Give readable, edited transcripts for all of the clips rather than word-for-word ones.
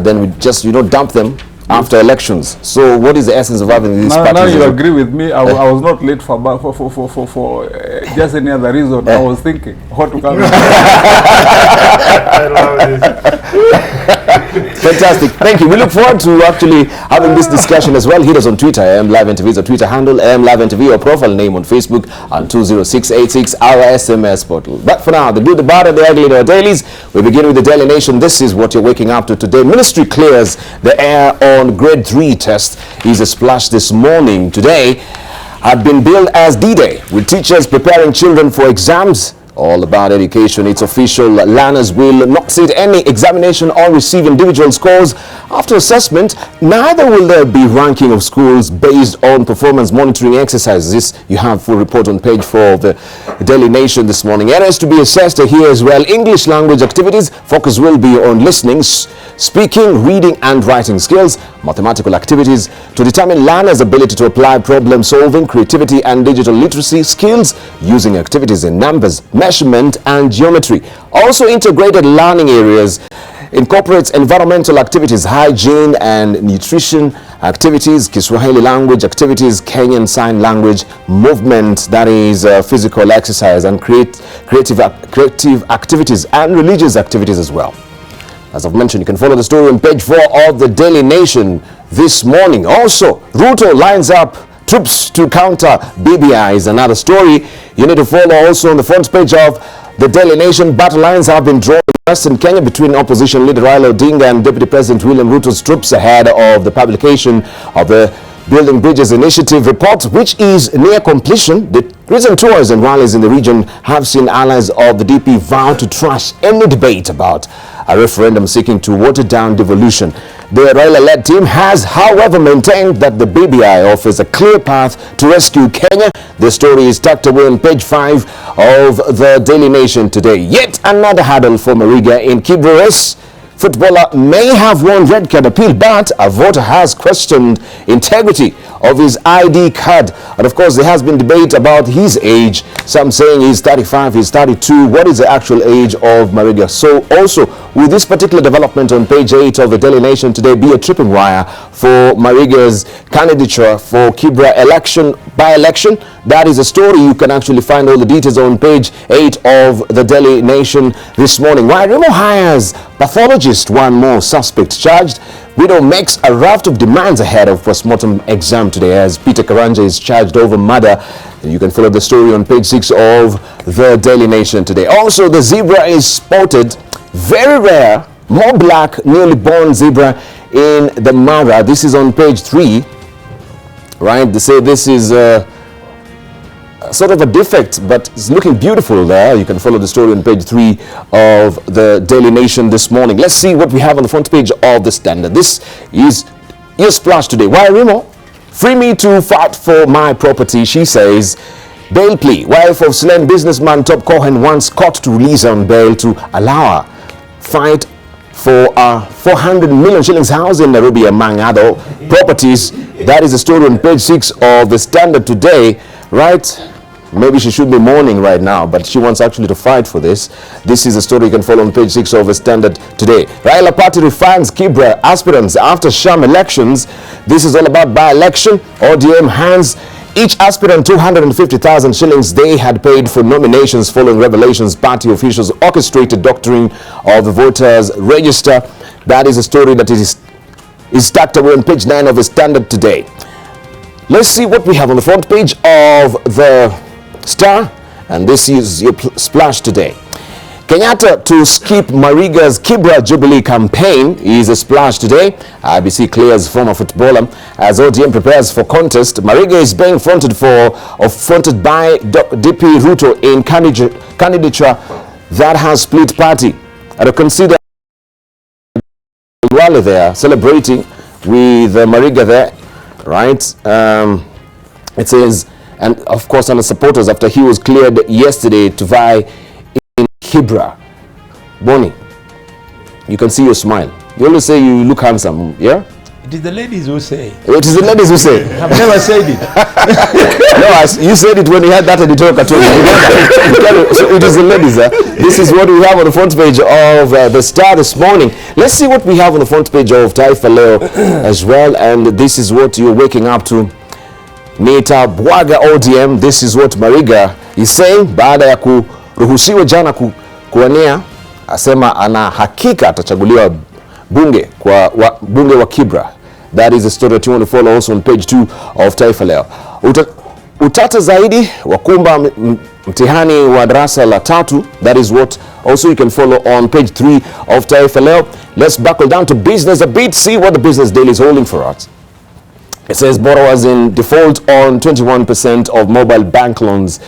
then we just, dump them after elections. So what is the essence of having these parties? Now you agree with me. I was not late for just any other reason. I was thinking how to come. I love this. Fantastic. Thank you. We look forward to actually having this discussion as well. Hit us on Twitter. Live NTV is our Twitter handle. Live NTV, our profile name on Facebook, and 20686, our SMS portal. But for now, the good, the bad, and the ugly in our dailies. We begin with the Daily Nation. This is what you're waking up to today. Ministry clears the air on grade 3 test. Is a splash this morning. Today had been billed as D-Day, with teachers preparing children for exams. All about education. It's official. Learners will not sit any examination or receive individual scores after assessment. Neither will there be ranking of schools based on performance monitoring exercises. This you have full report on page 4 of the Daily Nation this morning. Areas to be assessed here as well. English language activities. Focus will be on listening, speaking, reading and writing skills. Mathematical activities to determine learners' ability to apply problem solving, creativity and digital literacy skills using activities in numbers, measurement and geometry. Also integrated learning areas incorporates environmental activities, hygiene and nutrition activities, Kiswahili language activities, Kenyan Sign Language, movement, that is physical exercise, and creative activities and religious activities as well. As I've mentioned, you can follow the story on page 4 of the Daily Nation this morning. Also, Ruto lines up troops to counter BBI is another story you need to follow. Also on the front page of the Daily Nation, battle lines have been drawn in Western Kenya between opposition leader Raila Odinga and Deputy President William Ruto's troops ahead of the publication of the Building Bridges Initiative report, which is near completion. The recent tours and rallies in the region have seen allies of the DP vow to trash any debate about a referendum seeking to water down devolution. The Raila-led team has, however, maintained that the BBI offers a clear path to rescue Kenya. The story is tucked away on page 5 of the Daily Nation today. Yet another hurdle for Mariga in Kibra race. Footballer may have won red card appeal, but a voter has questioned integrity of his ID card. And of course, there has been debate about his age. Some saying he's 35, he's 32. What is the actual age of Mariga? So also, will this particular development on page 8 of the Daily Nation today be a tripping wire for Mariga's candidature for Kibra by-election? That is a story. You can actually find all the details on page 8 of the Daily Nation this morning. Why Remo hires pathologist, one more suspect charged. Widow makes a raft of demands ahead of postmortem exam today as Peter Karanja is charged over murder. And you can follow the story on page 6 of the Daily Nation today. Also, the zebra is spotted, very rare, more black, newly born zebra in the Mara. This is on page 3, right? They say this is sort of a defect, but it's looking beautiful there. You can follow the story on page 3 of the Daily Nation this morning. Let's see what we have on the front page of the Standard. This is your splash today. Why Remo? Free me to fight for my property, she says. Bail plea. Wife of slain businessman Top Cohen wants court to release on bail to allow her fight for a 400 million shillings house in Nairobi, among other properties. That is the story on page 6 of the Standard today, right? Maybe she should be mourning right now, but she wants actually to fight for this. This is a story you can follow on page 6 of the Standard today. Raila Party refines Kibra aspirants after sham elections. This is all about by-election. ODM hands each aspirant 250,000 shillings they had paid for nominations following revelations party officials orchestrated doctoring of the voters register. That is a story that is tucked away on page 9 of the Standard today. Let's see what we have on the front page of the Star, and this is your splash today. Kenyatta to skip Mariga's Kibra Jubilee campaign is a splash today. IBC clears former footballer as ODM prepares for contest. Mariga is being fronted by DP Ruto in candidature that has split party. I consider Wale there celebrating with Mariga there, right? It says, and of course, and the supporters after he was cleared yesterday to vie in Kibra. Bonnie, you can see your smile. You always say you look handsome, yeah? It is the ladies who say. It is the ladies who say. I've never said it. No, you said it when you had that editorial cartoon. So it is the ladies. This is what we have on the front page of the Star this morning. Let's see what we have on the front page of Taifa Leo as well. And this is what you're waking up to. Nita Bwaga ODM. This is what Mariga is saying. Baada ya kuruhusiwa jana kuwania, asema ana hakika atachaguliwa bunge wa Kibra. That is the story that you want to follow also on page 2 of Taifa Leo. Utata zaidi wakumba mtihani wa darasa la 3. That is what also you can follow on page 3 of Taifa Leo. Let's buckle down to business a bit, see what the Business Daily is holding for us. It says borrowers in default on 21% of mobile bank loans.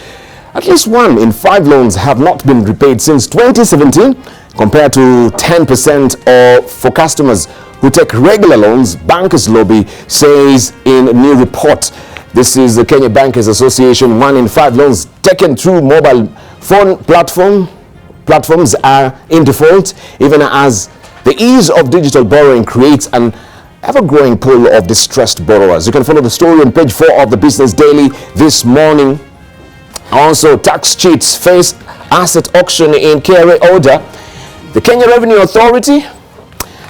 At least 1 in 5 loans have not been repaid since 2017, compared to 10% for customers who take regular loans, Bankers Lobby says in a new report. This is the Kenya Bankers Association. 1 in 5 loans taken through mobile phone platforms are in default, even as the ease of digital borrowing creates an ever-growing pool of distressed borrowers. You can follow the story on page 4 of the Business Daily this morning. Also, tax cheats face asset auction in KRA order. The Kenya Revenue Authority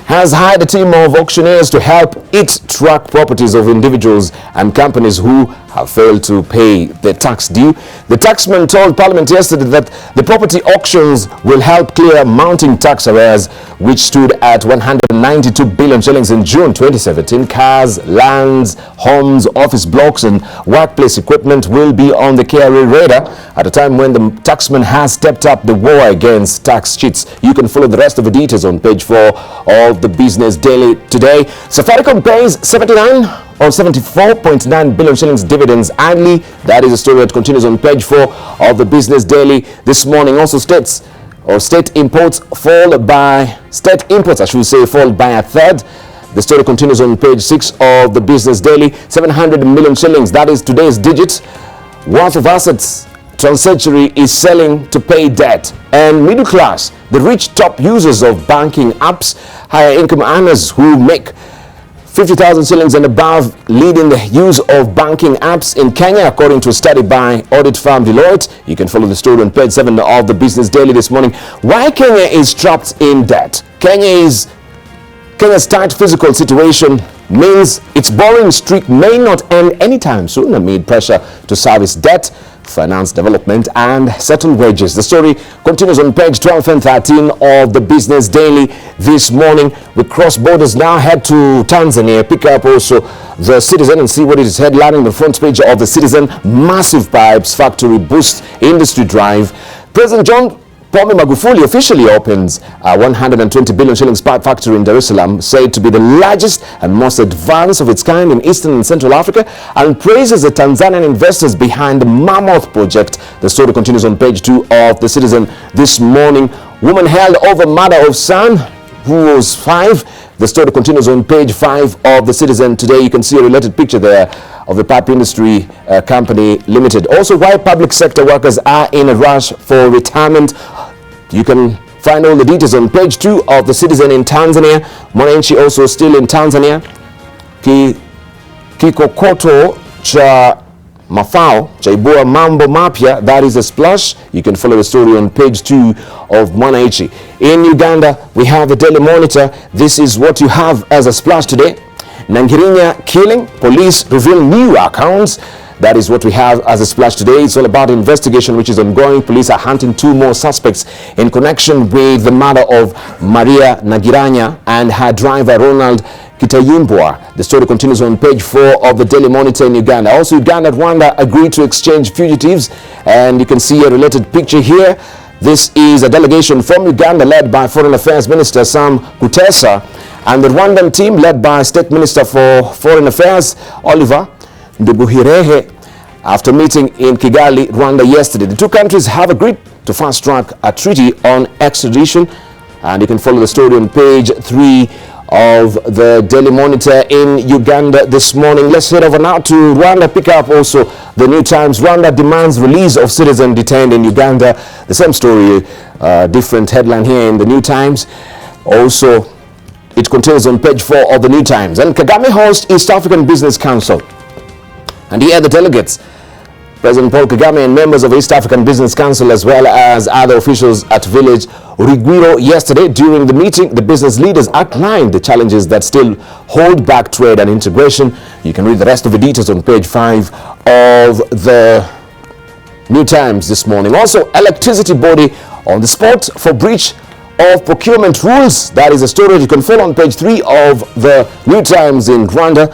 has hired a team of auctioneers to help it track properties of individuals and companies who have failed to pay their tax due. The taxman told Parliament yesterday that the property auctions will help clear mounting tax arrears, which stood at 192 billion shillings in June 2017. Cars, lands, homes, office blocks and workplace equipment will be on the KRA radar at a time when the taxman has stepped up the war against tax cheats. You can follow the rest of the details on page 4 of the Business Daily today. Safaricom pays 79 or 74.9 billion shillings dividends annually. That is a story that continues on page 4 of the Business Daily this morning. Also, state imports fall by a third. The story continues on page 6 of the Business Daily. 700 million shillings, that is today's digit, worth of assets Transcentury is selling to pay debt. And middle class, the rich top users of banking apps, higher income earners who make 50,000 shillings and above leading the use of banking apps in Kenya, according to a study by audit firm Deloitte. You can follow the story on page 7 of the Business Daily this morning. Why Kenya is trapped in debt. Kenya's tight fiscal situation means its borrowing streak may not end anytime soon amid pressure to service debt, finance development and settle wages. The story continues on page 12 and 13 of the Business Daily this morning. We cross borders now, head to Tanzania, pick up also the Citizen and see what it is headlining the front page of the Citizen. Massive pipes factory boosts industry drive. President John Pombe Magufuli officially opens a 120 billion shillings pipe factory in Dar es Salaam, said to be the largest and most advanced of its kind in Eastern and Central Africa, and praises the Tanzanian investors behind the Mammoth project. The story continues on page 2 of the Citizen this morning. Woman held over murder of son who was 5. The story continues on page 5 of the Citizen today. You can see a related picture there of the pipe industry company limited. Also, why public sector workers are in a rush for retirement. You can find all the details on page 2 of the Citizen in Tanzania. Mwananchi also still in Tanzania. Kikokoto cha mafao chaibua mambo mapya, that is a splash. You can follow the story on page 2 of Mwananchi. In Uganda, we have the Daily Monitor. This is what you have as a splash today. Nangirinya killing, police reveal new accounts. That is what we have as a splash today. It's all about investigation which is ongoing. Police are hunting 2 more suspects in connection with the murder of Maria Nagiranya and her driver Ronald Kitayimbwa. The story continues on page 4 of the Daily Monitor in Uganda. Also, Uganda and Rwanda agreed to exchange fugitives, and you can see a related picture here. This is a delegation from Uganda led by Foreign Affairs Minister Sam Kutesa, and the Rwandan team led by State Minister for Foreign Affairs Oliver Nduguhirehe, after meeting in Kigali, Rwanda yesterday. The 2 countries have agreed to fast-track a treaty on extradition, and you can follow the story on page 3 of the Daily Monitor in Uganda this morning. Let's head over now to Rwanda, pick up also the New Times. Rwanda demands release of citizen detained in Uganda. The same story, different headline here in the New Times. Also, it it continues on page 4 of the New Times. And Kagame hosts East African Business Council. And here are the delegates. President Paul Kagame and members of East African Business Council, as well as other officials at Village Urugwiro yesterday. During the meeting, the business leaders outlined the challenges that still hold back trade and integration. You can read the rest of the details on page 5 of the New Times this morning. Also, electricity body on the spot for breach of procurement rules. That is a story you can follow on page 3 of the New Times in Rwanda.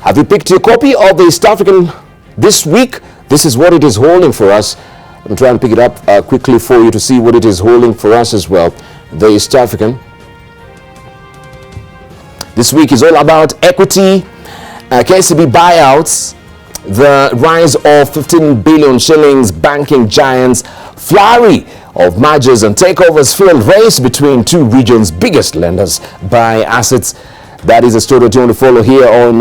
Have you picked your copy of the East African this week? This is what it is holding for us. I'm trying to pick it up quickly for you to see what it is holding for us as well. The East African. This week is all about equity, KCB buyouts, the rise of 15 billion shillings banking giants, flurry of mergers and takeovers, fuel race between two regions' biggest lenders buy assets. That is a story you want to follow here on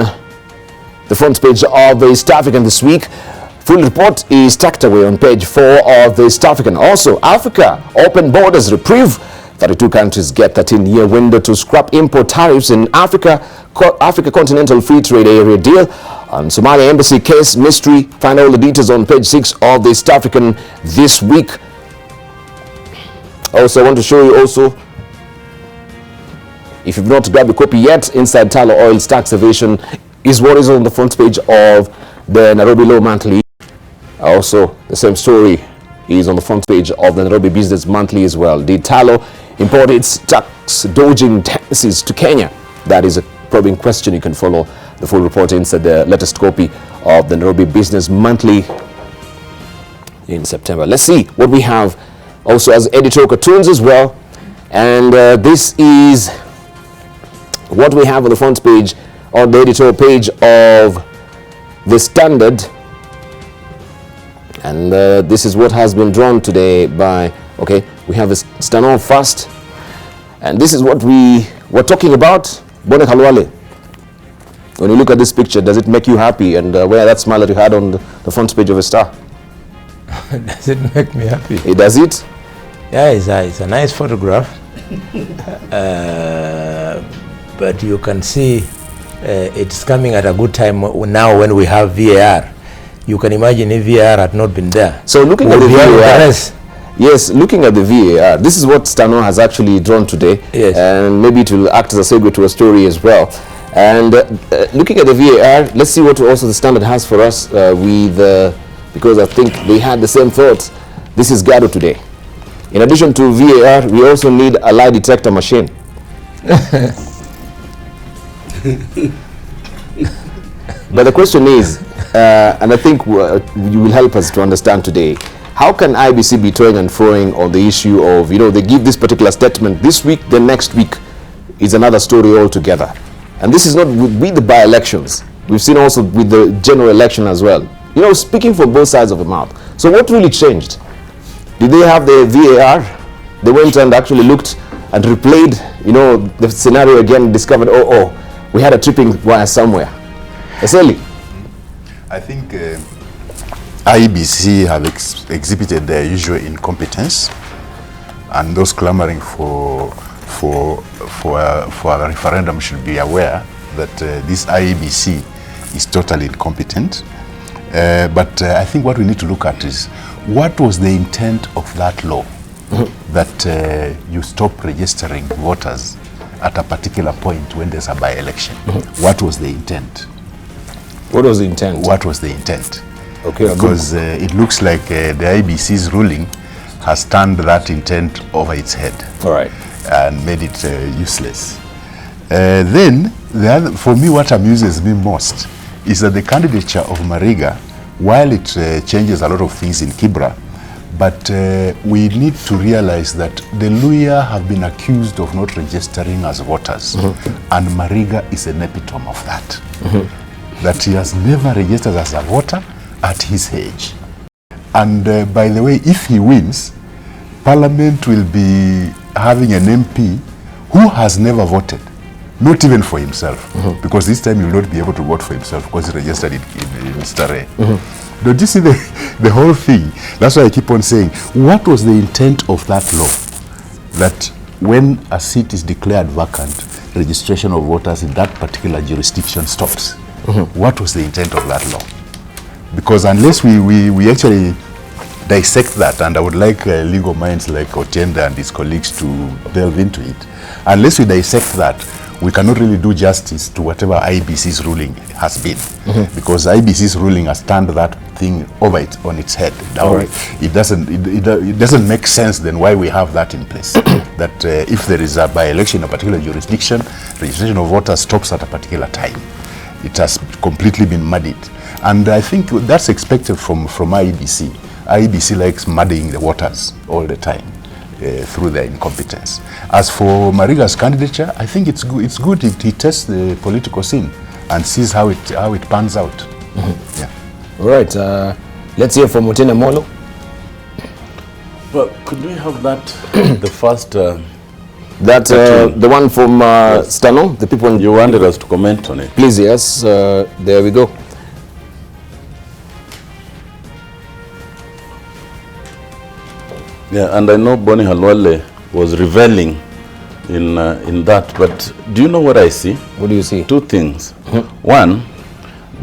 the front page of the East African this week. Full report is tucked away on page 4 of the East African. Also, Africa open borders reprieve. 32 countries get 13-year window to scrap import tariffs in Africa Continental Free Trade Area deal. On Somalia Embassy case mystery. Find all the details on page 6 of the East African this week. Also, I want to show you also, if you've not grabbed a copy yet, Inside Talo Oil's tax evasion is what is on the front page of the Nairobi Law Monthly. Also, the same story is on the front page of the Nairobi Business Monthly as well. Did Talo import its tax dodging tendencies to Kenya? That is a probing question. You can follow the full report inside the latest copy of the Nairobi Business Monthly in September. Let's see what we have also as editorial cartoons as well. And this is what we have on the front page, on the editorial page of the Standard. And this is what has been drawn today by, okay, we have a Stano first. And this is what we were talking about, Bone Kalwale. When you look at this picture, does it make you happy? And where that smile that you had on the front page of a Star? Does it make me happy? Does it? Yeah, it's a nice photograph. But you can see it's coming at a good time now when we have VAR. You can imagine if VAR had not been there. So looking at the VAR, yes, looking at the VAR, this is what Stano has actually drawn today. Yes. And maybe it will act as a segue to a story as well. And looking at the VAR, let's see what also the Standard has for us because I think they had the same thoughts. This is Gado today. In addition to VAR, we also need a lie detector machine. But the question is, and I think you will help us to understand today, how can IBC be toing and froing on the issue of, they give this particular statement this week, the next week is another story altogether. And this is not with the by-elections. We've seen also with the general election as well. Speaking from both sides of the mouth. So what really changed? Did they have the VAR? They went and actually looked and replayed, the scenario again, discovered, we had a tripping wire somewhere. Eseli? I think IBC have exhibited their usual incompetence, and those clamoring for a referendum should be aware that this IBC is totally incompetent. But I think what we need to look at is what was the intent of that law that you stop registering voters at a particular point when there's a by-election. What was the intent? What was the intent? What was the intent? Okay, because it looks like the IBC's ruling has turned that intent over its head. All right. And made it useless. Then, for me, what amuses me most is that the candidature of Mariga, while it changes a lot of things in Kibra, but we need to realize that the Luhya have been accused of not registering as voters, and Mariga is an epitome of that. That he has never registered as a voter at his age. And by the way, if he wins, Parliament will be having an MP who has never voted, not even for himself, because this time he will not be able to vote for himself because he registered in Stare. Don't you see the whole thing? That's why I keep on saying, what was the intent of that law? That when a seat is declared vacant, registration of voters in that particular jurisdiction stops. What was the intent of that law? Because unless we actually dissect that, and I would like legal minds like Otienda and his colleagues to delve into it, unless we dissect that, we cannot really do justice to whatever IBC's ruling has been, because IBC's ruling has turned that thing over on its head. Now, it doesn't make sense then why we have that in place. That if there is a by-election in a particular jurisdiction, registration of voters stops at a particular time. It has completely been muddied, and I think that's expected from IBC. IBC likes muddying the waters all the time through their incompetence. As for Mariga's candidature, I think it's good he tests the political scene and sees how it pans out. Yeah. All right. Let's hear from Mutene Molo. Well, could we have that the first? The one from Stano. The people you wanted us to comment on it. Please, yes. There we go. Yeah, and I know Bonnie Halwale was reveling in that, but do you know what I see? What do you see? Two things. One,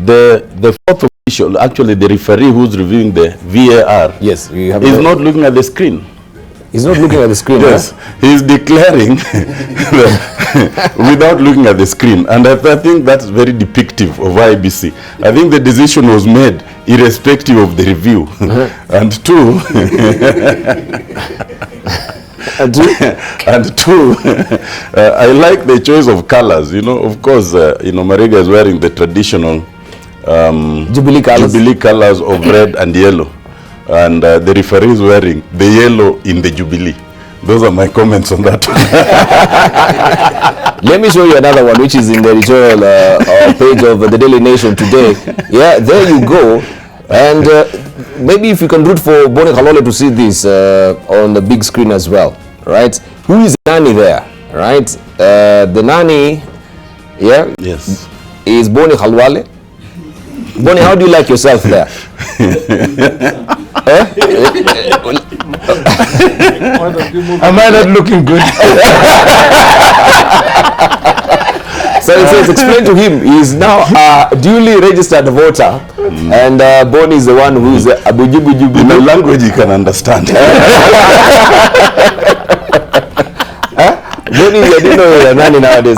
the fourth official, actually the referee who's reviewing the VAR, yes, you have is not looking at the screen. He's not looking at the screen. Yes, he's declaring without looking at the screen, and I think that's very depictive of IBC. I think the decision was made irrespective of the review. And two, I like the choice of colors. You know, of course, Mariga is wearing the traditional Jubilee colors of red and yellow, and the referee is wearing the yellow in the Jubilee. Those are my comments on that. Let me show you another one, which is in the editorial page of the Daily Nation today. Yeah, there you go. And maybe if you can root for Bonnie Halwale to see this on the big screen as well, right? Who is the nanny there, right? The nanny, yeah, yes, is Bonnie Halwale. Bonnie, how do you like yourself there? Am I not looking good? So it says, explain to him, he is now a duly registered voter, and Bonnie is the one who is abujubujubu. In a language you can understand. Bonnie, you didn't know you're a nanny nowadays.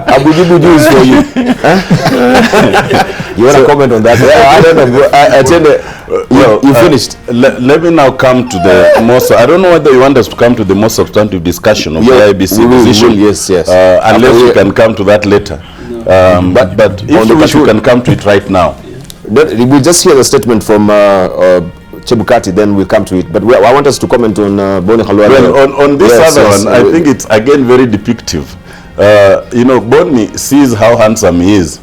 Abujubuju is for you. You want to comment on that? I don't know. I tell you finished. Let me now come to the most. I don't know whether you want us to come to the most substantive discussion of the IBC decision. Yes. Unless we can come to that later. But if you wish, we can come to it right now. We'll just hear the statement from Chebukati, then we'll come to it. But I want us to comment on Bonnie Halwale. Well, on this other one, I think it's again very depictive. Bonnie sees how handsome he is.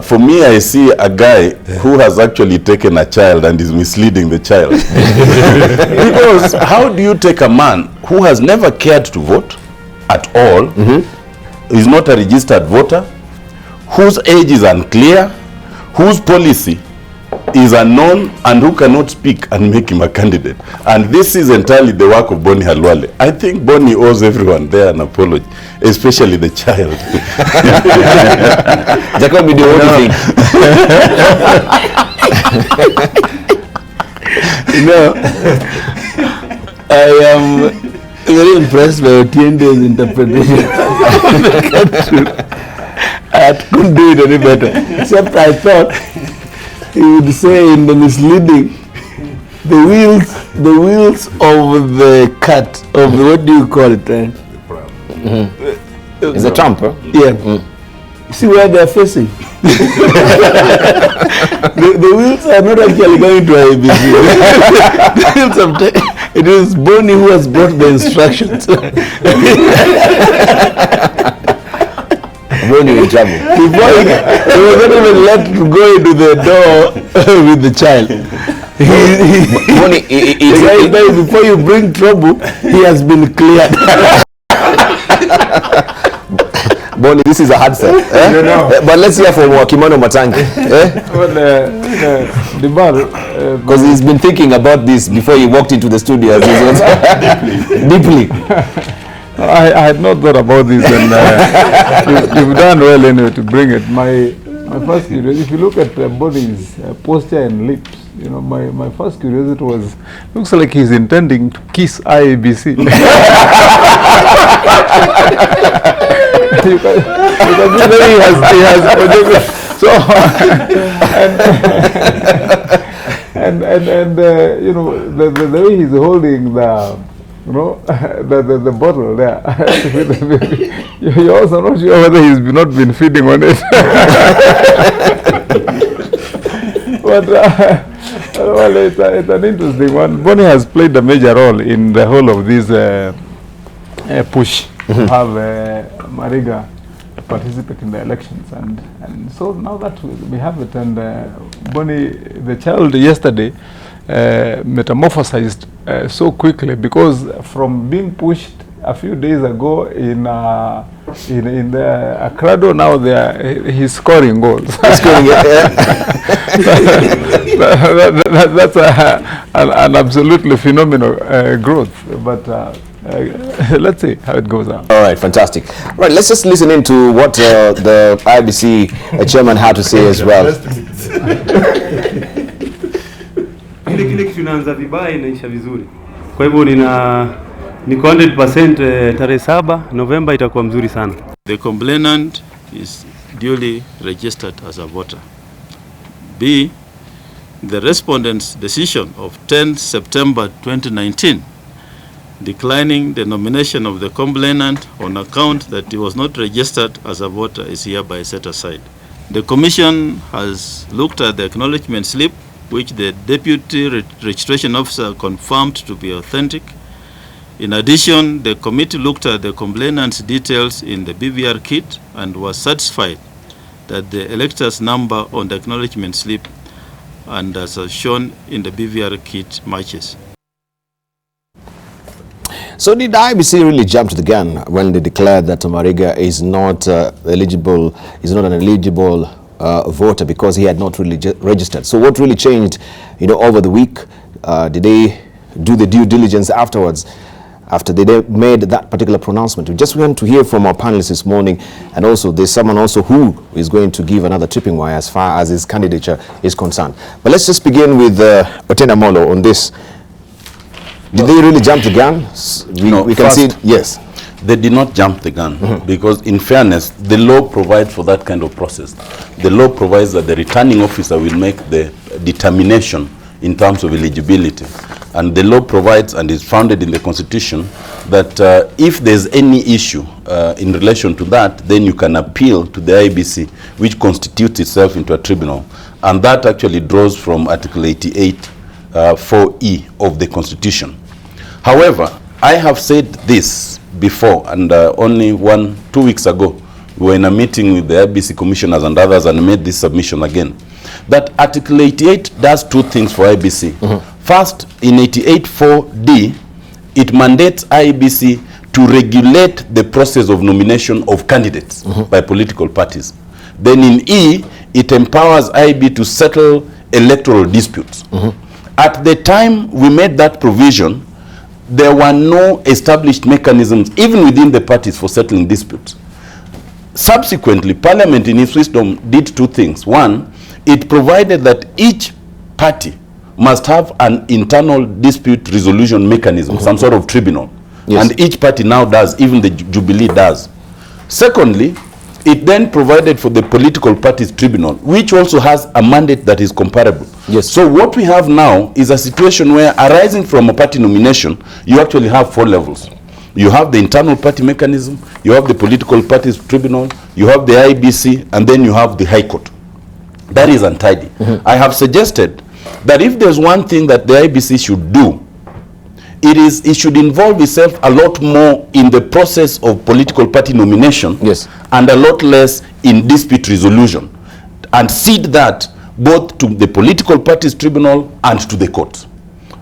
For me, I see a guy who has actually taken a child and is misleading the child. Because how do you take a man who has never cared to vote at all, is not a registered voter, whose age is unclear, whose policy is unknown, and who cannot speak, and make him a candidate? And this is entirely the work of Bonnie Halwale. I think Bonnie owes everyone there an apology, especially the child. Jacob, do anything. I am very impressed by Otiende's interpretation. I couldn't do it any better, except I thought he would say in the misleading, the wheels of the cart, of the, what do you call it? It's a trump, huh? Yeah. See where they're facing. the wheels are not actually going to IBC. It is Bonnie who has brought the instructions. Bonnie in trouble. He was not even let to go into the door with the child. Bonnie, before you bring trouble, he has been cleared. Bonnie, this is a hard sell. But let's hear from Kimono Matangi. Because he's been thinking about this before he walked into the studio. Deeply. I had not thought about this, and you've done well anyway to bring it. My first curiosity, if you look at Boni's posture and lips, you know, my first curiosity was, looks like he's intending to kiss IABC. you can see that he has projected. So, and you know, the way he's holding the, you know, the bottle there, you're also not sure whether he's not been feeding on it. But well, it's an interesting one. Boni has played a major role in the whole of this push to have Mariga participate in the elections, and so now that we have it, and Boni, the child yesterday, metamorphosized so quickly, because from being pushed a few days ago in the Acrado, now he's scoring goals. He's scoring, That's an absolutely phenomenal growth, but let's see how it goes out. All right, fantastic. Right, let's just listen into what the IBC chairman had to say as well. Kile kitu inaanza vibaya inaisha vizuri. Kwa hivyo niko 100% tarehe 7 Novemba itakuwa mzuri sana. The complainant is duly registered as a voter. B, the respondent's decision of 10 September 2019 declining the nomination of the complainant on account that he was not registered as a voter is hereby set aside. The Commission has looked at the acknowledgement slip which the Deputy Registration Officer confirmed to be authentic. In addition, the committee looked at the complainant's details in the BVR kit and was satisfied that the elector's number on the acknowledgement slip and as shown in the BVR kit matches. So did IBC really jump to the gun when they declared that Mariga is not eligible, is not an eligible voter because he had not really registered? So what really changed, you know, over the week? Did they do the due diligence afterwards, after they made that particular pronouncement? We just want to hear from our panelists this morning, and also there's someone also who is going to give another tripping wire as far as his candidature is concerned. But let's just begin with Otena Molo on this. Did they really jump the gun? We can see, yes. They did not jump the gun, because in fairness, the law provides for that kind of process. The law provides that the returning officer will make the determination in terms of eligibility. And the law provides, and is founded in the Constitution, that if there's any issue in relation to that, then you can appeal to the IBC, which constitutes itself into a tribunal. And that actually draws from Article 88, 4E of the Constitution. However, I have said this before, and only 2 weeks ago, we were in a meeting with the IBC commissioners and others and made this submission again, that Article 88 does two things for IBC. First, in 88.4D, it mandates IBC to regulate the process of nomination of candidates by political parties. Then in E, it empowers IB to settle electoral disputes. At the time we made that provision, there were no established mechanisms, even within the parties, for settling disputes. Subsequently, Parliament in its wisdom did two things. One, it provided that each party must have an internal dispute resolution mechanism, some sort of tribunal. Yes. And each party now does, even the Jubilee does. Secondly, it then provided for the political parties tribunal, which also has a mandate that is comparable. Yes. So what we have now is a situation where, arising from a party nomination, you actually have 4 levels. You have the internal party mechanism, you have the political parties tribunal, you have the IBC, and then you have the High Court. That is untidy. I have suggested that if there's one thing that the IBC should do, it should involve itself a lot more in the process of political party nomination, yes, and a lot less in dispute resolution, and cede that both to the political parties tribunal and to the courts.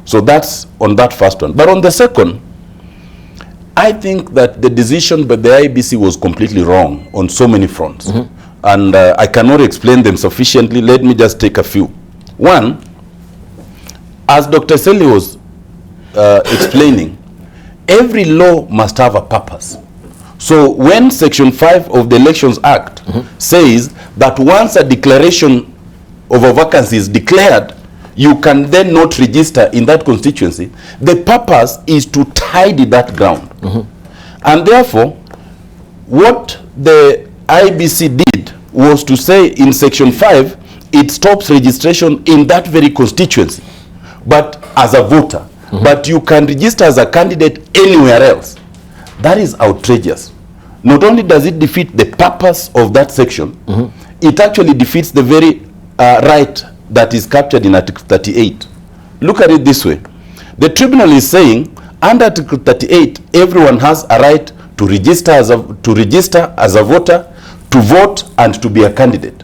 So that's on that first one. But on the second, I think that the decision by the IBC was completely wrong on so many fronts. And I cannot explain them sufficiently. Let me just take a few. One, as Dr. Seli was explaining, every law must have a purpose. So when Section 5 of the Elections Act says that once a declaration of a vacancy is declared, you can then not register in that constituency, the purpose is to tidy that ground. And therefore, what the IBC did was to say in Section 5, it stops registration in that very constituency, but as a voter. But you can register as a candidate anywhere else. That is outrageous. Not only does it defeat the purpose of that section, it actually defeats the very right that is captured in Article 38. Look at it this way. The tribunal is saying, under Article 38, everyone has a right to register as a voter, to vote, and to be a candidate.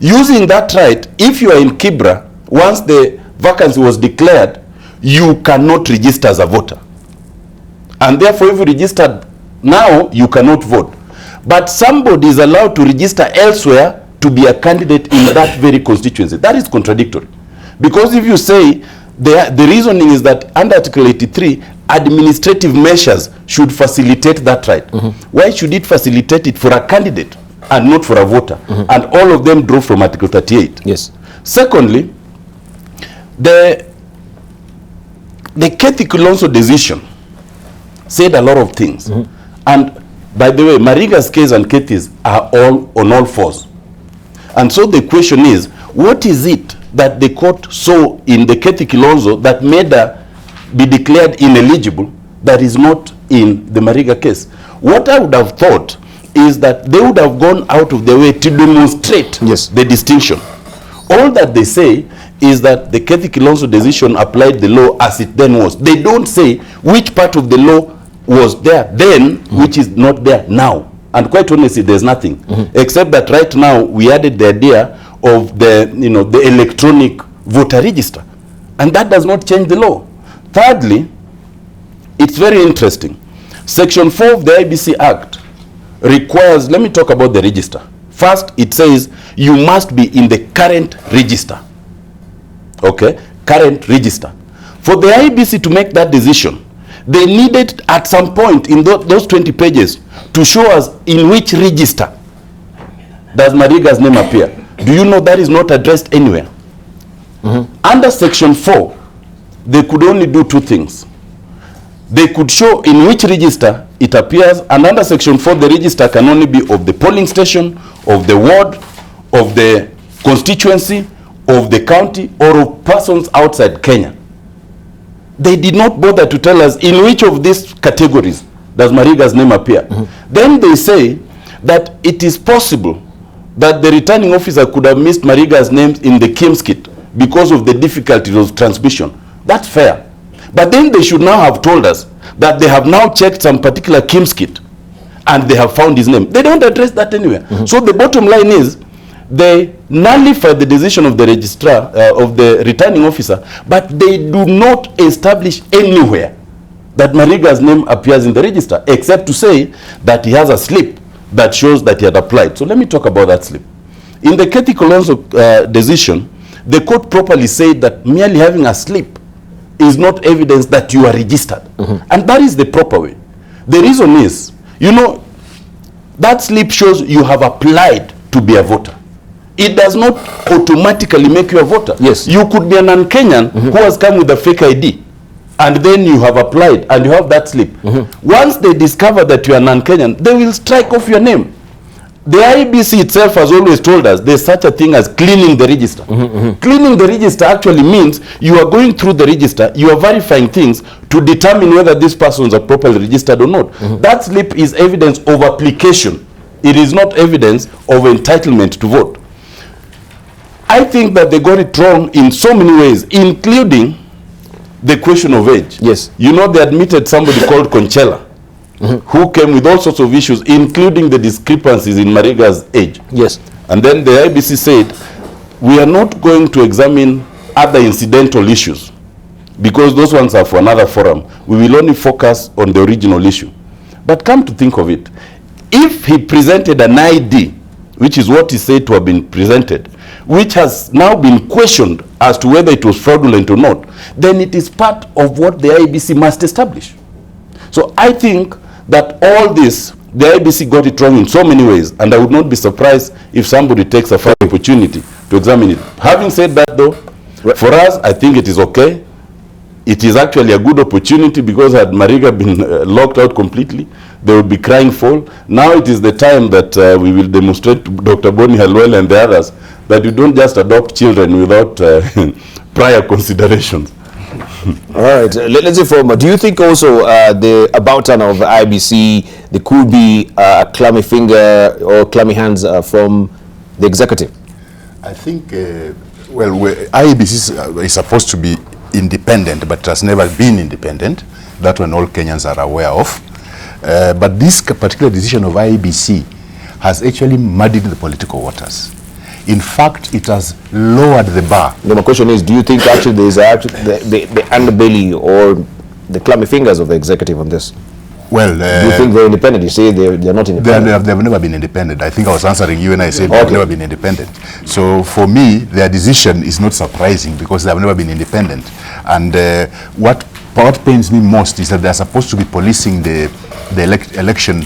Using that right, if you are in Kibra, once the vacancy was declared, you cannot register as a voter. And therefore, if you registered now, you cannot vote. But somebody is allowed to register elsewhere to be a candidate in that very constituency. That is contradictory. Because if you say, the reasoning is that under Article 83, administrative measures should facilitate that right. Why should it facilitate it for a candidate and not for a voter? And all of them draw from Article 38. Yes. Secondly, the Kethi Kilonzo decision said a lot of things. And by the way, Mariga's case and Kethi's are all on all fours. And so the question is, what is it that the court saw in the Kethi Kilonzo that made her be declared ineligible that is not in the Mariga case? What I would have thought is that they would have gone out of their way to demonstrate the distinction. All that they say is that the Kethi Kilonzo decision applied the law as it then was. They don't say which part of the law was there then, which is not there now. And quite honestly, there's nothing, except that right now we added the idea of the electronic voter register. And that does not change the law. Thirdly, it's very interesting. Section 4 of the IBC Act requires, let me talk about the register. First, it says you must be in the current register. Okay, current register. For the IBC to make that decision, they needed at some point in those 20 pages to show us in which register does Mariga's name appear. Do you know that is not addressed anywhere? Under Section 4, they could only do two things. They could show in which register it appears, and under Section 4, the register can only be of the polling station, of the ward, of the constituency, of the county, or of persons outside Kenya. They did not bother to tell us in which of these categories does Mariga's name appear. Then they say that it is possible that the returning officer could have missed Mariga's name in the KIMS kit because of the difficulties of transmission. That's fair. But then they should now have told us that they have now checked some particular KIMS kit and they have found his name. They don't address that anywhere. So the bottom line is, they nullify the decision of the registrar, of the returning officer, but they do not establish anywhere that Mariga's name appears in the register, except to say that he has a slip that shows that he had applied. So let me talk about that slip. In the Kethi Kilonzo decision, the court properly said that merely having a slip is not evidence that you are registered. And that is the proper way. The reason is, you know, that slip shows you have applied to be a voter. It does not automatically make you a voter. Yes. You could be a non-Kenyan who has come with a fake ID, and then you have applied and you have that slip. Once they discover that you are non-Kenyan, they will strike off your name. The IBC itself has always told us there's such a thing as cleaning the register. Cleaning the register actually means you are going through the register, you are verifying things to determine whether these persons are properly registered or not. That slip is evidence of application. It is not evidence of entitlement to vote. I think that they got it wrong in so many ways, including the question of age. Yes. You know, they admitted somebody called Conchela, who came with all sorts of issues, including the discrepancies in Mariga's age. Yes. And then the IBC said, we are not going to examine other incidental issues because those ones are for another forum. We will only focus on the original issue. But come to think of it, if he presented an ID, which is what he said to have been presented, which has now been questioned as to whether it was fraudulent or not, then it is part of what the IBC must establish. So I think that all this, the IBC got it wrong in so many ways, and I would not be surprised if somebody takes a fair opportunity to examine it. Having said that though, for us, I think it is okay. It is actually a good opportunity, because had Mariga been locked out completely, they would be crying foul. Now it is the time that we will demonstrate to Dr. Boni Halwele and the others that you don't just adopt children without prior considerations. All right, let's inform. Do you think also the about turn of IBC, there could be a clammy finger or clammy hands from the executive? I think, IBC is supposed to be independent, but has never been independent. That one all Kenyans are aware of. But this particular decision of IBC has actually muddied the political waters. In fact, it has lowered the bar. My question is, do you think actually there is the underbelly or the clammy fingers of the executive on this? Well, do you think they're independent? You say they're not independent. They've never been independent. I think I was answering you and I said they've never been independent. So for me, their decision is not surprising, because they've never been independent. And what pains me most is that they're supposed to be policing the election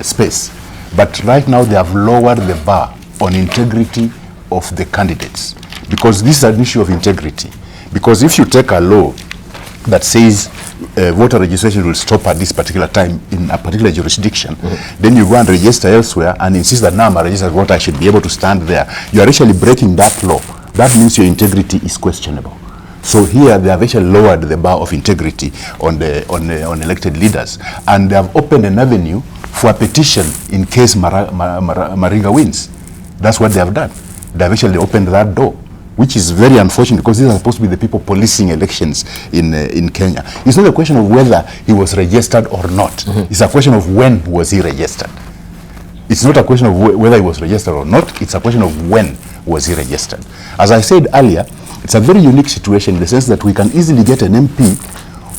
space. But right now they have lowered the bar on integrity of the candidates, because this is an issue of integrity. Because if you take a law that says voter registration will stop at this particular time in a particular jurisdiction, then you go and register elsewhere and insist that now I'm a registered voter, I should be able to stand there. You are actually breaking that law. That means your integrity is questionable. So here they have actually lowered the bar of integrity on elected leaders, and they have opened an avenue for a petition in case Mariga wins. That's what they have done. They have actually opened that door, which is very unfortunate, because these are supposed to be the people policing elections in Kenya. It's not a question of whether he was registered or not. It's a question of when was he registered. It's not a question of whether he was registered or not. It's a question of when was he registered. As I said earlier, it's a very unique situation in the sense that we can easily get an MP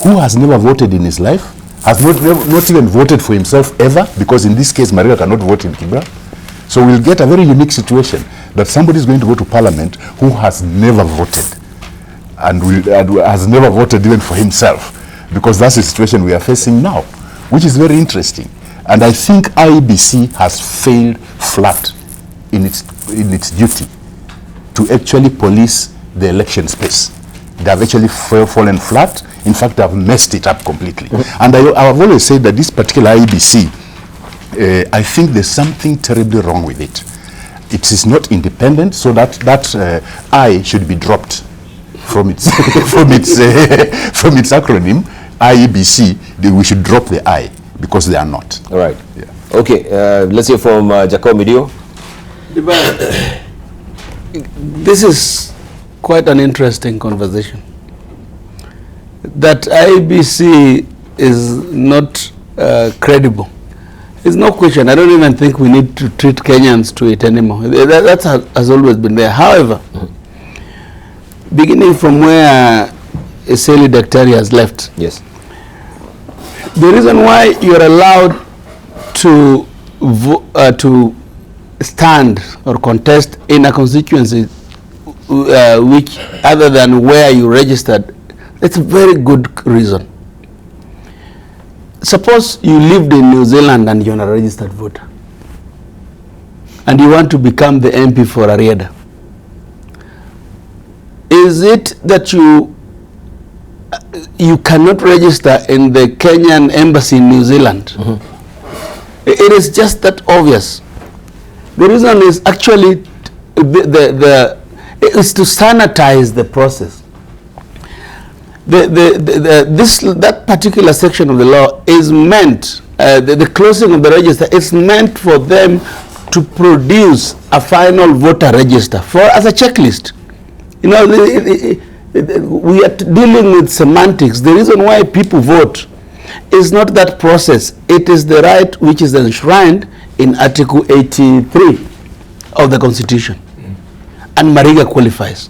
who has never voted in his life, has not even voted for himself ever, because in this case, Mariga cannot vote in Kibra. So we'll get a very unique situation that somebody is going to go to parliament who has never voted and has never voted even for himself, because that's the situation we are facing now, which is very interesting. And I think IEBC has failed flat in its duty to actually police the election space. They have actually fallen flat. In fact, they have messed it up completely. And I have always said that this particular IEBC, I think there's something terribly wrong with it. It is not independent, so that I should be dropped from its from its acronym IEBC. We should drop the I, because they are not. All right. Yeah. Okay. Let's hear from Jacob Dio. This is quite an interesting conversation. That IEBC is not credible. There's no question. I don't even think we need to treat Kenyans to it anymore. That has always been there. However, beginning from where Eseli Daktari has left, yes, the reason why you're allowed to stand or contest in a constituency which other than where you registered, it's a very good reason. Suppose you lived in New Zealand and you're a registered voter and you want to become the MP for Ariada. Is it that you cannot register in the Kenyan embassy in New Zealand? It is just that obvious. The reason is actually is to sanitize the process. That particular section of the law is meant, the closing of the register is meant for them to produce a final voter register as a checklist. You know, we are dealing with semantics. The reason why people vote is not that process. It is the right which is enshrined in Article 83 of the Constitution. And Mariga qualifies.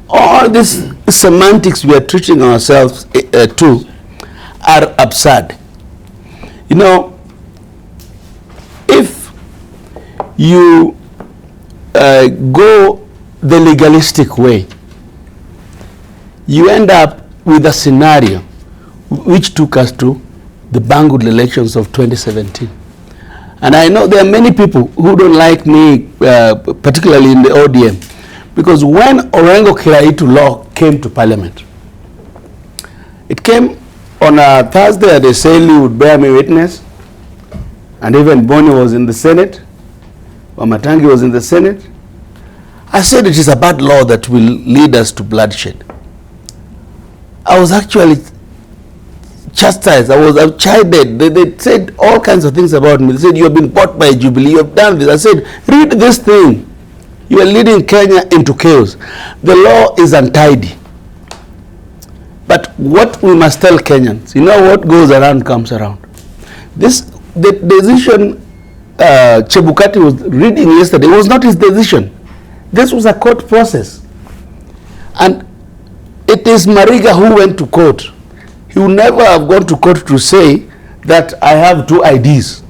All these semantics we are treating ourselves to are absurd. You know, if you go the legalistic way, you end up with a scenario which took us to the Bangalore elections of 2017. And I know there are many people who don't like me, particularly in the ODM, because when Orengo Kiraitu law came to Parliament, it came on a Thursday. They said you would bear me witness, and even Boni was in the Senate, Wamatangi was in the Senate. I said it is a bad law that will lead us to bloodshed. I was actually chastised. I was chided. They said all kinds of things about me. They said, you have been bought by Jubilee, you have done this. I said, read this thing. You are leading Kenya into chaos. The law is untidy. But what we must tell Kenyans, you know, what goes around comes around. The decision Chebukati was reading yesterday was not his decision. This was a court process. And it is Mariga who went to court. He would never have gone to court to say that I have two IDs.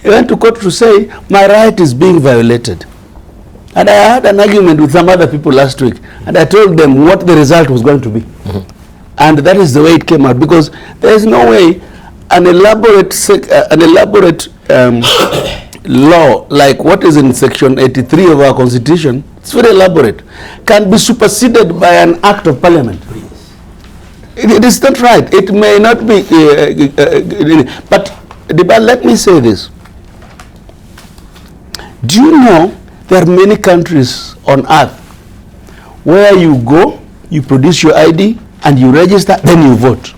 He went to court to say my right is being violated. And I had an argument with some other people last week, and I told them what the result was going to be. And that is the way it came out, because there is no way an elaborate law like what is in section 83 of our constitution, it's very elaborate, can be superseded by an act of parliament. It is not right. It may not be, but Debarl, let me say this. Do you know there are many countries on earth where you go, you produce your ID, and you register, then you vote.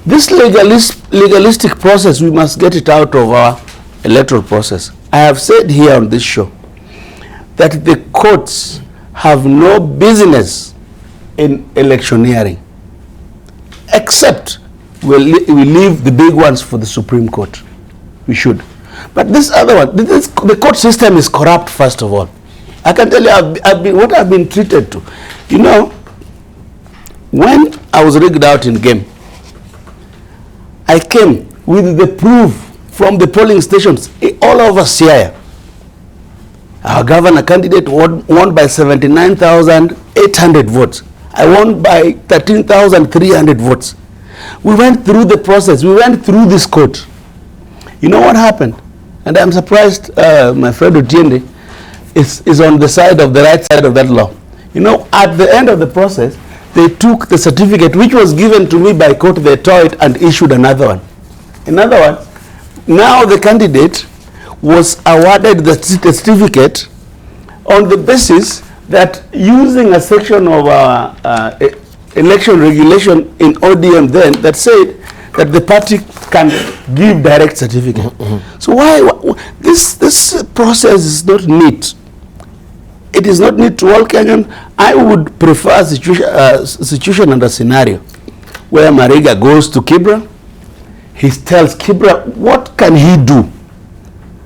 This legalistic process, we must get it out of our electoral process. I have said here on this show that the courts have no business in electioneering, except we leave the big ones for the Supreme Court. We should. But this other one, the court system is corrupt, first of all. I can tell you what I've been treated to. You know, when I was rigged out in game, I came with the proof from the polling stations all over Siaya. Our governor candidate won by 79,800 votes. I won by 13,300 votes. We went through the process. We went through this court. You know what happened? And I'm surprised my friend Otiende is on the side of the right side of that law. You know, at the end of the process, they took the certificate which was given to me by court, they tore it and issued another one. Another one. Now the candidate was awarded the certificate on the basis that using a section of election regulation in ODM then that said that the party can give direct certificate. So why this process is not neat. It is not neat to all Kenyans. I would prefer a situation and a scenario where Mariga goes to Kibra. He tells Kibra what can he do.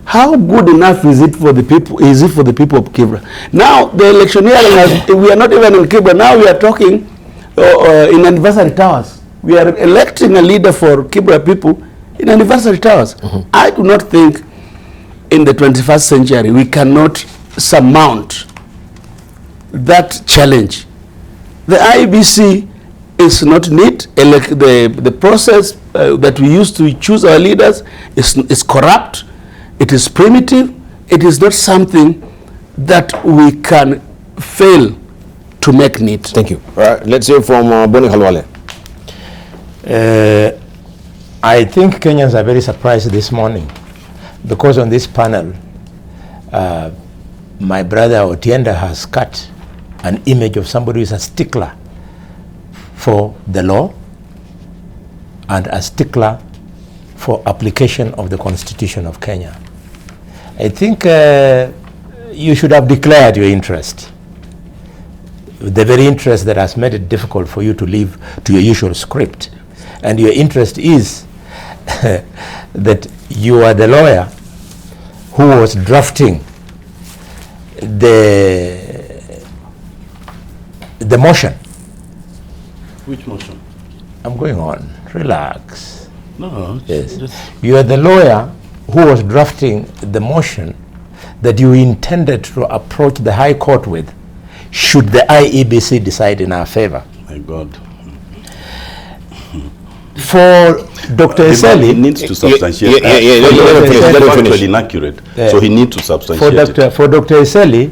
How good enough is it for the people? Is it for the people of Kibra? Now the electioneering, we are not even in Kibra. Now we are talking in anniversary towers. We are electing a leader for Kibra people in anniversary towers. I do not think in the 21st century we cannot surmount that challenge. The IEBC is not neat. The process that we use to choose our leaders is corrupt. It is primitive. It is not something that we can fail to make neat. Thank you. All right, let's hear from Boni Halwale. I think Kenyans are very surprised this morning because on this panel, my brother Otienda has cut an image of somebody who is a stickler for the law and a stickler for application of the Constitution of Kenya. I think you should have declared your interest. The very interest that has made it difficult for you to live to your usual script. And your interest is that you are the lawyer who was drafting the motion. Which motion? I'm going on. Relax. No. Yes. You are the lawyer who was drafting the motion that you intended to approach the High Court with should the IEBC decide in our favor. My God. For Dr. He Eseli, needs to substantiate. Let him finish. It's Let him factually finish. inaccurate, so he needs to substantiate for Dr. Eseli,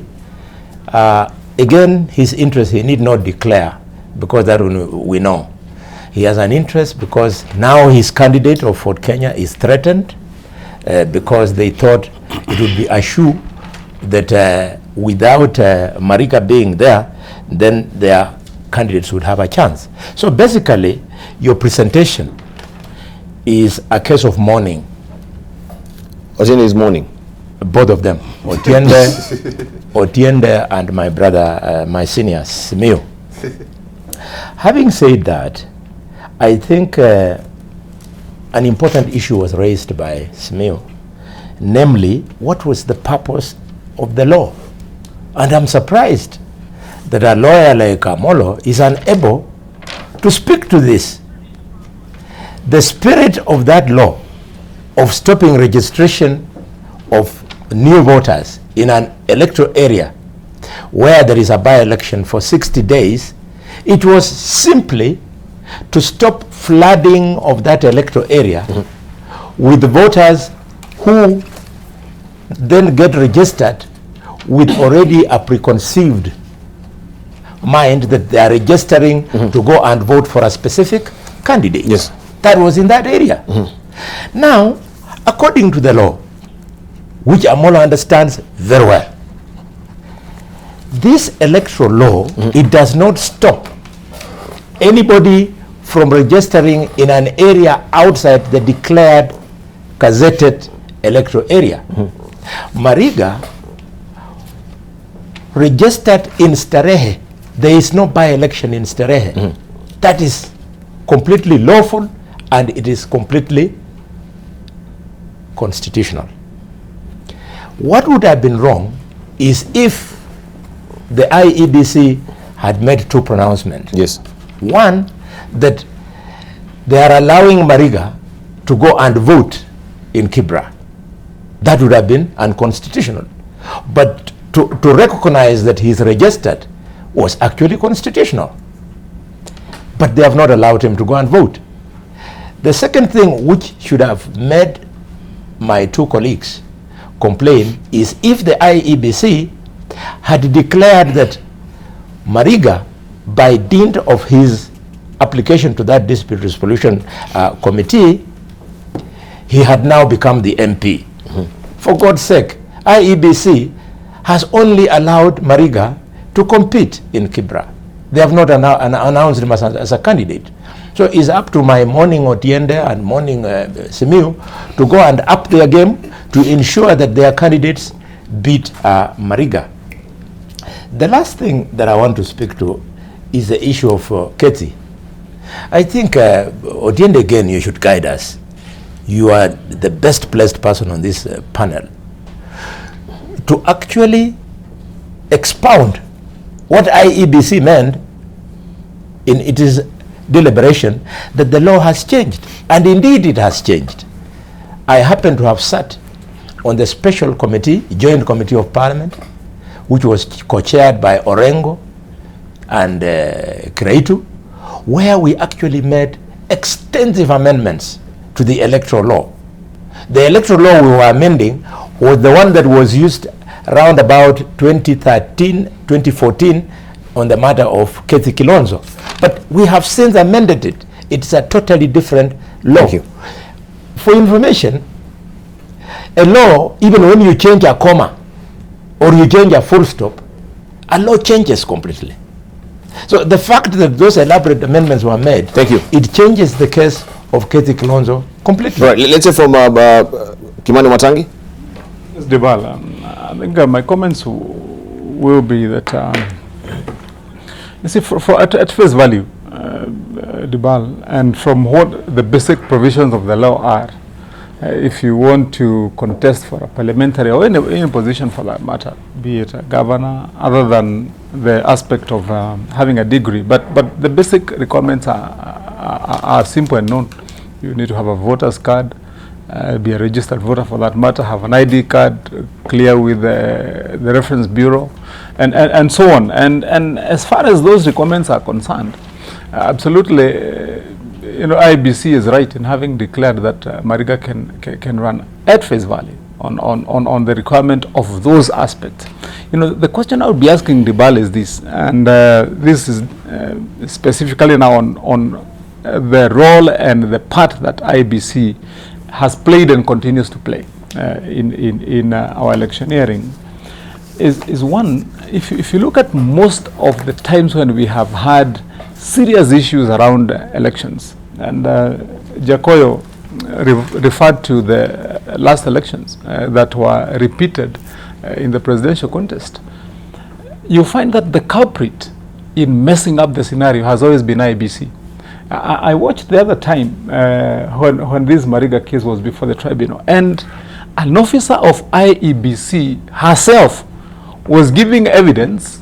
again, his interest he need not declare, because that we know. He has an interest because now his candidate of Fort Kenya is threatened because they thought it would be a shoe that without Mariga being there, then their candidates would have a chance. So basically, your presentation is a case of mourning. Otiende is mourning. Both of them, Otiende and my brother, my senior, Simeo. Having said that, I think an important issue was raised by Simeo, namely, what was the purpose of the law? And I'm surprised that a lawyer like Amolo is unable to speak to this. The spirit of that law, of stopping registration of new voters in an electoral area where there is a by-election for 60 days, it was simply to stop flooding of that electoral area with voters who then get registered with already a preconceived mind that they are registering to go and vote for a specific candidate. Yes. That was in that area. Now, according to the law, which Amolo understands very well, this electoral law, it does not stop anybody from registering in an area outside the declared gazetted electoral area. Mariga registered in Starehe. There is no by-election in Starehe. That is completely lawful and it is completely constitutional. What would have been wrong is if the IEBC had made two pronouncements. Yes. One, that they are allowing Mariga to go and vote in Kibra. That would have been unconstitutional. But to recognize that he's registered was actually constitutional. But they have not allowed him to go and vote. The second thing which should have made my two colleagues complain is if the IEBC had declared that Mariga, by dint of his application to that dispute resolution committee, he had now become the MP. For God's sake, IEBC has only allowed Mariga to compete in Kibra. They have not announced him as a candidate. So it's up to my morning Otiende and morning Simiu to go and up their game to ensure that their candidates beat Mariga. The last thing that I want to speak to is the issue of Keti. I think, Otiende, again, you should guide us. You are the best placed person on this panel to actually expound what IEBC meant in its deliberation, that the law has changed. And indeed it has changed. I happen to have sat on the special committee, joint committee of parliament, which was co-chaired by Orengo and Kreitu, where we actually made extensive amendments to the electoral law. The electoral law we were amending was the one that was used around about 2013, 2014 on the matter of Kethi Kilonzo. But we have since amended it. It's a totally different law. Thank you. For information, a law, even when you change a comma or you change a full stop, a law changes completely. So the fact that those elaborate amendments were made, thank you, it changes the case of Kethi Kilonzo completely. Right, let's say from Kimani Matangi. Yes, Debarl, I think my comments will be that you see, at face value, Debarl, and from what the basic provisions of the law are, if you want to contest for a parliamentary or any position for that matter, be it a governor, other than the aspect of having a degree, but the basic requirements are simple and known. You need to have a voter's card, be a registered voter for that matter, have an ID card clear with the reference bureau, and so on. And as far as those requirements are concerned, absolutely, IBC is right in having declared that Mariga can run at face value on the requirement of those aspects. The question I would be asking Debarl is this, and this is specifically now on the role and the part that IBC has played and continues to play in our electioneering. Is one, if you look at most of the times when we have had serious issues around elections, and Jacoyo referred to the last elections that were repeated in the presidential contest, you find that the culprit in messing up the scenario has always been IBC. I watched the other time when this Mariga case was before the tribunal, and an officer of IEBC herself was giving evidence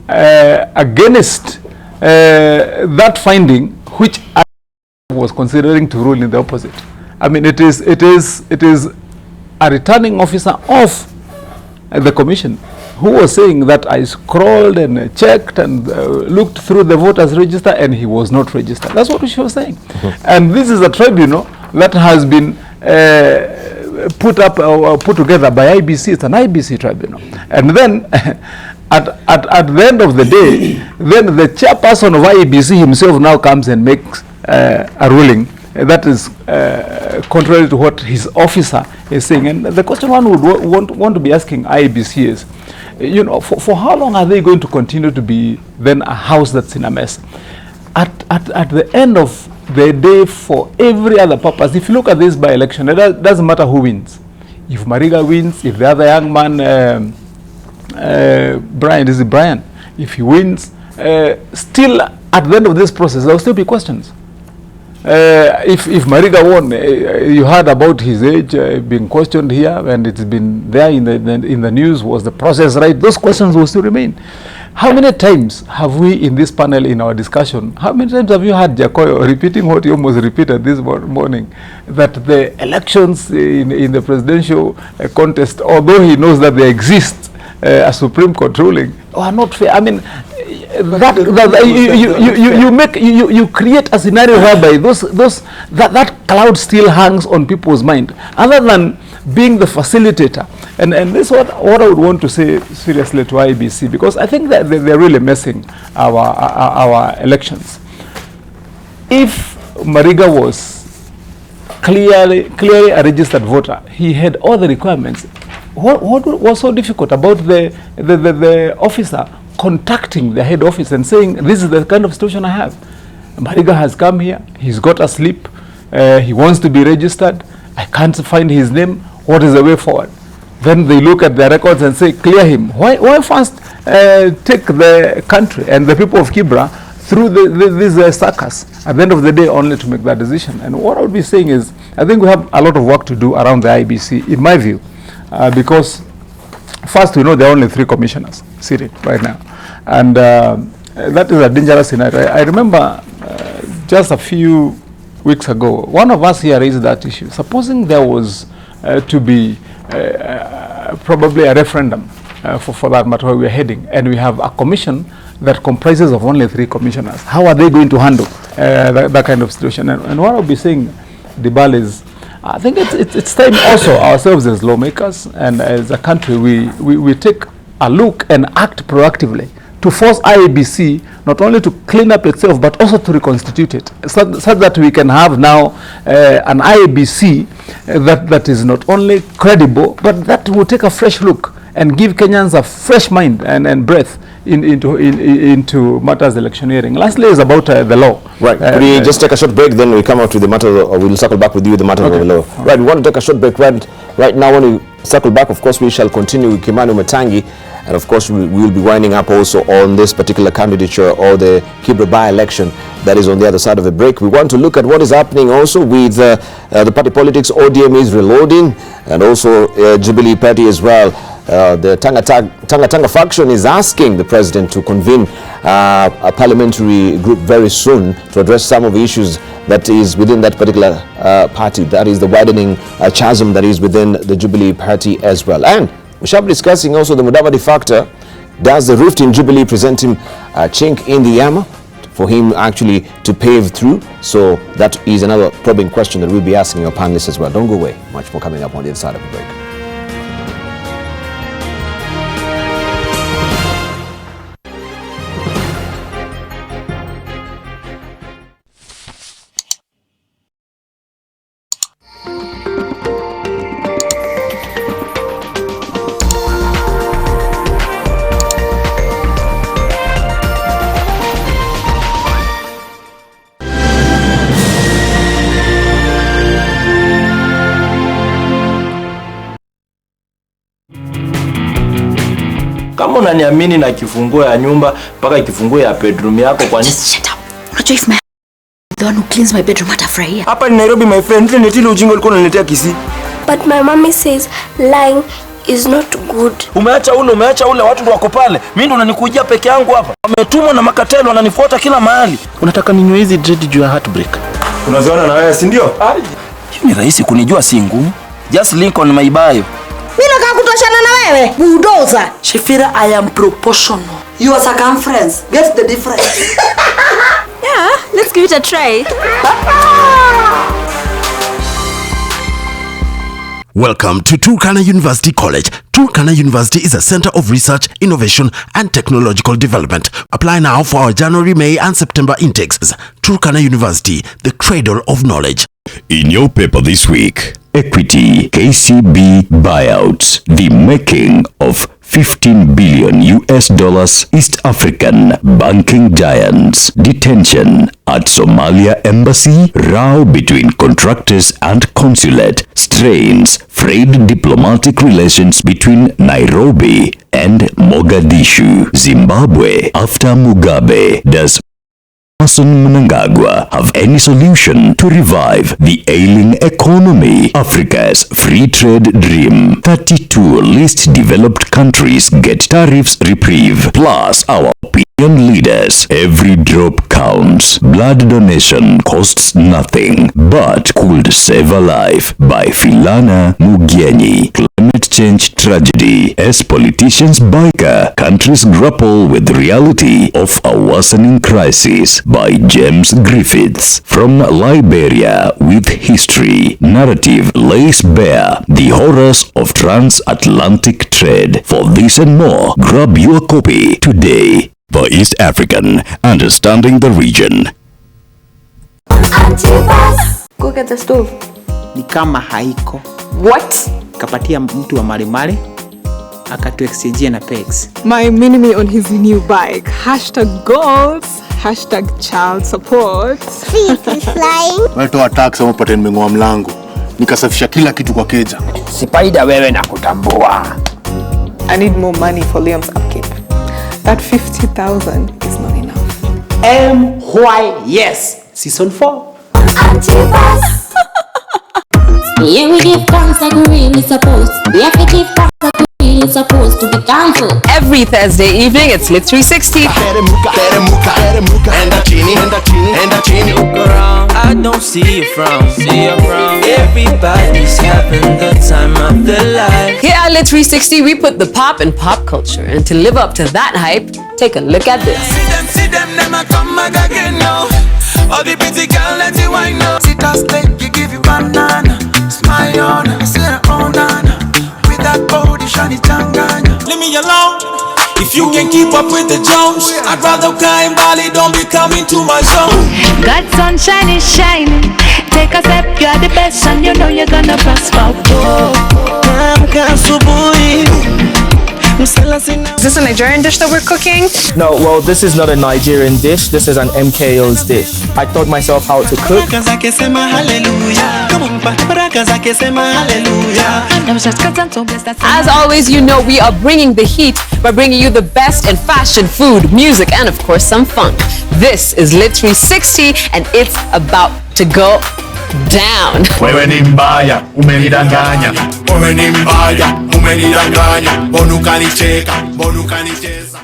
against that finding, which I was considering to rule in the opposite. I mean, it is a returning officer of the commission who was saying that I scrolled and checked and looked through the voters register and he was not registered. That's what she was saying. And this is a tribunal that has been put together by IBC. It's an IBC tribunal. And then at the end of the day, then the chairperson of IBC himself now comes and makes a ruling that is contrary to what his officer is saying. And the question one would want to be asking IBC is, for how long are they going to continue to be then a house that's in a mess? At the end of the day, for every other purpose, if you look at this by-election, it doesn't matter who wins. If Mariga wins, if the other young man, Brian, if he wins, still at the end of this process, there will still be questions. If Mariga won, you heard about his age being questioned here, and it's been there in the news. Was the process right? Those questions will still remain. How many times have we in this panel, in our discussion, how many times have you heard Jacoyo repeating what he almost repeated this morning, that the elections in the presidential contest, although he knows that there exists a Supreme Court ruling, are not fair? I mean, you create a scenario whereby that cloud still hangs on people's mind, other than being the facilitator. And this is what I would want to say seriously to IBC, because I think that they're really messing our elections. If Mariga was clearly a registered voter, he had all the requirements. What was so difficult about the officer contacting the head office and saying, this is the kind of situation I have? Mariga has come here, he's got a slip, he wants to be registered, I can't find his name, what is the way forward? Then they look at their records and say, clear him. Why first take the country and the people of Kibra through this circus at the end of the day only to make that decision? And what I would be saying is, I think we have a lot of work to do around the IBC, in my view, because first, we know there are only 3 commissioners sitting right now. And that is a dangerous scenario. I remember just a few weeks ago, one of us here raised that issue. Supposing there was to be probably a referendum for that matter, where we're heading, and we have a commission that comprises of only 3 commissioners. How are they going to handle that kind of situation? And what I'll be saying, Debarl, is I think it's time also ourselves as lawmakers and as a country, we take a look and act proactively to force IEBC not only to clean up itself, but also to reconstitute it, so that we can have now an IEBC that is not only credible, but that will take a fresh look and give Kenyans a fresh mind and breath into matters electioneering. Lastly is about the law. Right. Could we just take a short break, then we come out to the matter, or we'll circle back with you with the matter of the law. Right, we want to take a short break right now. When we circle back, of course, we shall continue with Kimani Matangi, and of course, we will be winding up also on this particular candidature or the Kibra by-election that is on the other side of the break. We want to look at what is happening also with the party politics. ODM is reloading, and also Jubilee Party as well. The Tanga faction is asking the president to convene a parliamentary group very soon to address some of the issues that is within that particular party, that is the widening chasm that is within the Jubilee Party as well. And we shall be discussing also the Mudavadi factor. Does the rift in Jubilee present him a chink in the armor for him actually to pave through? So that is another probing question that we'll be asking your panelists as well. Don't go away. Much more coming up on the other side of the break. Kama unaniamini na kifunguo ya nyumba mpaka kifunguo ya bedroom yako, kwa nini? Shut up. Unajua if my the one who cleans my bedroom atafurahia. Hapa ni Nairobi my friend, ile nitile ujinga ulikuwa unaniletea Kisii. But my mommy says lying is not good. Umeacha ule watu ndio wako pale. Mimi ndo unanikujia peke yangu hapa. Wametumwa na makatelo wananifuata kila mahali. Unataka ninywe hizi dread juu ya heartbreak? Unaziona na wewe, si ndio? Ni rahisi kunijua, si ngumu. Just link on my bio. Mimi nataka kutoshana na wewe. Bulldozer. Shifira, I am proportional. Your circumference. Get the difference. Yeah, let's give it a try. Welcome to Turkana University College. Turkana University is a center of research, innovation, and technological development. Apply now for our January, May, and September intakes. Turkana University, the cradle of knowledge. In your paper this week, Equity KCB buyouts, the making of $15 billion East African banking giants. Detention at Somalia embassy. Row between contractors and consulate strains frayed diplomatic relations between Nairobi and Mogadishu. Zimbabwe after Mugabe. Does Hassan Mnangagwa have any solution to revive the ailing economy? Africa's free trade dream. 32 least developed countries get tariffs reprieve. Plus our opinion leaders. Every drop counts. Blood donation costs nothing but could save a life. By Filana Mugienyi. Climate change tragedy. As politicians biker, countries grapple with the reality of a worsening crisis. By James Griffiths. From Liberia with history. Narrative lays bare the horrors of transatlantic trade. For this and more, grab your copy today. For East African, understanding the region. Go get the stove. Ni kama haiko. What? Kapatia mtu wa marimari akatu exchange na pegs. My mini-me on his new bike. #goals. #child support. Feet is flying. Watoa tax wapate nimengoa mlango. Nikasafisha kila kitu kwa keja. Sipaida wewe na kutambua. I need more money for Liam's upkeep. That 50,000 is not enough. Yes. Season 4. Yeah, we give thanks like we really supposed. We have to give thanks like we really supposed to be thankful. Every Thursday evening, it's Lit 360. I don't see you from. Everybody's having the time of their life. Here at Lit 360, we put the pop in pop culture. And to live up to that hype, take a look at this. See them, never come back again now. All the pretty girl let you wine now. Sit down, steak, you give you banana. Smile on, I say oh nana. With that body, shiny tangana. Leave me alone. If you can keep up with the Jones, I'd rather climb Bali, don't be coming to my zone. God's sunshine is shining. Take a step, you're the best, and you know you're gonna prosper. Is this a Nigerian dish that we're cooking? No, well, this is not a Nigerian dish. This is an MKO's dish. I taught myself how to cook. As always, you know we are bringing the heat by bringing you the best in fashion, food, music, and of course some fun. This is Lit 360, and it's about to go down. Wewe ni mbaya, umenidanganya. Wewe ni mbaya, umenidanganya. Mbona ukanicheka, mbona ukanicheza.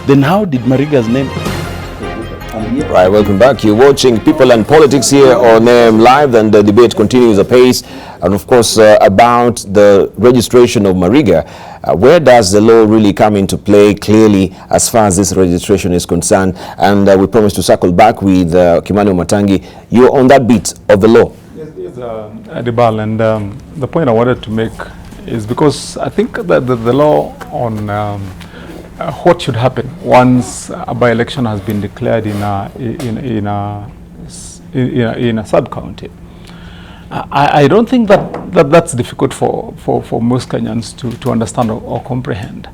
Then how did Mariga's name? Right, welcome back. You're watching People and Politics here on Live, and the debate continues apace. And of course, about the registration of Mariga. Where does the law really come into play clearly as far as this registration is concerned? And we promise to circle back with Kimani Matangi. You're on that bit of the law. Yes, Debarl, and the point I wanted to make is because I think that the law on what should happen once a by-election has been declared in a sub-county. I don't think that's difficult for most Kenyans to understand or comprehend.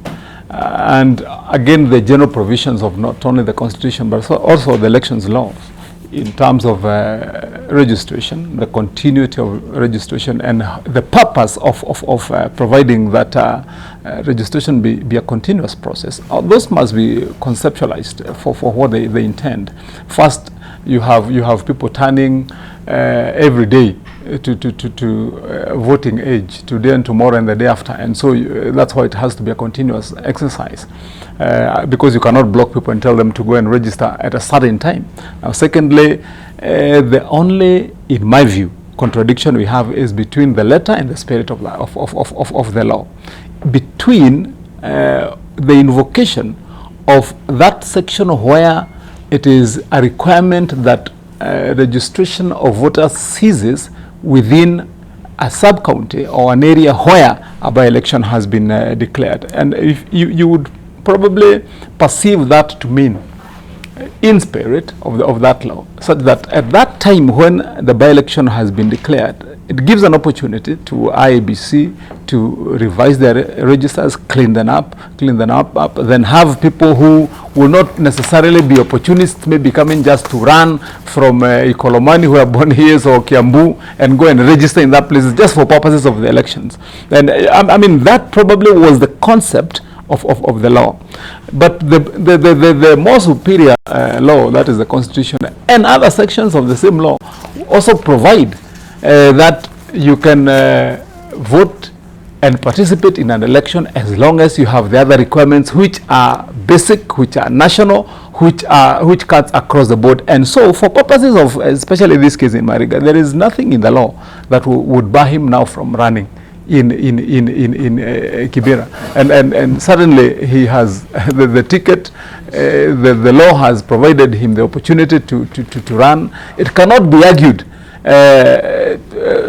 And again, the general provisions of not only the Constitution but also the elections laws in terms of registration, the continuity of registration, and the purpose of providing that registration be a continuous process. Those must be conceptualized for what they intend. First, you have people turning every day to voting age, today and tomorrow and the day after, and so that's why it has to be a continuous exercise, because you cannot block people and tell them to go and register at a certain time. Now, secondly, the only, in my view, contradiction we have is between the letter and the spirit of the law, between the invocation of that section where it is a requirement that registration of voters ceases within a sub-county or an area where a by-election has been declared. And if you would probably perceive that to mean in spirit of that law, such that at that time when the by-election has been declared, it gives an opportunity to IEBC to revise their registers, clean them up, then have people who will not necessarily be opportunists, maybe coming just to run from Ikolomani, who are born here, or Kiambu, and go and register in that place just for purposes of the elections. And I mean, that probably was the concept of the law. But the more superior law, that is the Constitution, and other sections of the same law also provide that you can vote and participate in an election as long as you have the other requirements, which are basic, which are national, which cuts across the board. And so for purposes of, especially this case in Mariga, there is nothing in the law that would bar him now from running in Kibera, and suddenly he has the ticket. The law has provided him the opportunity to run. It cannot be argued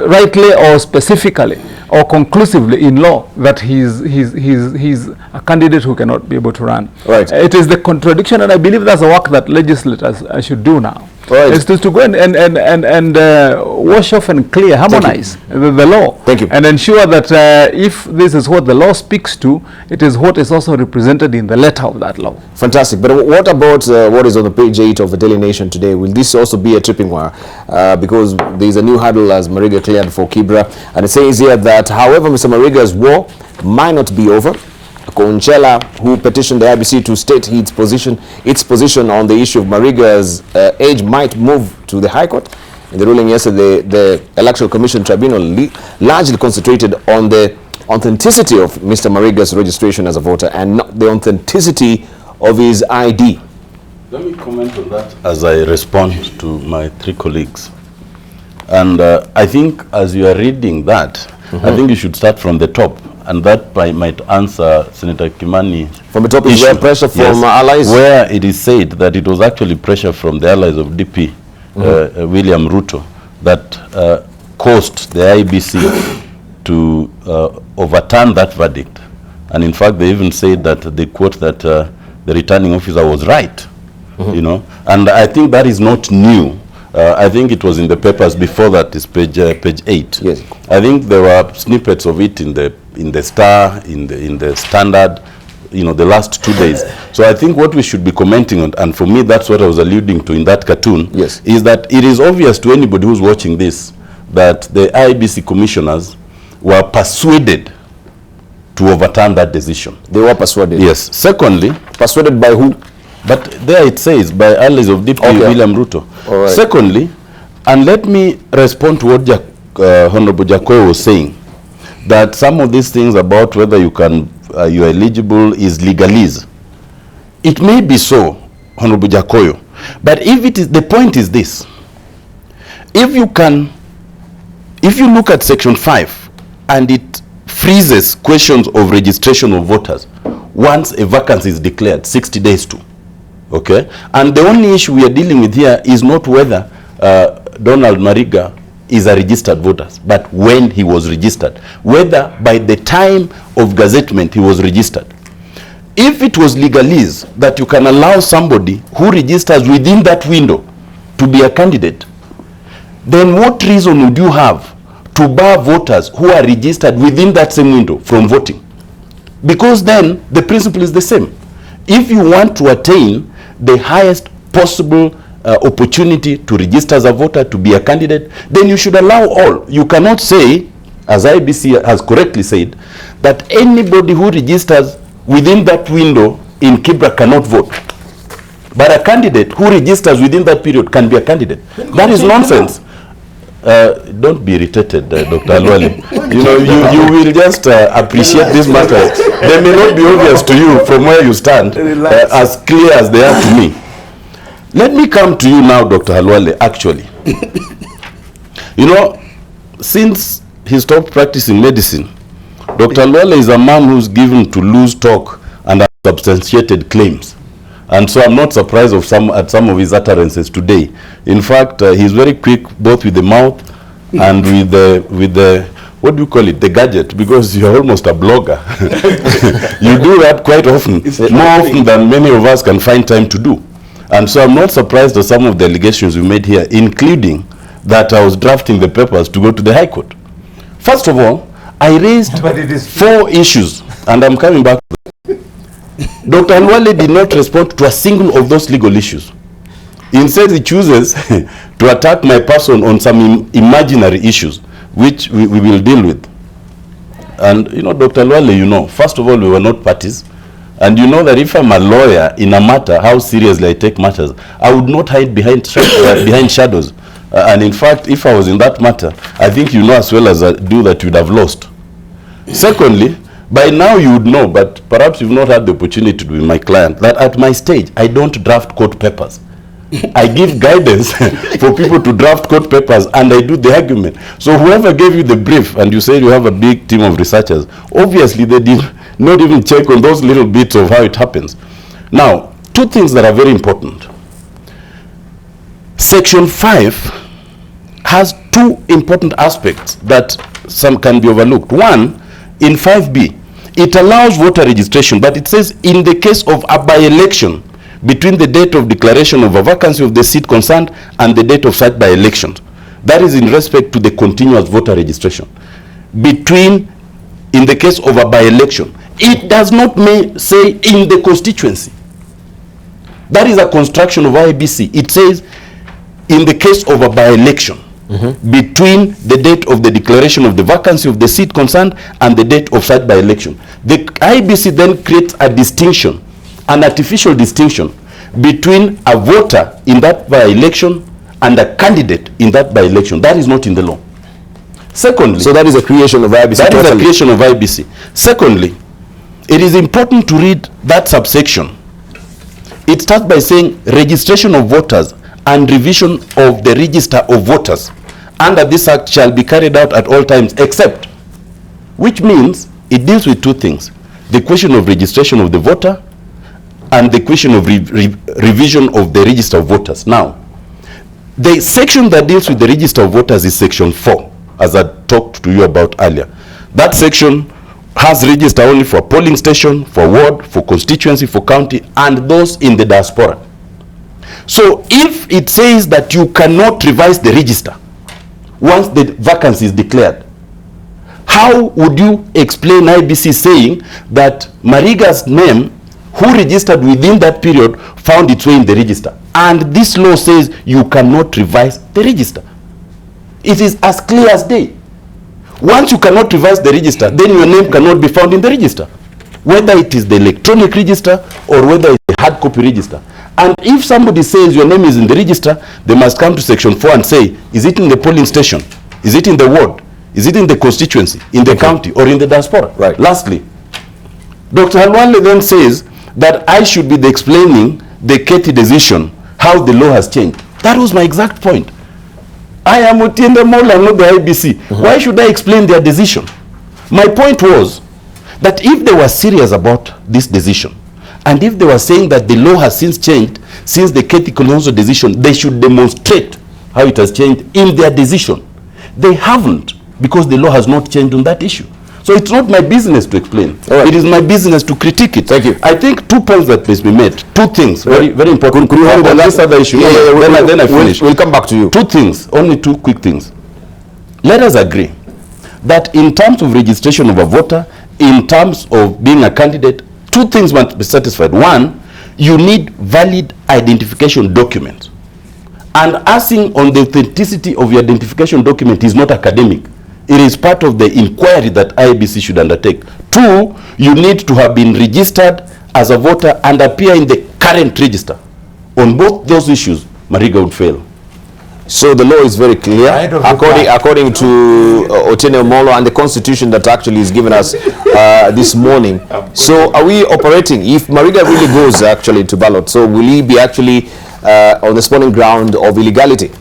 rightly or specifically or conclusively in law that he's a candidate who cannot be able to run. Right. It is the contradiction, and I believe that's the work that legislators should do now. Right. Is to go and wash off and clear, harmonize the law. Thank you. And ensure that if this is what the law speaks to, it is what is also represented in the letter of that law. Fantastic. But what about what is on the page 8 of the Daily Nation today? Will this also be a tripping wire? Because there is a new hurdle as Mariga cleared for Kibra. And it says here that, however, Mr. Mariga's war might not be over. Konchela, who petitioned the IBC to state its position on the issue of Mariga's age, might move to the High Court. In the ruling yesterday, the Electoral Commission Tribunal largely concentrated on the authenticity of Mr. Mariga's registration as a voter and not the authenticity of his ID. Let me comment on that as I respond to my three colleagues. And I think as you are reading that, I think you should start from the top. And that might answer Senator Kimani. From the top is where pressure from allies? Where it is said that it was actually pressure from the allies of DP, William Ruto, that caused the IBC to overturn that verdict. And in fact, they even said that they quote that the returning officer was right, you know. And I think that is not new. I think it was in the papers before that, is page 8. Yes. I think there were snippets of it in the Star, in the Standard, you know, the last 2 days. So I think what we should be commenting on, and for me that's what I was alluding to in that cartoon, yes, is that it is obvious to anybody who's watching this that the IBC commissioners were persuaded to overturn that decision. They were persuaded? Yes. Secondly, persuaded by who? But there it says, by allies of DP, William Ruto. All right. Secondly, and let me respond to what Honorable Jakoyo was saying, that some of these things about whether you are eligible is legalese. It may be so, Honorable Jakoyo, But if it is, the point is this, if you look at section 5 and it freezes questions of registration of voters once a vacancy is declared 60 days to, okay? And the only issue we are dealing with here is not whether Donald Mariga is a registered voter, but when he was registered, whether by the time of gazettement he was registered. If it was legalese that you can allow somebody who registers within that window to be a candidate, then what reason would you have to bar voters who are registered within that same window from voting? Because then the principle is the same. If you want to attain the highest possible opportunity to register as a voter, to be a candidate, then you should allow all. You cannot say, as IBC has correctly said, that anybody who registers within that window in Kibra cannot vote. But a candidate who registers within that period can be a candidate. That is nonsense. Don't be irritated, Dr. Alwale. You know, you will just appreciate these matters. They may not be obvious to you from where you stand, as clear as they are to me. Let me come to you now, Dr. Alwale, actually. You know, since he stopped practicing medicine, Dr. Alwale is a man who's given to loose talk and unsubstantiated claims. And so I'm not surprised at some of his utterances today. In fact, he's very quick both with the mouth and with the what do you call it, the gadget, because you're almost a blogger. You do that quite often, more often than many of us can find time to do. And so I'm not surprised at some of the allegations you made here, including that I was drafting the papers to go to the High Court. First of all, I raised 4 issues, and I'm coming back to them. Dr. Alwale did not respond to a single of those legal issues. Instead, he chooses to attack my person on some imaginary issues, which we will deal with. And, you know, Dr. Alwale, you know, first of all, we were not parties. And you know that if I'm a lawyer in a matter, how seriously I take matters, I would not hide behind shadows. And in fact, if I was in that matter, I think you know as well as I do that you'd have lost. Secondly, by now you would know, but perhaps you've not had the opportunity to be my client, that at my stage, I don't draft court papers. I give guidance for people to draft court papers, and I do the argument. So whoever gave you the brief, and you said you have a big team of researchers, obviously they did not even check on those little bits of how it happens. Now, 2 things that are very important. Section 5 has 2 important aspects that some can be overlooked. One, in 5B, it allows voter registration, but it says in the case of a by-election between the date of declaration of a vacancy of the seat concerned and the date of such by-election. That is in respect to the continuous voter registration. In the case of a by-election. It does not say in the constituency. That is a construction of IBC. It says in the case of a by-election between the date of the declaration of the vacancy of the seat concerned and the date of such by-election. The IBC then creates a distinction, an artificial distinction between a voter in that by-election and a candidate in that by-election. That is not in the law. Secondly, so that is a creation of IBC. That is a creation of IBC. Secondly, it is important to read that subsection. It starts by saying registration of voters and revision of the register of voters under this act shall be carried out at all times except, which means it deals with 2 things: the question of registration of the voter and the question of revision of the register of voters. Now, the section that deals with the register of voters is section 4, as I talked to you about earlier. That section has register only for polling station, for ward, for constituency, for county, and those in the diaspora. So if it says that you cannot revise the register once the vacancy is declared, how would you explain IBC saying that Mariga's name, who registered within that period, found its way in the register? And this law says you cannot revise the register. It is as clear as day. Once you cannot revise the register, then your name cannot be found in the register, whether it is the electronic register or whether it's the hard copy register. And if somebody says your name is in the register, they must come to section 4 and say, is it in the polling station? Is it in the ward? Is it in the constituency, in the county, or in the diaspora? Right. Lastly, Dr. Alwale then says that I should be explaining the Keti decision how the law has changed. That was my exact point. I am Otiende Mola, not the IBC. Why should I explain their decision? My point was that if they were serious about this decision, and if they were saying that the law has since changed, since the Keti Kalonzo decision, they should demonstrate how it has changed in their decision. They haven't, because the law has not changed on that issue. So it's not my business to explain. Right. It is my business to critique it. Thank you. I think 2 points that must be made. 2 things, very, very important. Could you hold on this other issue? Then I finish. We'll come back to you. 2 things, only 2 quick things. Let us agree that in terms of registration of a voter, in terms of being a candidate, 2 things must be satisfied. 1, you need valid identification document. And asking on the authenticity of your identification document is not academic. It is part of the inquiry that IEBC should undertake. 2, you need to have been registered as a voter and appear in the current register. On both those issues, Mariga would fail. So the law is very clear, according to Otiende Molo and the constitution that actually is given us this morning. So are we operating, if Mariga really goes actually to ballot, so will he be actually on the spawning ground of illegality?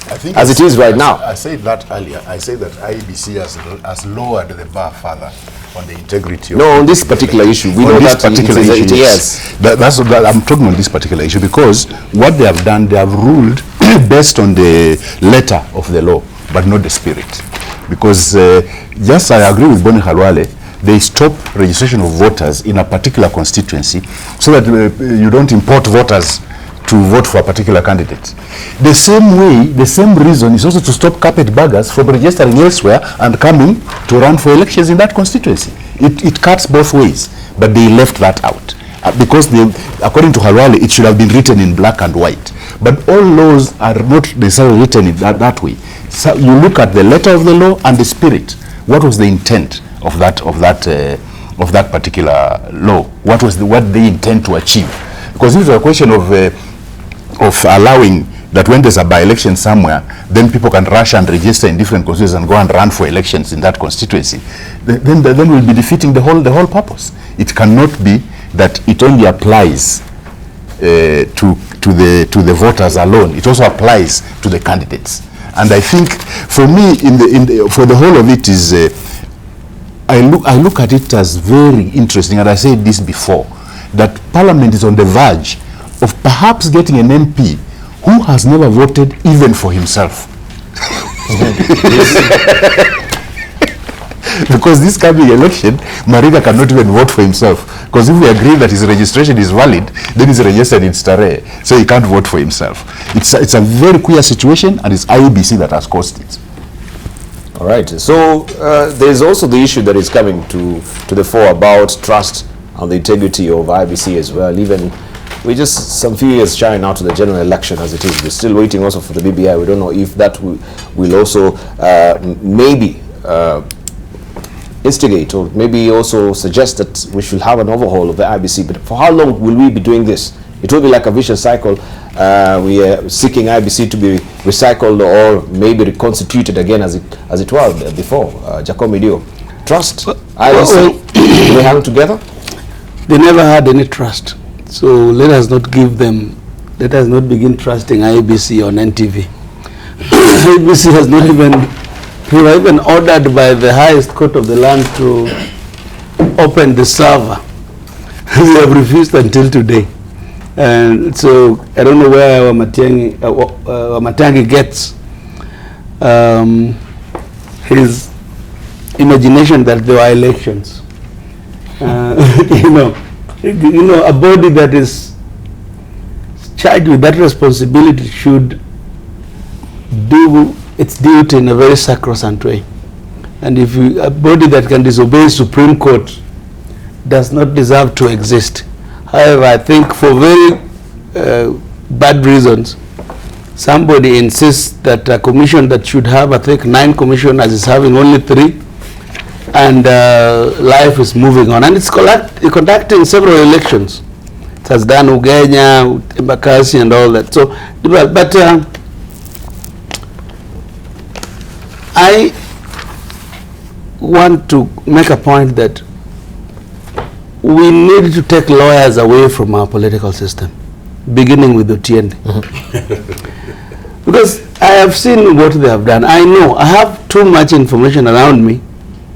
I think as it is right now? I said that earlier. I said that IEBC has lowered the bar further on the integrity of... No, on this particular issue. We know that particular issue. Yes. That's what I'm talking on this particular issue, because what they have done, they have ruled based on the letter of the law, but not the spirit. Because just I agree with Boni Khalwale, they stop registration of voters in a particular constituency so that you don't import voters to vote for a particular candidate. The same way, the same reason is also to stop carpetbaggers from registering elsewhere and coming to run for elections in that constituency. It cuts both ways, but they left that out. Because they, according to Halwale, it should have been written in black and white. But all laws are not necessarily written in that way. So you look at the letter of the law and the spirit. What was the intent of that particular law? What they intend to achieve? Because this is a question of allowing that when there's a by-election somewhere, then people can rush and register in different constituencies and go and run for elections in that constituency. Then we'll be defeating the whole purpose. It cannot be that it only applies to the voters alone. It also applies to the candidates. And I think, for me, for the whole of it is, I look at it as very interesting, and I said this before, that Parliament is on the verge of perhaps getting an MP who has never voted even for himself. Because this coming election, Mariga cannot even vote for himself. Because if we agree that his registration is valid, then he's registered in Stare, so he can't vote for himself. It's a very queer situation, and it's IEBC that has caused it. All right. So there's also the issue that is coming to the fore about trust and the integrity of IEBC as well. Even we're just some few years shy now to the general election as it is. We're still waiting also for the BBI. We don't know if that will also maybe instigate or maybe also suggest that we should have an overhaul of the IEBC. But for how long will we be doing this? It will be like a vicious cycle. We are seeking IEBC to be recycled or maybe reconstituted again as it was before. Jacob Dio, trust IEBC, do they hang together? They never had any trust. So let us not begin trusting IEBC on NTV. IEBC has not even, we were even ordered by the highest court of the land to open the server. They have refused until today. And so I don't know where Wamatangi gets his imagination that there are elections. You know, a body that is charged with that responsibility should do its duty in a very sacrosanct way. And if a body that can disobey Supreme Court does not deserve to exist. However, I think for very bad reasons, somebody insists that a commission that should have, I think, 9 commissioners is having only 3. And life is moving on, and it's conducting several elections. It has done Ugenya, Embakasi, and all that. So, but I want to make a point that we need to take lawyers away from our political system. beginning with Otiende. Because I have seen what they have done. I know, I have too much information around me,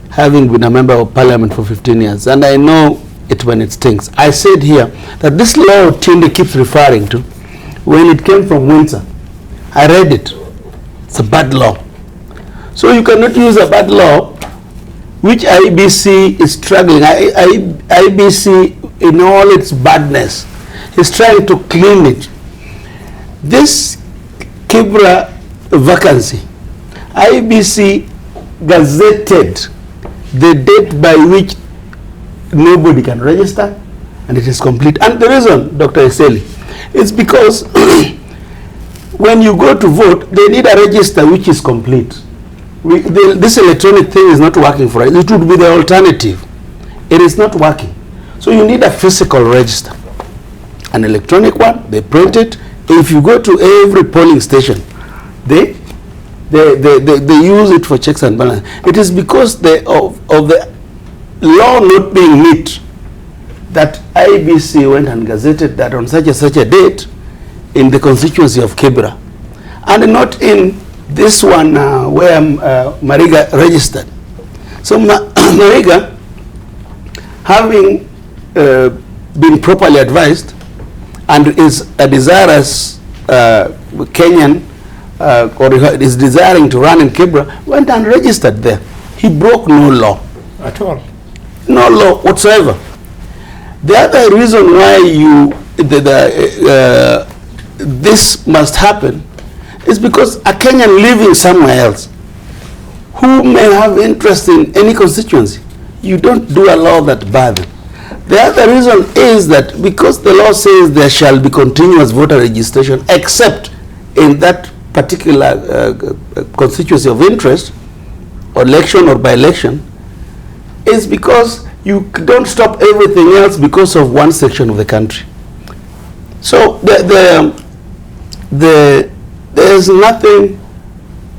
having been a member of parliament for 15 years, and I know it when it stinks. I said here that this law Otiende keeps referring to, when it came from Windsor, I read it. It's a bad law. So you cannot use a bad law, which IBC is struggling. IBC, in all its badness, is trying to clean it. This Kibra vacancy, IBC gazetted the date by which nobody can register, and it is complete. And the reason, Dr. Eseli, is because when you go to vote, they need a register which is complete. This electronic thing is not working for us. It would be the alternative. It is not working. So you need a physical register. An electronic one, they print it. If you go to every polling station, they use it for checks and balances. It is because of the law not being met that IBC went and gazetted that on such a date in the constituency of Kibra, and not in this one where Mariga registered. So Mariga, having been properly advised and is a desirous Kenyan, or is desiring to run in Kibra, went and registered there. He broke no law at all. No law whatsoever. The other reason why this must happen is because a Kenyan living somewhere else who may have interest in any constituency, you don't do a law that bad. The other reason is that because the law says there shall be continuous voter registration except in that particular constituency of interest, or election or by-election, is because you don't stop everything else because of one section of the country. So there's nothing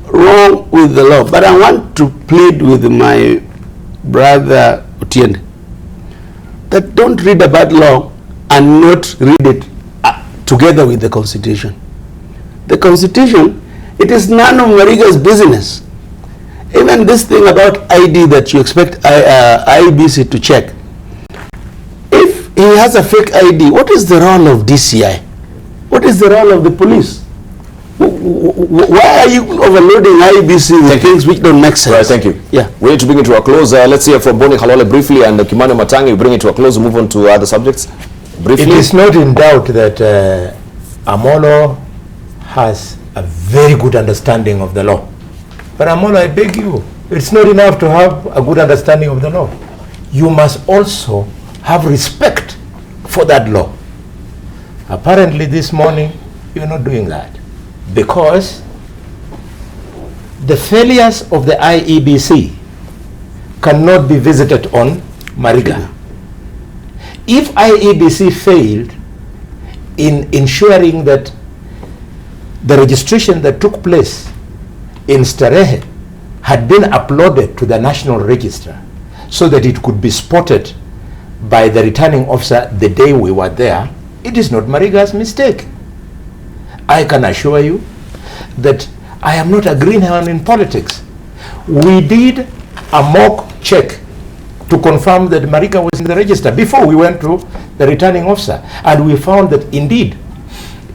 wrong with the law, but I want to plead with my brother Otiende that don't read a bad law and not read it together with the Constitution. The Constitution, it is none of Mariga's business. Even this thing about ID that you expect IBC to check. If he has a fake ID, what is the role of DCI? What is the role of the police? Why are you overloading IBC with things which don't make sense? Right, thank you. Yeah. We need to bring it to a close. Let's hear from Boni Halole briefly, and Kimani Matangi, bring it to a close, move on to other subjects. Briefly. It is not in doubt that Amolo has a very good understanding of the law. But Amolo, I beg you, it's not enough to have a good understanding of the law. You must also have respect for that law. Apparently this morning, you're not doing that, because the failures of the IEBC cannot be visited on Mariga. If IEBC failed in ensuring that the registration that took place in Starehe had been uploaded to the National Register so that it could be spotted by the returning officer the day we were there, it is not Mariga's mistake. I can assure you that I am not a greenhorn in politics. We did a mock check to confirm that Mariga was in the register before we went to the returning officer, and we found that indeed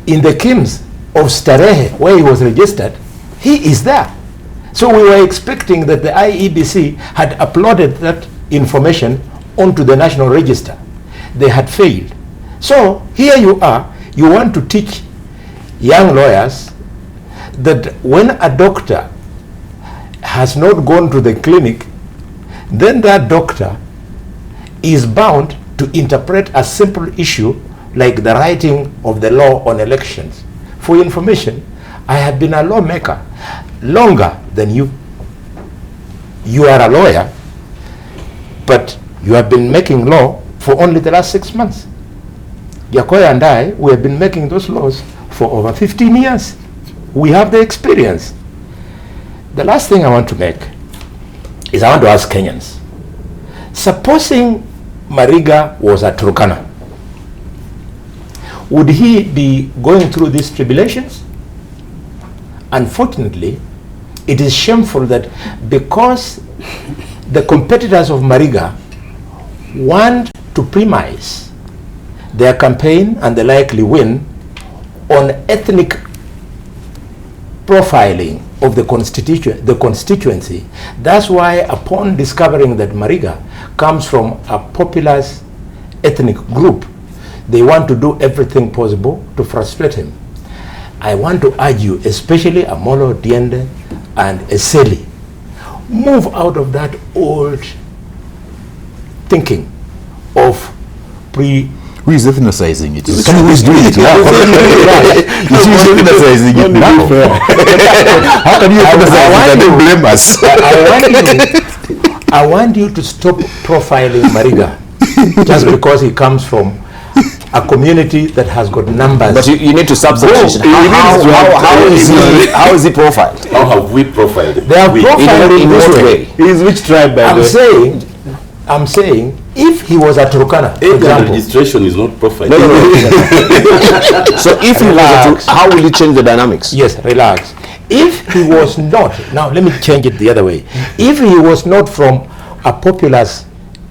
in the Kims of Starehe, where he was registered, he is there. So we were expecting that the IEBC had uploaded that information onto the National Register. They had failed. So here you are, you want to teach young lawyers that when a doctor has not gone to the clinic, then that doctor is bound to interpret a simple issue like the writing of the law on elections. For information, I have been a lawmaker longer than you. You are a lawyer, but you have been making law for only the last 6 months. Yakoya and I, we have been making those laws for over 15 years. We have the experience. The last thing I want to make is I want to ask Kenyans. Supposing Mariga was a Turkana, would he be going through these tribulations? Unfortunately, it is shameful that because the competitors of Mariga want to premise their campaign and the likely win on ethnic profiling of the constituency. That's why upon discovering that Mariga comes from a populous ethnic group, they want to do everything possible to frustrate him. I want to urge you, especially Amolo, Diende, and Eseli, move out of that old thinking of Who is ethnicizing it? Someone who is doing it now. Who is ethnicizing it now? How can you ethnize it and blame us? I want you to stop profiling Mariga just because he comes from a community that has got numbers. But you need to substitute. How is he profiled? How have we profiled him? They are profiled in this way. He is which tribe, by the way? I'm saying, if he was a Turkana, for example, registration is not profiled. No. So if he was how will it change the dynamics? Yes, relax. If he was not, now let me change it the other way. If he was not from a populous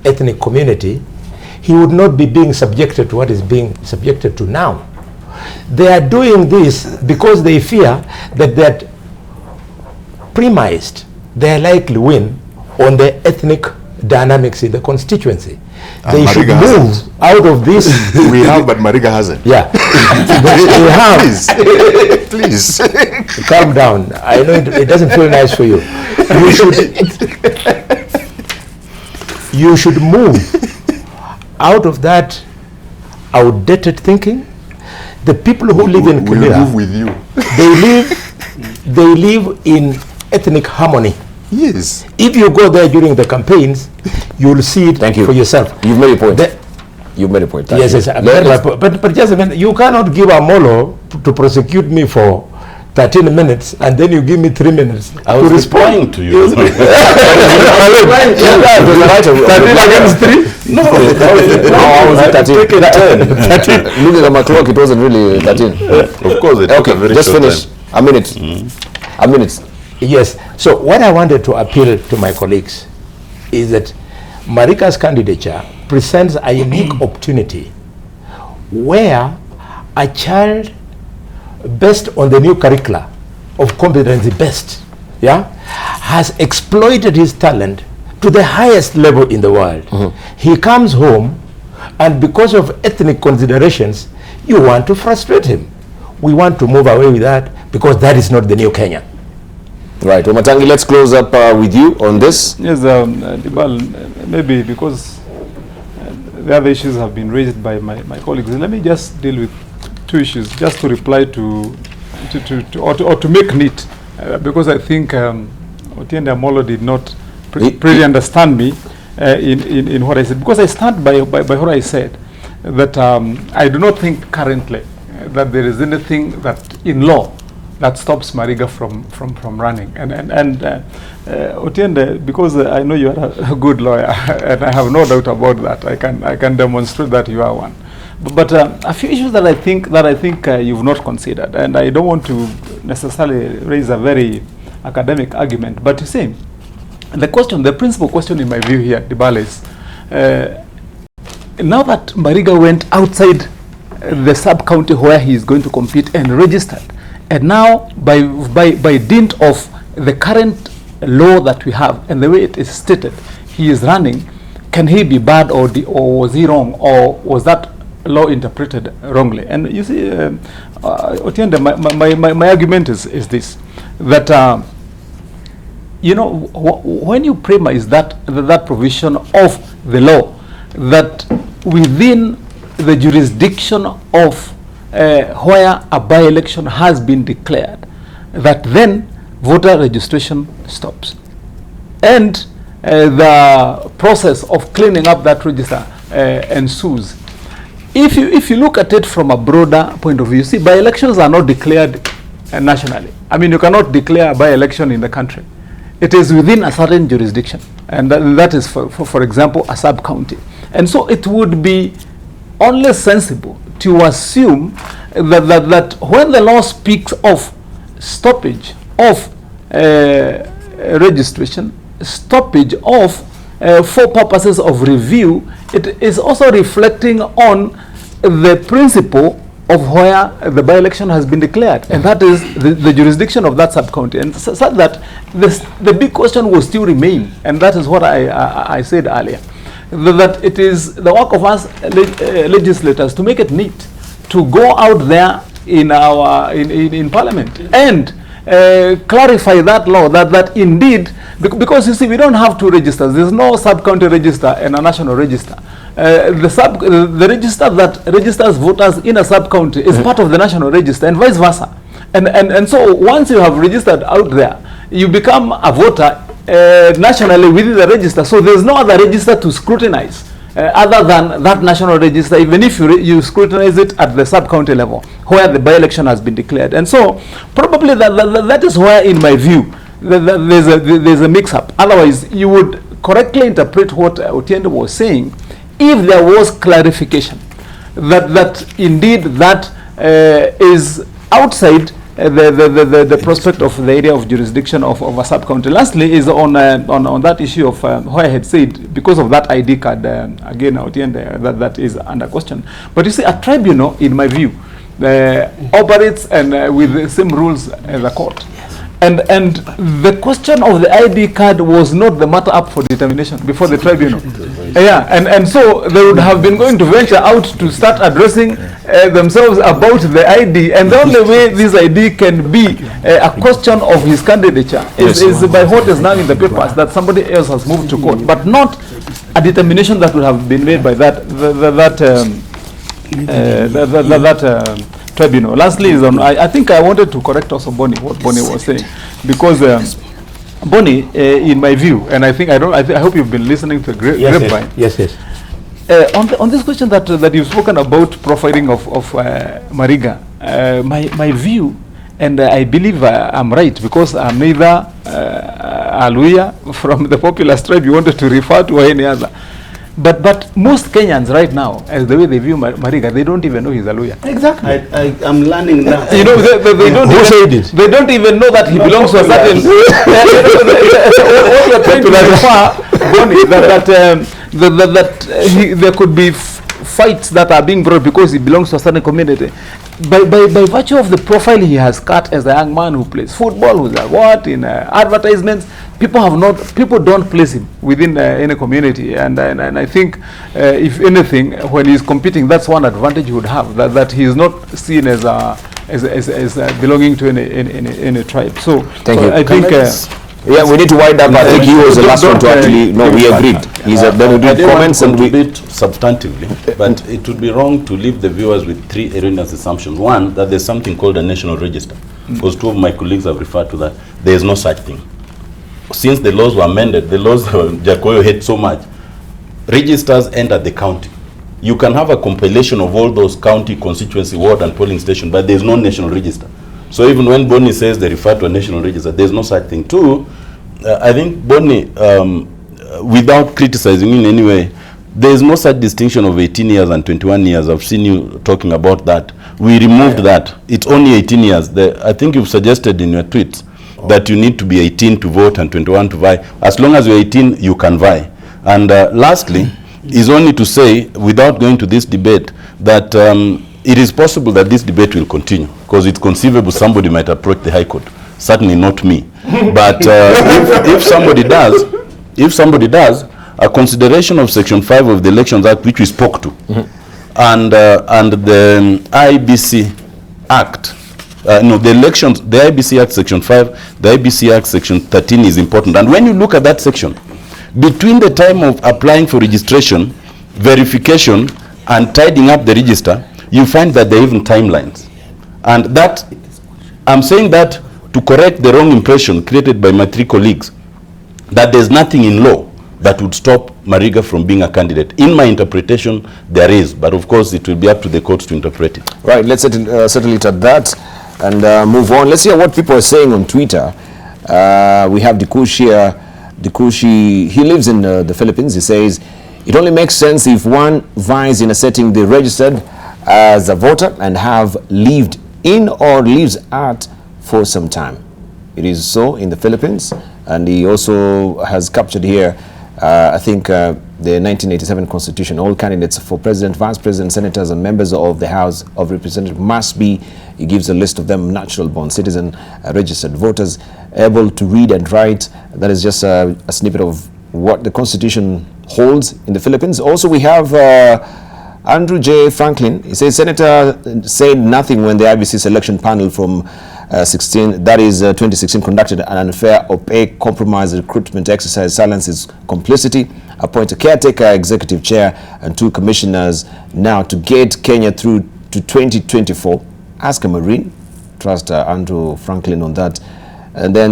ethnic community, he would not be being subjected to what is being subjected to now. They are doing this because they fear that that premised their likely win on the ethnic dynamics in the constituency. And they should move out of this. We have, but Mariga hasn't. Yeah. They have. Please. Calm down. I know it doesn't feel nice for you. You should move out of that outdated thinking. The people who live in Kibera, move with you. they live in ethnic harmony. Yes. If you go there during the campaigns, you will see it for yourself. You've made a point. You've made a point. Yes, yes. But just a minute, you cannot give a molo to prosecute me for 13 minutes and then you give me 3 minutes. I was responding to you. 13 against 3? No, I was 13. Looking at my clock, it wasn't really 13. Of course, it took a very just short finish. time. A minute. A minute. Yes. So what I wanted to appeal to my colleagues is that Mariga's candidature presents a unique opportunity where a child based on the new curricula of competency based, has exploited his talent to the highest level in the world. He comes home and because of ethnic considerations, you want to frustrate him. We want to move away with that because that is not the new Kenya. Right. Omatangi, let's close up with you on this. Yes, Debarl, maybe because the other issues have been raised by my colleagues. Let me just deal with two issues, just to reply to make neat, because I think Otiende Amolo did not really understand me in what I said. Because I stand by what I said, that I do not think currently that there is anything that in law that stops Mariga from running. And Otiende, because I know you are a good lawyer, and I have no doubt about that. I can demonstrate that you are one. But a few issues that I think you've not considered, and I don't want to necessarily raise a very academic argument. But you see, the principal question in my view here, Debarl, is now that Mariga went outside the sub-county where he is going to compete and registered, and now by dint of the current law that we have and the way it is stated, he is running, can he be bad or was he wrong, or was that law interpreted wrongly? And you see, Otiende, my argument is this, that when you premise that provision of the law, that within the jurisdiction of where a by-election has been declared, that then voter registration stops, and the process of cleaning up that register ensues. If you look at it from a broader point of view, you see, by-elections are not declared nationally. I mean, you cannot declare a by-election in the country. It is within a certain jurisdiction, and that is, for example, a sub-county. And so it would be only sensible to assume that when the law speaks of stoppage of registration, stoppage of for purposes of review, it is also reflecting on the principle of where the by-election has been declared, and that is the jurisdiction of that sub-county. And so that the big question will still remain, and that is what I said earlier, that it is the work of us legislators to make it neat, to go out there in our in Parliament and clarify that law, that indeed, because you see, we don't have two registers. There's no sub-county register and a national register. The register that registers voters in a sub-county is part of the national register, and vice versa. And so once you have registered out there, you become a voter nationally within the register. So there's no other register to scrutinize other than that national register, even if you scrutinize it at the sub-county level, where the by-election has been declared. And so probably that is where, in my view, there's a mix-up. Otherwise, you would correctly interpret what Otiende was saying if there was clarification that indeed that is outside the prospect of the area of jurisdiction of a sub-county. Lastly is on that issue of where I had said, because of that ID card, again, Otiende, that is under question. But you see, a tribunal, in my view, operates and with the same rules as a court. And the question of the ID card was not the matter up for determination before the tribunal. Yeah, and so they would have been going to venture out to start addressing themselves about the ID, and the only way this ID can be a question of his candidature is by what is now in the papers, that somebody else has moved to court, but not a determination that would have been made by that tribunal. Lastly is on, I think I wanted to correct also Bonnie, what Bonnie was saying, because Bonnie, in my view, and I hope you've been listening to the grapevine. Yes. On this question that you've spoken about profiling of Mariga, my view, and I believe I'm right, because I'm neither Aluya from the populous tribe you wanted to refer to or any other. But most Kenyans right now, as the way they view Mariga, they don't even know he's a lawyer. Exactly. I'm learning now. You know, they don't Who said it? They don't even know that he belongs to a certain. What we're trying to refer, Bonnie, there could be fights that are being brought because he belongs to a certain community. By virtue of the profile he has cut as a young man who plays football, who's a what in advertisements, people don't place him within any community, and I think if anything, when he's competing, that's one advantage he would have, that he is not seen as belonging to any tribe. So thank you. I think. Yeah, we need to wind up. I think he was the last one to actually. No, we agreed. He's then we did comments and we bit substantively, but it would be wrong to leave the viewers with three erroneous assumptions. One, that there's something called a national register, because two of my colleagues have referred to that. There is no such thing. Since the laws were amended, the laws Jacoyo hate so much, registers end at the county. You can have a compilation of all those county, constituency, ward, and polling station, but there's no national register. So even when Bonnie says they refer to a national register, there's no such thing. Two, I think Bonnie, without criticizing in any way, there's no such distinction of 18 years and 21 years. I've seen you talking about that. We removed that. It's only 18 years. I think you've suggested in your tweets that you need to be 18 to vote and 21 to vie. As long as you're 18, you can vie. And lastly, is only to say, without going to this debate, that it is possible that this debate will continue, because it's conceivable somebody might approach the High Court. Certainly not me. But if somebody does, a consideration of Section 5 of the Elections Act, which we spoke to, and the IBC Act, the IBC Act Section 5, the IBC Act Section 13 is important. And when you look at that section, between the time of applying for registration, verification, and tidying up the register, you find that there are even timelines. And that, I'm saying that to correct the wrong impression created by my three colleagues, that there's nothing in law that would stop Mariga from being a candidate. In my interpretation, there is, but of course it will be up to the courts to interpret it. Right, let's settle it at that and move on. Let's hear what people are saying on Twitter. We have Dikushi here. Dikushi, he lives in the Philippines. He says, it only makes sense if one vies in a setting they registered as a voter and have lived in or lives at for some time. It is so in the Philippines, and he also has captured here, I think, the 1987 Constitution. All candidates for president, vice president, senators, and members of the House of Representatives must be, he gives a list of them, natural-born citizen, registered voters, able to read and write. That is just a snippet of what the Constitution holds in the Philippines. Also, we have Andrew J. Franklin. He says, Senator said nothing when the IBC selection panel from 2016 conducted an unfair, opaque, compromised recruitment exercise. Silence is complicity. Appoint a caretaker executive chair and 2 commissioners now to get Kenya through to 2024. Ask a Marine. Trust Andrew Franklin on that. And then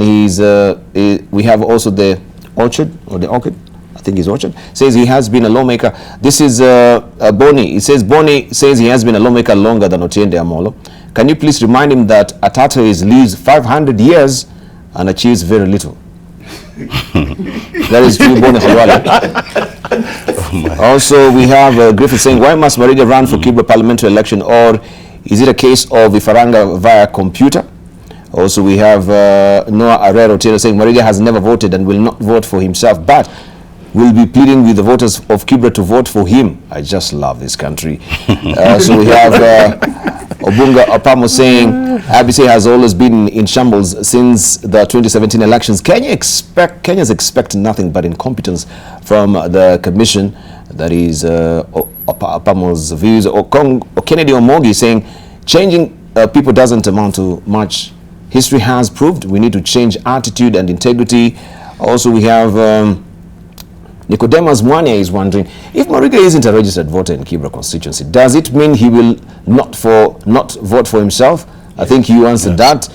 we have also the Orchard, or the Orchid, I think he's Orchard, says he has been a lawmaker. This is Boni. He says Boni says he has been a lawmaker longer than Otiende Amolo. Can you please remind him that a tortoise lives 500 years and achieves very little? That is true, Boni Halwala. Also, we have Griffith saying, why must Mariga run for Kibra parliamentary election, or is it a case of Ifaranga via computer? Also, we have Noah Arrero Taylor saying Mariga has never voted and will not vote for himself, but will be pleading with the voters of Kibra to vote for him. I just love this country. So we have Obunga Opamo saying IBC has always been in shambles since the 2017 elections. Kenyans expect nothing but incompetence from the commission. That is Opamo's views. Kennedy Omogi saying changing people doesn't amount to much. History has proved we need to change attitude and integrity. Also, we have Nicodemus Mwania is wondering, if Mariga isn't a registered voter in Kibra constituency, does it mean he will not vote for himself? I think you answered that.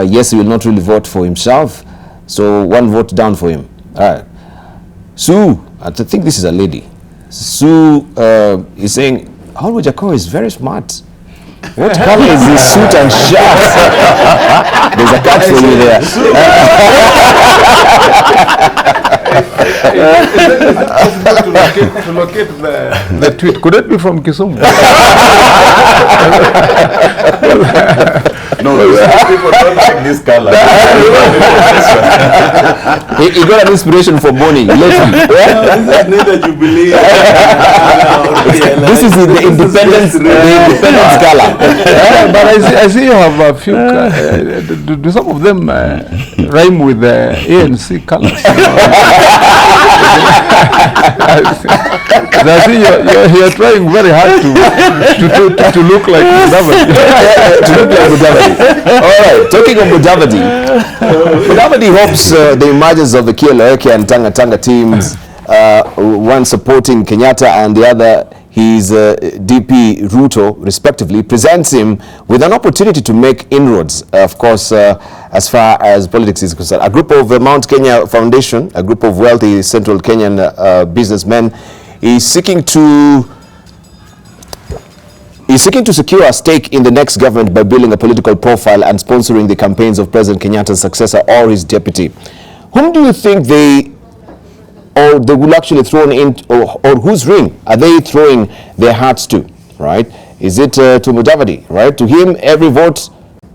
Yes, he will not really vote for himself. So 1 vote down for him. Sue, I think this is a lady. Sue is saying, Alwa Jacob is very smart. What color is his suit and shirt? There's a cat for you there. to locate the tweet. Could it be from Kisumu? No, people don't like this color. He got an inspiration for Boni lately. Neither Jubilee. This is the independence color. But I see you have a few. Do some of them rhyme with the ANC colors? I see you're trying very hard to look like Mudavadi. To look like Mudavadi. All right, talking of Mudavadi, Mudavadi hopes the emergence of the Kieleweke and Tanga teams, one supporting Kenyatta and the other his DP Ruto, respectively, presents him with an opportunity to make inroads, of course, as far as politics is concerned. A group of Mount Kenya Foundation, a group of wealthy central Kenyan businessmen, is seeking to secure a stake in the next government by building a political profile and sponsoring the campaigns of President Kenyatta's successor or his deputy. Whom do you think they will actually throw in, or whose ring are they throwing their hearts to, right? Is it to Mudavadi, right? To him, every vote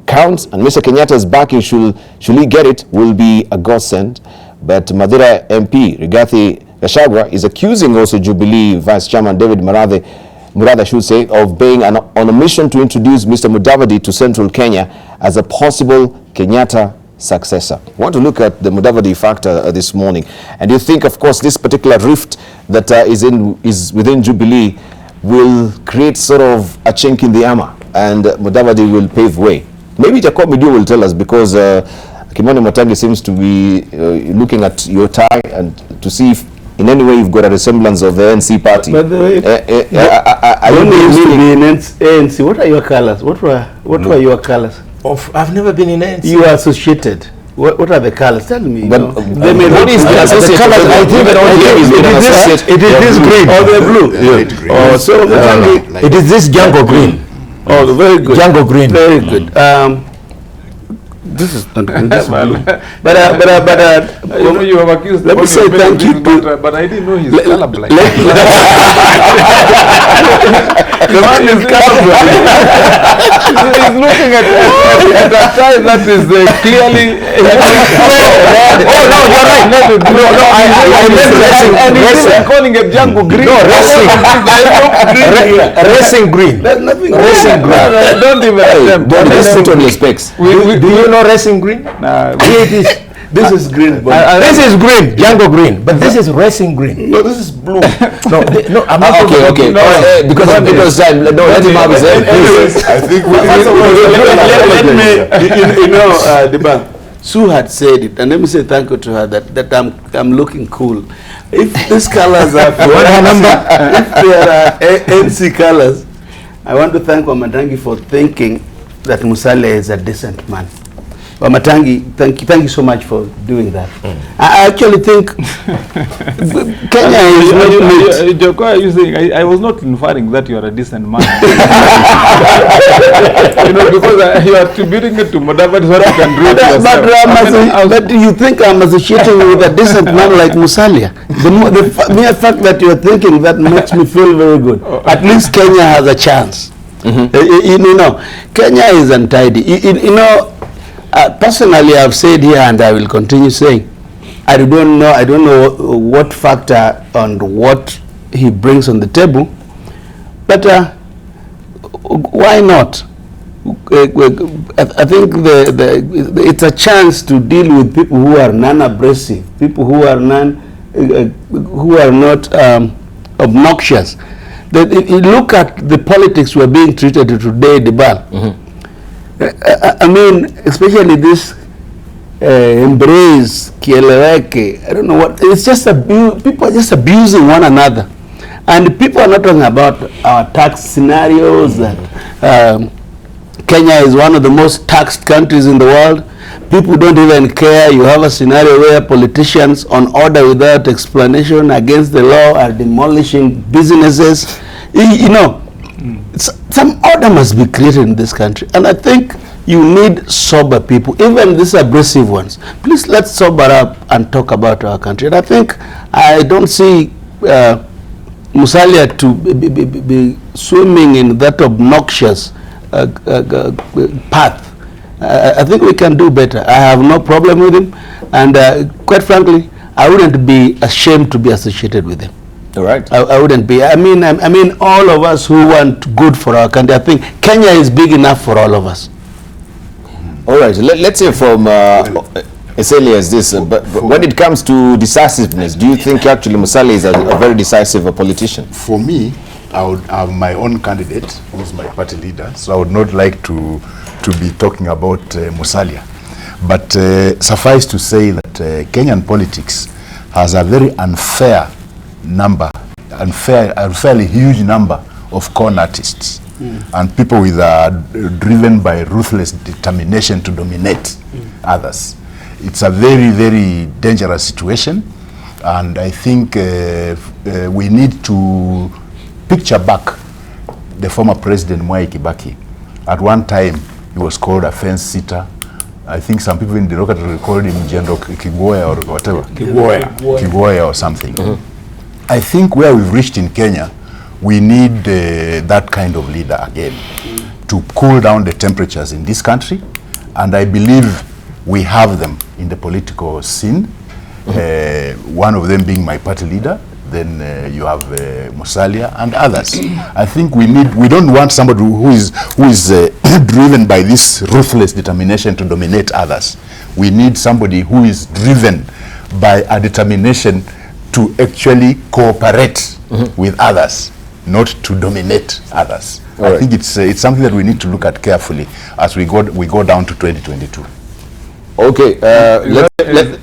counts, and Mr. Kenyatta's backing, should he get it, will be a godsend. But Madira MP, Rigathi Gachagua, is accusing also Jubilee Vice Chairman David Murathe should say, of being on a mission to introduce Mr. Mudavadi to central Kenya as a possible Kenyatta successor. I want to look at the Mudavadi factor this morning. And you think, of course, this particular rift that is within Jubilee will create sort of a chink in the armor, and Mudavadi will pave way. Maybe Jacob Midu will tell us, because Kimani Motangi seems to be looking at your tie and to see if in any way you've got a resemblance of the NC party. By the way, I don't used to be in ANC. What are your colors? What were your colors? I've never been in ANC. You are associated. What are the colors? Tell me. But they may what is the associated? colors? I think it is this green or the blue. Yeah. Oh, so it is this Django green. Oh, very good. Django green. Very good. This is not good. This blue. But you know, you have accused. Let me say thank you to. But I didn't know he's colorblind. The man is colorful. He's looking at a tie that is clearly. Oh no, you're right. I meant racing. And he's calling it jungle green. No, racing green. There's nothing. Racing green. Don't even attempt. Don't just put on your specs. Do you know racing green? Here it is. This is green. This is green, Django green, but this is racing green. No, this is blue. No, I'm not. Okay. No, because of people's time. No, let him have his own. I think let me, Debarl, Sue had said it, and let me say thank you to her that I'm looking cool. If these colors are if there are NC colors, I want to thank Wamatangi for thinking that Musalia is a decent man. Wamatangi, thank you so much for doing that. I actually think Kenya is not Joko, are you saying I was not inferring that you are a decent man. Because you are attributing it to Mudavadi, what you can do to yourself. But you think I'm associating with a decent man like Musalia? The mere fact that you are thinking that makes me feel very good. At least Kenya has a chance. Kenya is untidy. Personally, I've said here, and I will continue saying, I don't know what factor and what he brings on the table, but why not? I think it's a chance to deal with people who are non-abrasive, people who are not obnoxious. Look at the politics we're being treated today, Debarl. I mean, especially this embrace, kieleweke, I don't know what, it's just people are just abusing one another. And people are not talking about our tax scenarios, that Kenya is one of the most taxed countries in the world. People don't even care. You have a scenario where politicians on order without explanation against the law are demolishing businesses. Some order must be created in this country, and I think you need sober people, even these abrasive ones. Please, let's sober up and talk about our country. And I think I don't see Musalia to be swimming in that obnoxious path. I think we can do better. I have no problem with him, and quite frankly, I wouldn't be ashamed to be associated with him. All right. I wouldn't be. I mean, all of us who want good for our country, I think Kenya is big enough for all of us. All right. Let's say from as early as this, but when it comes to decisiveness, do you think actually Musalia is a very decisive politician? For me, I would have my own candidate, who is my party leader, so I would not like to be talking about Musalia. But suffice to say that Kenyan politics has a very unfairly huge number of con artists and people with driven by ruthless determination to dominate others. It's a very, very dangerous situation, and I think we need to picture back the former President Mwai Kibaki. At one time, he was called a fence sitter. I think some people in the derogatory called him General Kigwoya or whatever. Kigwoya or something. I think where we've reached in Kenya, we need that kind of leader again to cool down the temperatures in this country, and I believe we have them in the political scene. One of them being my party leader, then you have Musalia and others. I think we don't want somebody who is driven by this ruthless determination to dominate others. We need somebody who is driven by a determination to actually cooperate with others, not to dominate others. I think it's something that we need to look at carefully as we go down to 2022. Okay,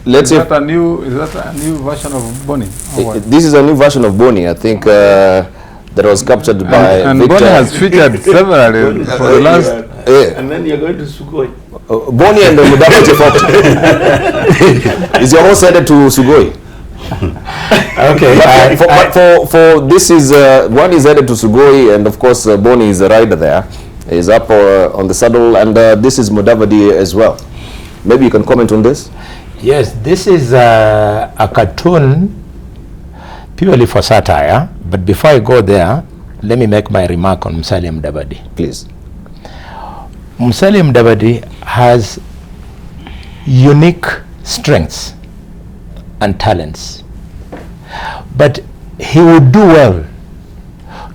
let's say is that a new version of Boni? This is a new version of Boni. I think that was captured by and Victor. Boni has featured severally for the last. And then you're going to Sugoi. Boni and the Mudavadi fought. Is your horse headed to Sugoi? Okay. But for this is one is headed to Sugoi, and of course Boni is a rider there. He's up on the saddle, and this is Mudavadi as well. Maybe you can comment on this. Yes, this is a cartoon purely for satire. But before I go there, let me make my remark on Musalia Mudavadi. Please. Musalia Mudavadi has unique strengths and talents, but he would do well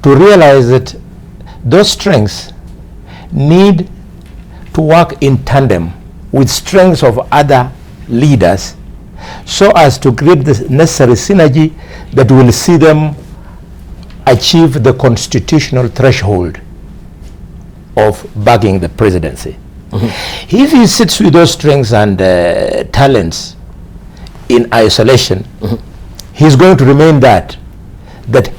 to realize that those strengths need to work in tandem with strengths of other leaders so as to create the necessary synergy that will see them achieve the constitutional threshold of bagging the presidency. If he sits with those strengths and talents in isolation, he's going to remain that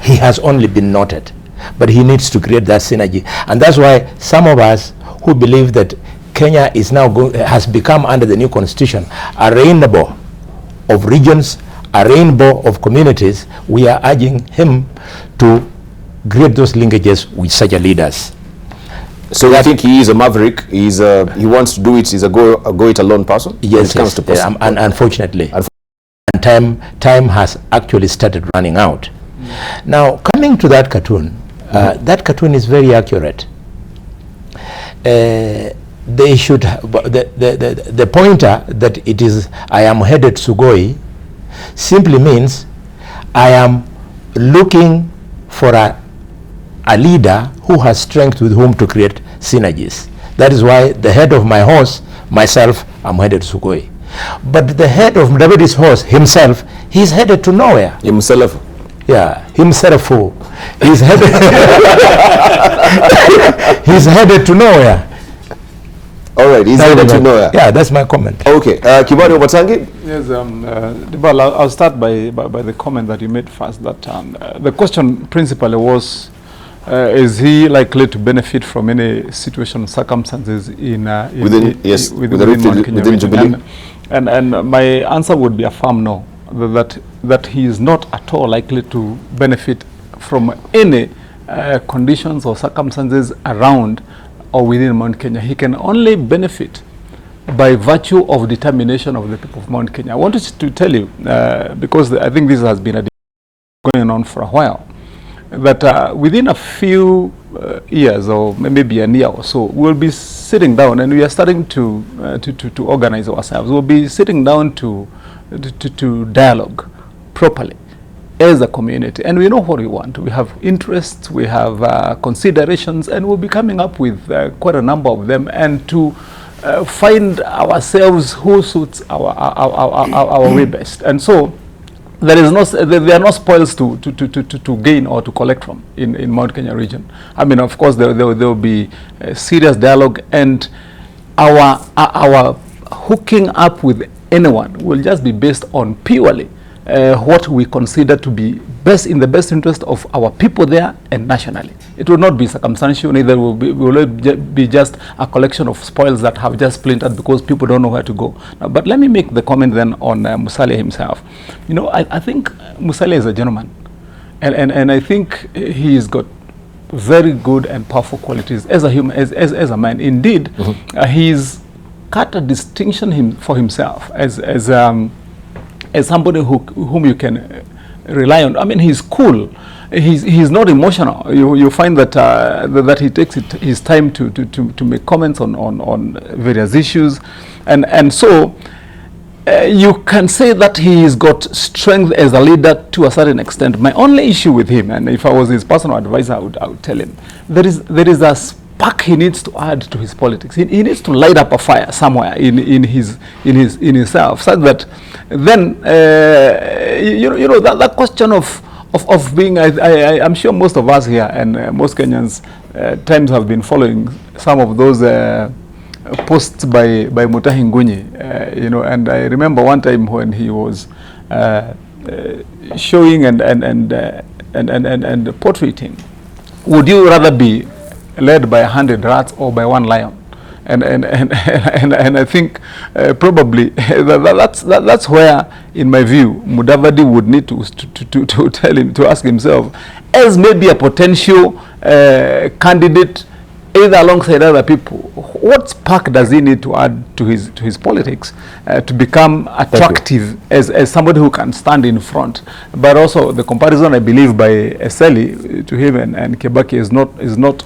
he has only been noted, but he needs to create that synergy. And that's why some of us who believe that Kenya is now has become, under the new constitution, a rainbow of regions, a rainbow of communities, we are urging him to create those linkages with such leaders. So I think he is a maverick. He wants to do it. He's a go it alone person. Yes, and unfortunately, and time has actually started running out. Now, coming to that cartoon, that cartoon is very accurate. They should the pointer that it is I am headed Sugoi simply means I am looking for a leader who has strength with whom to create synergies. That is why the head of my horse, myself, I'm headed to Sugoi. But the head of Mudavadi's horse, himself, he's headed to nowhere. Himself? Yeah, himself. He's headed he's headed to nowhere. All right, he's headed to nowhere. Yeah, that's my comment. Okay, Kibari Obatangi? Yes, Debarl, I'll start by the comment that you made first. That the question principally was, is he likely to benefit from any situation, circumstances within Jubilee? And my answer would be a firm no. That he is not at all likely to benefit from any conditions or circumstances around or within Mount Kenya. He can only benefit by virtue of determination of the people of Mount Kenya. I wanted to tell you, because I think this has been a going on for a while, that within a few years or maybe a year or so, we'll be sitting down and we are starting to organize ourselves. We'll be sitting down to dialogue properly as a community, and we know what we want. We have interests, we have considerations, and we'll be coming up with quite a number of them, and to find ourselves who suits our way best. And so there are no spoils to gain or to collect from in Mount Kenya region. I mean, of course, there will be serious dialogue, and our hooking up with anyone will just be based on purely what we consider to be in the best interest of our people there and nationally. It will not be circumstantial, neither will it be just a collection of spoils that have just splintered because people don't know where to go. Now, but let me make the comment then on Musalia himself. You know, I think Musalia is a gentleman, and I think he's got very good and powerful qualities as a human, as a man. Indeed, he's cut a distinction for himself as somebody whom you can rely on. I mean, he's cool. He's not emotional. You find that that he takes his time to make comments on various issues, and so you can say that he's got strength as a leader to a certain extent. My only issue with him, and if I was his personal advisor, I would tell him there is a spark he needs to add to his politics. He needs to light up a fire somewhere in himself, such that then you know that question of being, I'm sure most of us here and most Kenyans times have been following some of those posts by Mutahi Ngunyi, you know, and I remember one time when he was showing and portraying, would you rather be led by 100 rats or by one lion? And I think probably that's where, in my view, Mudavadi would need to ask himself, as maybe a potential candidate either alongside other people. What spark does he need to add to his politics to become attractive as somebody who can stand in front? But also the comparison, I believe, by Eseli to him and Kibaki is not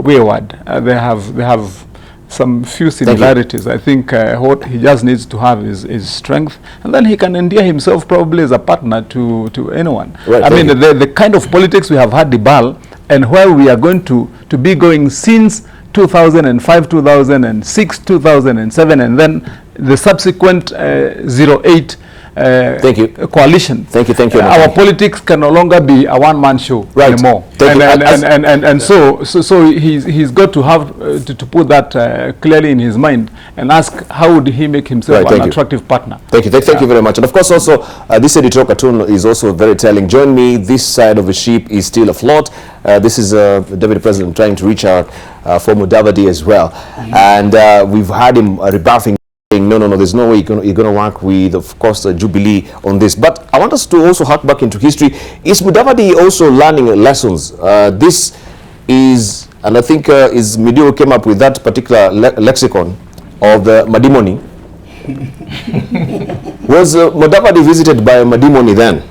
wayward. They have some few similarities. I think what he just needs to have is strength, and then he can endear himself probably as a partner to anyone. Right, I mean, the kind of politics we have had Debarl, and where we are going to be going since 2005, 2006, 2007, and then the subsequent 08 coalition. Thank you. Our politics can no longer be a one-man show anymore. And so he's got to have to put that clearly in his mind and ask how would he make himself an attractive partner. Thank you very much. And of course also this editorial cartoon is also very telling. Join me, this side of the ship is still afloat. This is the Deputy President trying to reach out for Mudavadi as well. And we've had him rebuffing, saying, no, there's no way you're going to work with, of course, Jubilee on this. But I want us to also hark back into history. Is Mudavadi also learning lessons? This is, and I think is Midio came up with that particular lexicon of the Madimoni. Was Mudavadi visited by Madimoni then?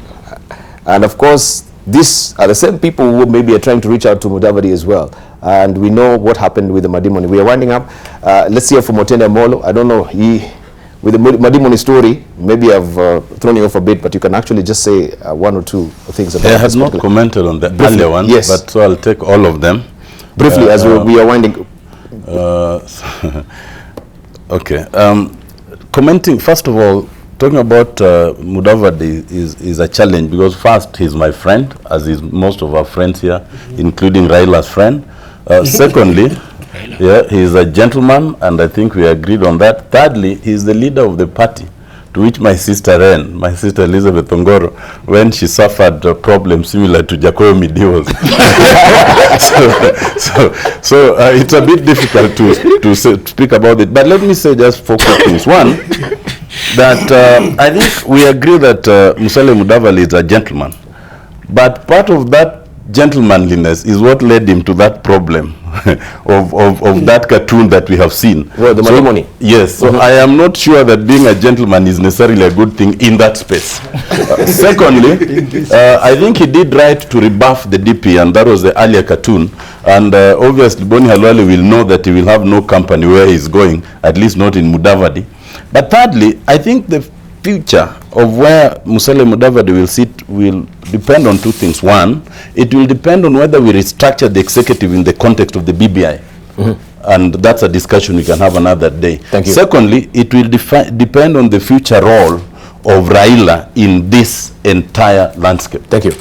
And of course, these are the same people who maybe are trying to reach out to Mudavadi as well. And we know what happened with the Madimoni. We are winding up. Let's hear from Otende Molo. I don't know, with the Madimoni story, maybe I've thrown you off a bit, but you can actually just say one or two things about it. I had not commented on the earlier one, but so I'll take all of them. Briefly, as we are winding. Okay. Commenting, first of all, talking about Mudavadi is a challenge because first, he's my friend, as is most of our friends here, including Raila's friend. Secondly, he's a gentleman, and I think we agreed on that. Thirdly, he's the leader of the party to which my sister ran, my sister Elizabeth Ongoro, when she suffered a problem similar to Jacobo Midio's. so it's a bit difficult to speak about it. But let me say just 4 quick things. One, that I think we agree that Musalia Mudavadi is a gentleman. But part of that gentlemanliness is what led him to that problem of that cartoon that we have seen. Well, the Madimoni. Yes, so I am not sure that being a gentleman is necessarily a good thing in that space. Secondly, I think he did right to rebuff the DP, and that was the earlier cartoon. And obviously, Boni Halwale will know that he will have no company where he's going, at least not in Mudavadi. But thirdly, I think the future of where Musalia Mudavadi will sit will depend on two things. One, it will depend on whether we restructure the executive in the context of the BBI. And that's a discussion we can have another day. Thank you. Secondly, it will depend on the future role of Raila in this entire landscape. Thank you.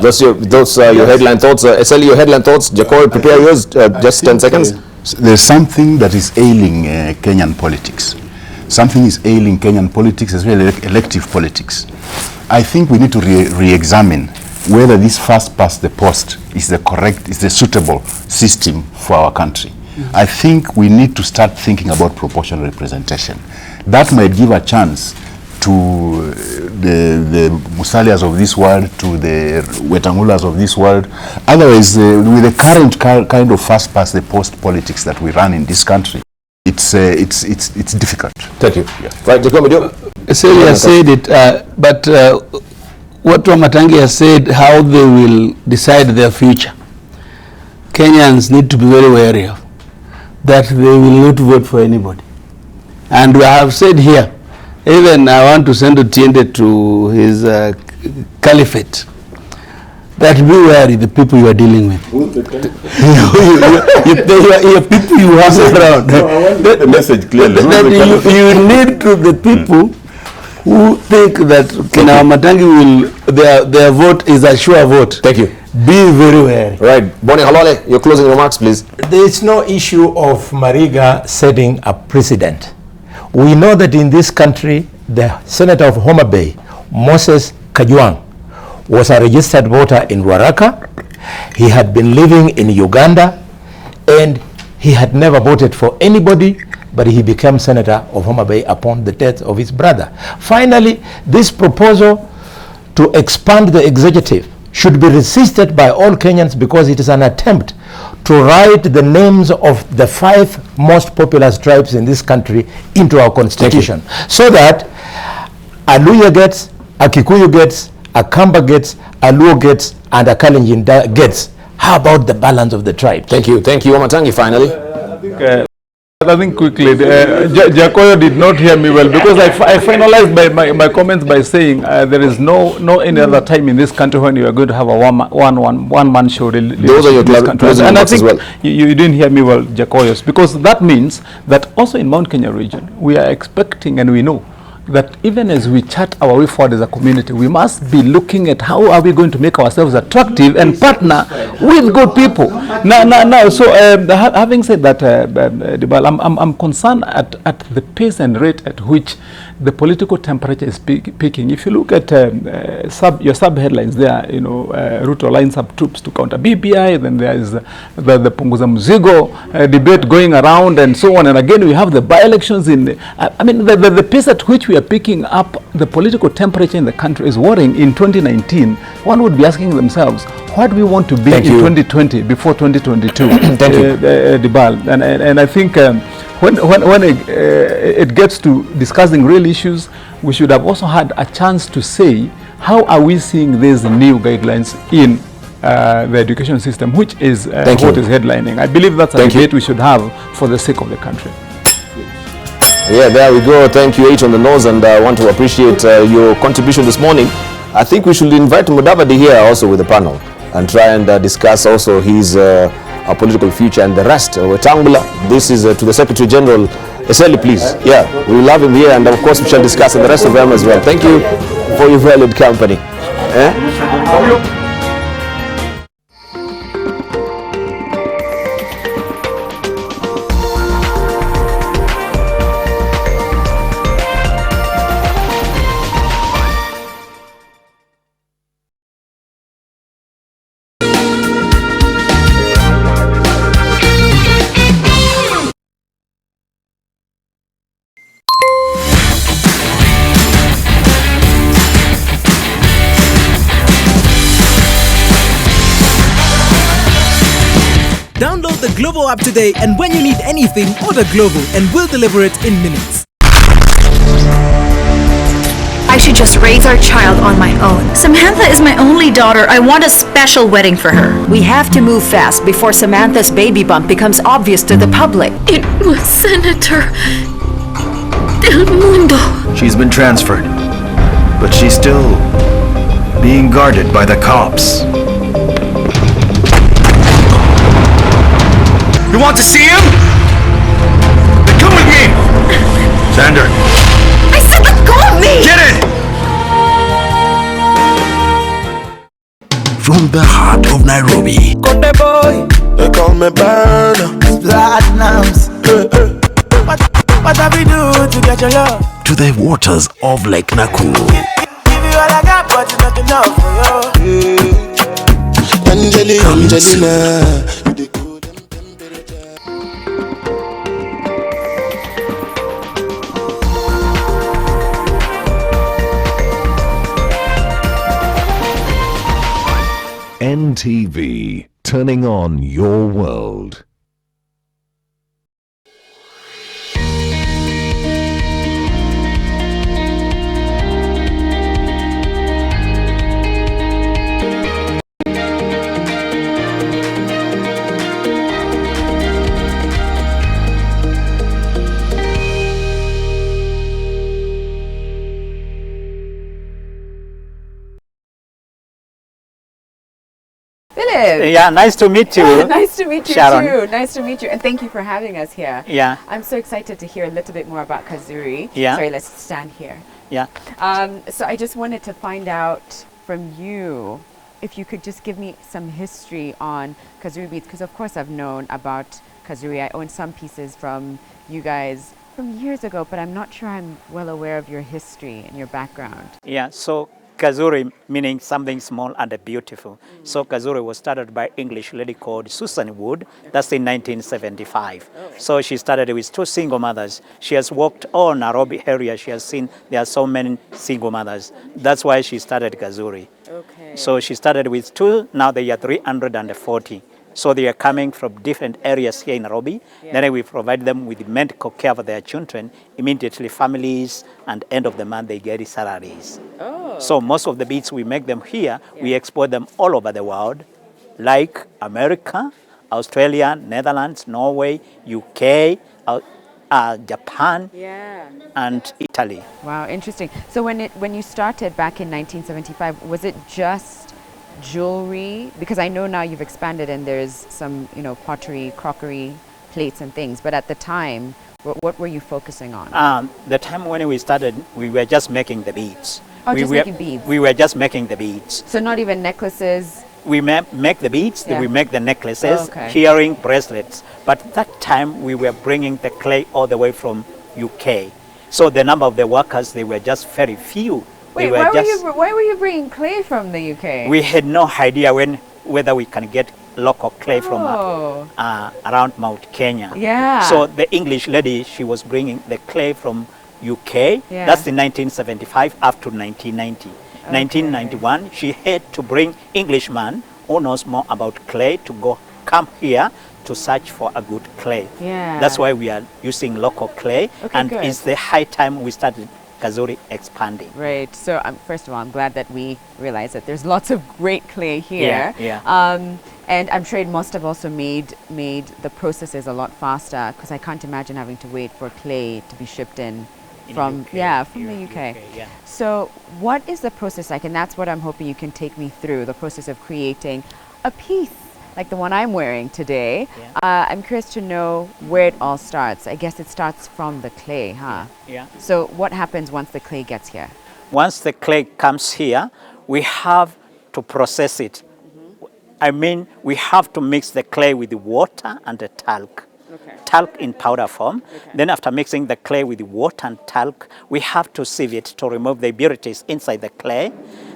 Those are your headline thoughts. Eseli, your headline thoughts. Jacob, prepare yours. Just 10 seconds. There's something that is ailing Kenyan politics. Something is ailing Kenyan politics, as well as elective politics. I think we need to re-examine whether this first past the post is the correct, is the suitable system for our country. I think we need to start thinking about proportional representation. That might give a chance to the Musalias of this world, to the Wetangulas of this world. Otherwise, with the current kind of first past the post politics that we run in this country, it's difficult. Thank you. Right, Celia said it, but what Wamatangi has said, how they will decide their future, Kenyans need to be very wary of, that they will not vote for anybody. And I have said here, even I want to send Otiende to his caliphate, that be wary the people you are dealing with. Your people you have around. No, I want the message clearly. You need to the people who think that Kina Matangi will, their vote is a sure vote. Thank you. Be very wary. Right. Boni Halwale, your closing remarks, please. There is no issue of Mariga setting a precedent. We know that in this country, the Senator of Homa Bay, Moses Kajwang, was a registered voter in Ruaraka. He had been living in Uganda, and he had never voted for anybody, but he became Senator of Homa Bay upon the death of his brother. Finally, this proposal to expand the executive should be resisted by all Kenyans because it is an attempt to write the names of the 5 most populous tribes in this country into our constitution, so that a Luya gets, a Kikuyu gets, a Kamba gets, a Luo gets, and a Kalenjin gets. How about the balance of the tribes? Thank you. Thank you, Wamatangi, finally. I think quickly, Jacoyo did not hear me well, because I finalized my comments by saying there is no any other time in this country when you are going to have a one-man show. Those are your closing and I remarks as think well. you didn't hear me well, Jacoyos, because that means that also in Mount Kenya region, we are expecting and we know that even as we chart our way forward as a community, we must be looking at how are we going to make ourselves attractive and partner with good people. Now, so having said that, Debarl, I'm concerned at the pace and rate at which the political temperature is peaking. If you look at your sub-headlines there, you know, Ruto lines up troops to counter BBI, then there is the Punguza Mzigo debate going around and so on. And again, we have the by-elections in, I mean, the pace at which we are picking up the political temperature in the country is worrying. In 2019, one would be asking themselves, what do we want to be in 2020 before 2022? Thank you. Debarl. And I think when it gets to discussing real issues, we should have also had a chance to say, how are we seeing these new guidelines in the education system, which is what is headlining. I believe that's a debate we should have for the sake of the country. Yeah, there we go. Thank you, 8 on the nose, and I want to appreciate your contribution this morning. I think we should invite Mudavadi here also with the panel and try and discuss also his political future and the rest. Wetangula, this is to the Secretary General. Eseli, please. Yeah, we love him here, and of course we shall discuss and the rest of them as well. Thank you for your valued company. Download the Glovo app today, and when you need anything, order Glovo and we'll deliver it in minutes. I should just raise our child on my own. Samantha is my only daughter. I want a special wedding for her. We have to move fast before Samantha's baby bump becomes obvious to the public. It was Senator Del Mundo. She's been transferred, but she's still being guarded by the cops. You want to see him? Then come with me! Xander! I said let go of me! Get it! From the heart of Nairobi. Conde boy, they call me Burner. Platinums. What have we do to get your love? To the waters of Lake Nakuru. Give you all I got, but it's not enough for you. Angelina. NTV, turning on your world. Yeah, nice to meet you. Nice to meet you Sharon. too. Nice to meet you, and thank you for having us here. Yeah. I'm so excited to hear a little bit more about Kazuri. Yeah. Sorry, let's stand here. Yeah. So I just wanted to find out from you if you could just give me some history on Kazuri Beats, because of course I've known about Kazuri. I own some pieces from you guys from years ago, but I'm not sure I'm well aware of your history and your background. Yeah, so Kazuri meaning something small and beautiful. So Kazuri was started by English lady called Susan Wood. That's in 1975. So she started with 2 single mothers. She has walked all Nairobi area. She has seen there are so many single mothers. That's why she started Kazuri. Okay. So she started with 2. Now they are 340. So they are coming from different areas here in Nairobi. Yeah. Then we provide them with medical care for their children. Immediately families, and end of the month they get salaries. Oh. So most of the beads we make them here, we export them all over the world, like America, Australia, Netherlands, Norway, UK, Japan, and Italy. Wow, interesting. So when you started back in 1975, was it just jewelry? Because I know now you've expanded and there's some, pottery, crockery, plates and things. But at the time, what were you focusing on? The time when we started, we were just making the beads. Oh, just making beads? We were just making the beads. So not even necklaces? We make the beads, we make the necklaces, okay. earring, bracelets. But that time we were bringing the clay all the way from UK. So the number of the workers, they were just very few. Wait, why were you bringing clay from the UK? We had no idea whether we can get local clay from around Mount Kenya. Yeah. So the English lady, she was bringing the clay from UK. Yeah. That's in 1975 up to 1990. 1991, she had to bring Englishman who knows more about clay to come here to search for a good clay. Yeah. That's why we are using local clay, and good. it's the high time we started Kazuri expanding. Right. So first of all, I'm glad that we realized that there's lots of great clay here. Yeah. And I'm sure it must have also made the processes a lot faster, because I can't imagine having to wait for clay to be shipped in from the UK. Yeah. So what is the process like? And that's what I'm hoping you can take me through, the process of creating a piece like the one I'm wearing today. I'm curious to know where it all starts. I guess it starts from the clay, huh? Yeah. So what happens once the clay gets here? Once the clay comes here, we have to process it. I mean, we have to mix the clay with the water and the talc. Okay. Talc in powder form. Then after mixing the clay with the water and talc, we have to sieve it to remove the impurities inside the clay.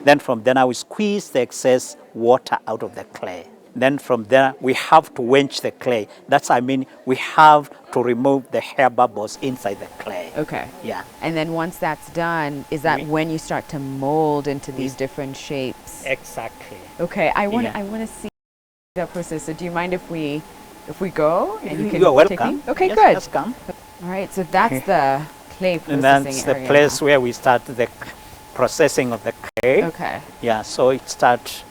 Then from there, we squeeze the excess water out of the clay. Then from there, we have to quench the clay. We have to remove the air bubbles inside the clay. Okay. Yeah. And then once that's done, is that when you start to mold into these different shapes? Exactly. Okay. I want to see that process. So do you mind if we go and you can are take welcome. me? Okay, Yes, good. just come. All right. So that's the clay processing And that's the area place now. where we start the processing of the clay. Okay. Yeah. So it starts.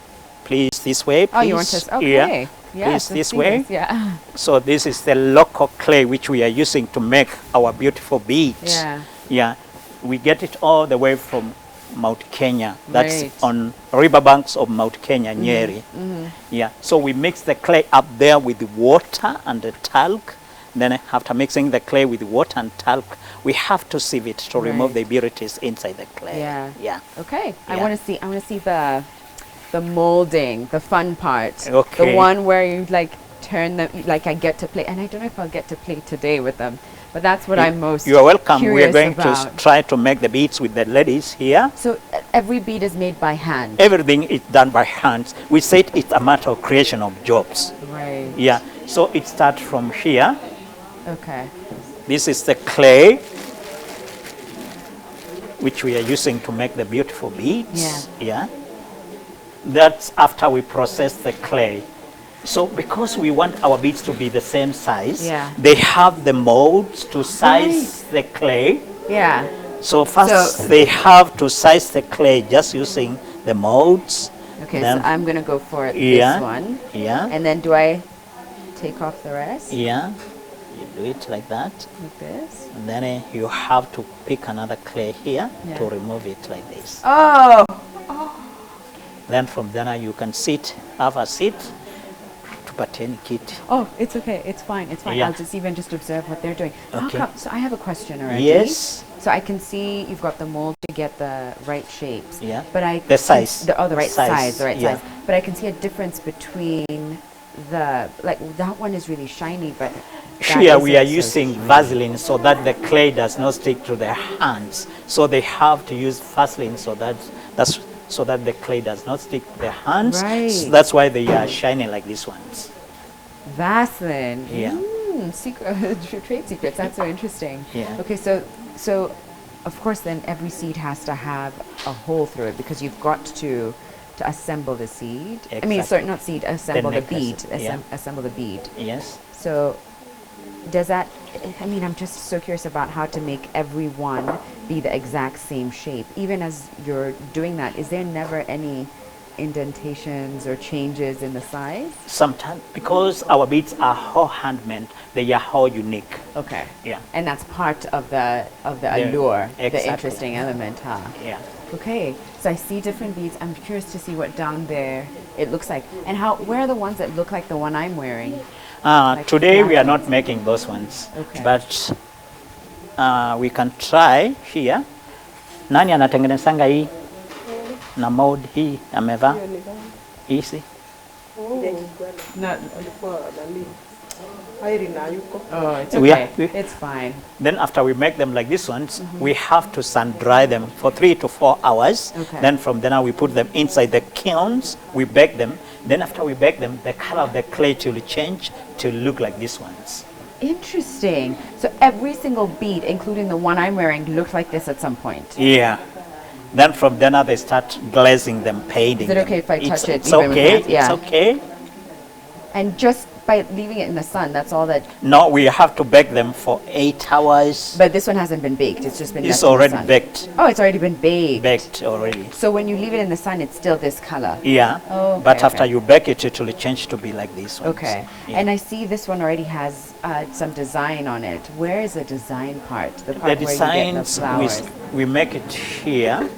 Please this way. Please. Oh, you want to? Okay. Yeah. Please this way. Yeah. So this is the local clay which we are using to make our beautiful beads. Yeah. Yeah. We get it all the way from Mount Kenya. That's Right. on riverbanks of Mount Kenya, Nyeri. Yeah. So we mix the clay up there with the water and the talc. Then after mixing the clay with water and talc, we have to sieve it to remove the impurities inside the clay. Yeah. Yeah. Okay. I Yeah. want to see the molding, the fun part. Okay. The one where you turn them, I get to play. And I don't know if I'll get to play today with them, but that's what I'm most You are welcome. We are curious going about. to try to make the beads with the ladies here. So every bead is made by hand. Everything is done by hands. We said it's a matter of creation of jobs. Right. Yeah. So it starts from here. Okay. This is the clay which we are using to make the beautiful beads. Yeah. That's after we process the clay. So because we want our beads to be the same size, they have the molds to size the clay. Yeah. So first they have to size the clay just using the molds. Okay, Then, so I'm going to go for this one. Yeah. And then do I take off the rest? Yeah. You do it like that. Like this. And then you have to pick another clay here Yeah. to remove it like this. Oh! Then from there you can have a seat to pertain kit. Oh, it's okay. It's fine. It's fine. Yeah. I'll just observe what they're doing. How Okay. come, so I have a question already. Yes. So I can see you've got the mold to get the right shapes. Yeah. But The size. The right size. The right Yeah. size. But I can see a difference between that one is really shiny, but Here we are using Vaseline so that the clay does not stick to their hands. So they have to use Vaseline so that's so that the clay does not stick to the hands. Right. So that's why they are shiny like these ones. Vaseline. Yeah. Trade secrets. That's so interesting. Yeah. Okay, so of course then every seed has to have a hole through it because you've got to assemble the seed. Exactly. I mean, sorry, not seed. Assemble the bead. necklace, yeah. Assemble the bead. Yes. So does that? I mean, I'm just so curious about how to make every one be the exact same shape. Even as you're doing that, is there never any indentations or changes in the size? Sometimes, because our beads are all handmade, they are all unique. Okay. Yeah. And that's part of the allure, Exactly. the interesting element, huh? Yeah. Okay. So I see different beads. I'm curious to see what down there it looks like. And where are the ones that look like the one I'm wearing? Like Today we are flat not making those ones. Okay. But we can try here. Nani anatengenezanga hii na mold hii amevaa hizi? Oh, it's okay. It's fine. Then after we make them like these ones, we have to sun dry them for 3 to 4 hours. Okay. Then from then on we put them inside the kilns, we bake them. Then after we bake them, the color of the clay will change to look like these ones. Interesting. So every single bead, including the one I'm wearing, looks like this at some point. Yeah. Then from then on they start glazing them, painting. Is it okay if I touch it? It's even with okay. hands? Yeah. It's okay. And just by leaving it in the sun, that's all that. No, we have to bake them for 8 hours. But this one hasn't been baked. It's just been. It's left in the already sun. baked. Oh, it's already been baked. Baked already. So when you leave it in the sun, it's still this color. Yeah. Oh, but okay, after okay. you bake it, it will change to be like this one. Okay. Yeah. And I see this one already has some design on it. Where is the design part? The The part where you get the designs, flowers. we make it here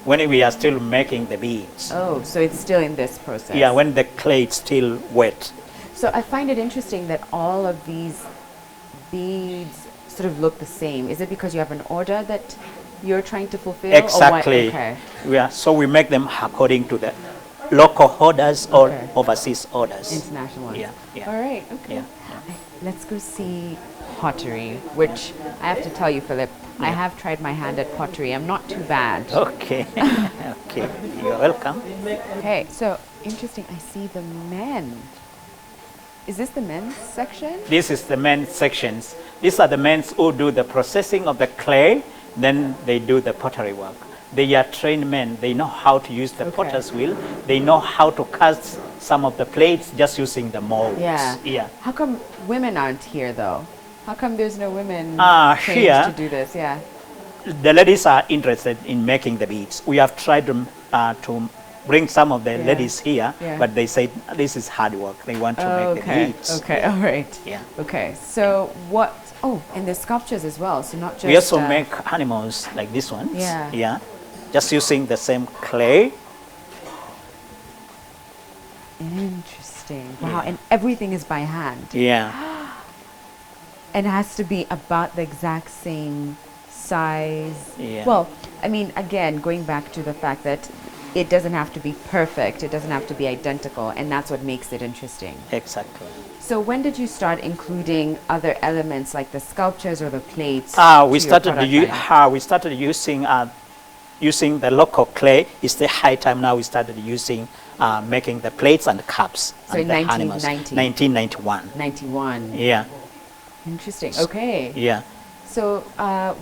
when we are still making the beads. Oh, so it's still in this process. Yeah, when the clay is still wet. So I find it interesting that all of these beads sort of look the same. Is it because you have an order that you're trying to fulfill? Exactly. Or what? Okay. Yeah, so we make them according to the local orders or overseas orders. International ones. Yeah, yeah. All right, okay. Yeah. Let's go see pottery, which I have to tell you, Philip, I have tried my hand at pottery. I'm not too bad. Okay. Okay, you're welcome. Okay, so interesting. I see the men. Is this the men's section? This is the men's sections. These are the men who do the processing of the clay, then they do the pottery work. They are trained men. They know how to use the potter's wheel. They know how to cast some of the plates just using the molds. Yeah. Yeah. How come women aren't here though? How come there's no women trained here, to do this? Yeah. The ladies are interested in making the beads. We have tried to bring some of the ladies here, but they say this is hard work. They want to make the beads. Okay, all right. Yeah. Okay, so what, oh, and there's sculptures as well, so not just... We also make animals like this one. Yeah. Yeah. Just using the same clay. Interesting. Wow, and everything is by hand. Yeah. And it has to be about the exact same size. Yeah. Well, I mean, again, going back to the fact that it doesn't have to be perfect, it doesn't have to be identical, and that's what makes it interesting. Exactly. So when did you start including other elements like the sculptures or the plates? We started using the local clay. It's the high time now we started using making the plates and the cups. So and in the animals. 1990? 1991. 91. Yeah. Interesting. Okay. Yeah. So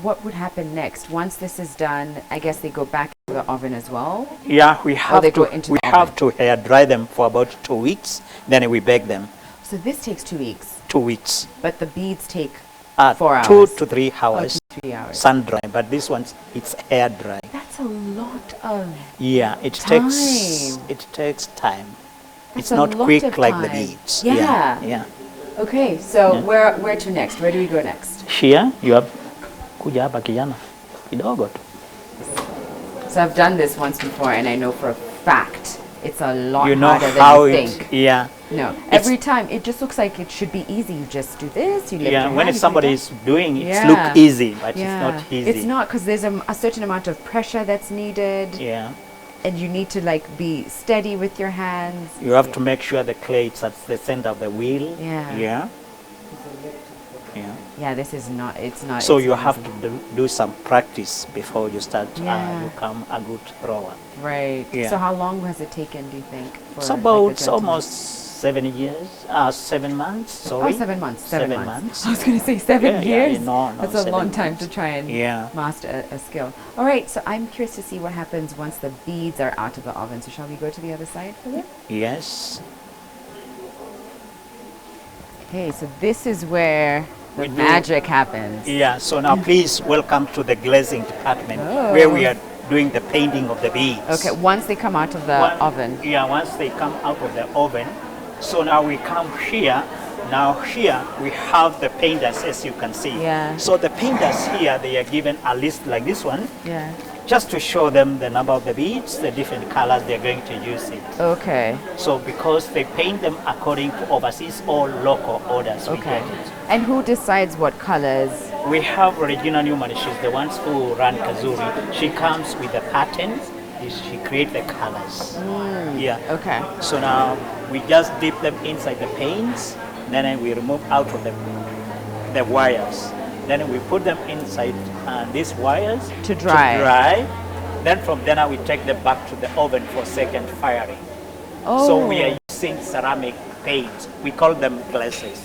what would happen next? Once this is done, I guess they go back to the oven as well? Yeah, we have to air dry them for about 2 weeks, then we bake them. So this takes 2 weeks? 2 weeks. But the beads take 4 hours? 2 to 3 hours. 2 to 3 hours. Sun dry, but this one's it's air dry. That's a lot of it takes time. That's it's not quick like the beads. Yeah. Yeah. Okay, so where to next? Where do we go next? Here you have kuja hapa kijana kidogo tu. So I've done this once before and I know for a fact it's a lot you know harder how than you think. Yeah. No, every time it just looks like it should be easy. You just do this, you lift your when hand, somebody is doing it, look easy, but it's not easy. It's not, because there's a certain amount of pressure that's needed. Yeah. And you need to be steady with your hands. You have to make sure the clay is at the center of the wheel. Yeah. Yeah. Yeah. Yeah, this is not, it's not. So it's you not have easy. to do some practice before you start, Yeah. become a good thrower. Right. Yeah. So how long has it taken, do you think? For It's like, about the gentleman? almost 7 years, 7 months, sorry. Oh, 7 months. 7 months. months. I was going to say 7 Yeah, years. no, That's a 7 long time months. to try and Yeah. master a skill. All right, so I'm curious to see what happens once the beads are out of the oven. So shall we go to the other side for it? Yes. Okay, so this is where the We do- magic happens. Yeah, so now please welcome to the glazing department Oh. where we are doing the painting of the beads. Okay, once they come out of the oven. Yeah, once they come out of the oven. So now we come here. Now here we have the painters, as you can see. Yeah. So the painters here, they are given a list like this one, Yeah. just to show them the number of the beads, the different colors they're going to use it. Okay. So because they paint them according to overseas or local orders, we Okay. get it. And who decides what colors? We have Regina Newman, she's the ones who run Kazuri. She comes with the patterns, she creates the colors. Yeah. Okay. So now we just dip them inside the paints, then we remove out of the wires. Then we put them inside these wires To dry. Then from there we take them back to the oven for second firing. Oh. So we are using ceramic paint. We call them glazes.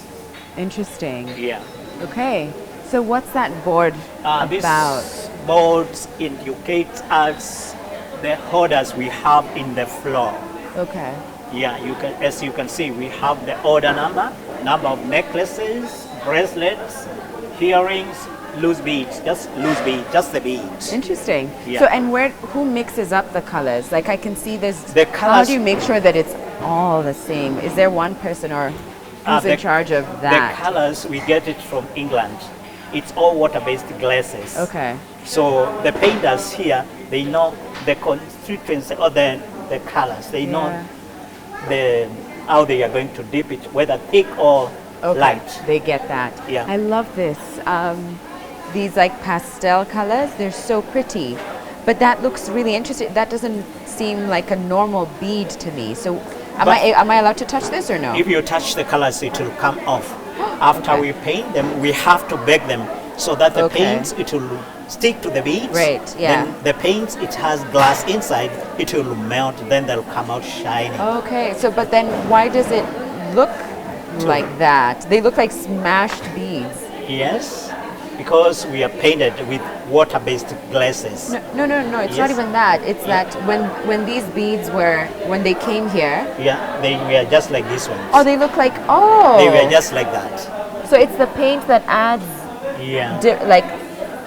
Interesting. Yeah. Okay. So what's that board about? These boards indicate us the orders we have in the floor. Okay. Yeah, you can, as you can see, we have the order number of necklaces, bracelets, earrings, loose beads, just the beads. Interesting. Yeah. So and who mixes up the colors? Like I can see there's. The How colors- do you make sure that it's all the same? Is there one person or who's in charge of that? The colors, we get it from England. It's all water-based glazes. Okay. So the painters here, they know the constituency or the colors. They know how they are going to dip it, whether thick or light. They get that. Yeah. I love this. These like pastel colors, they're so pretty. But that looks really interesting. That doesn't seem like a normal bead to me. So am I allowed to touch this or no? If you touch the colors, it will come off. After we paint them, we have to bake them so that the paint, it will stick to the beads. Right, yeah. Then the paint, it has glass inside, it will melt, then they'll come out shiny. Okay, so but then why does it look like that? They look like smashed beads. Yes, because we are painted with water-based glazes. No, it's not even that. It's that when these beads when they came here. Yeah, they were just like this one. Oh, they look like, They were just like that. So it's the paint that adds, Yeah.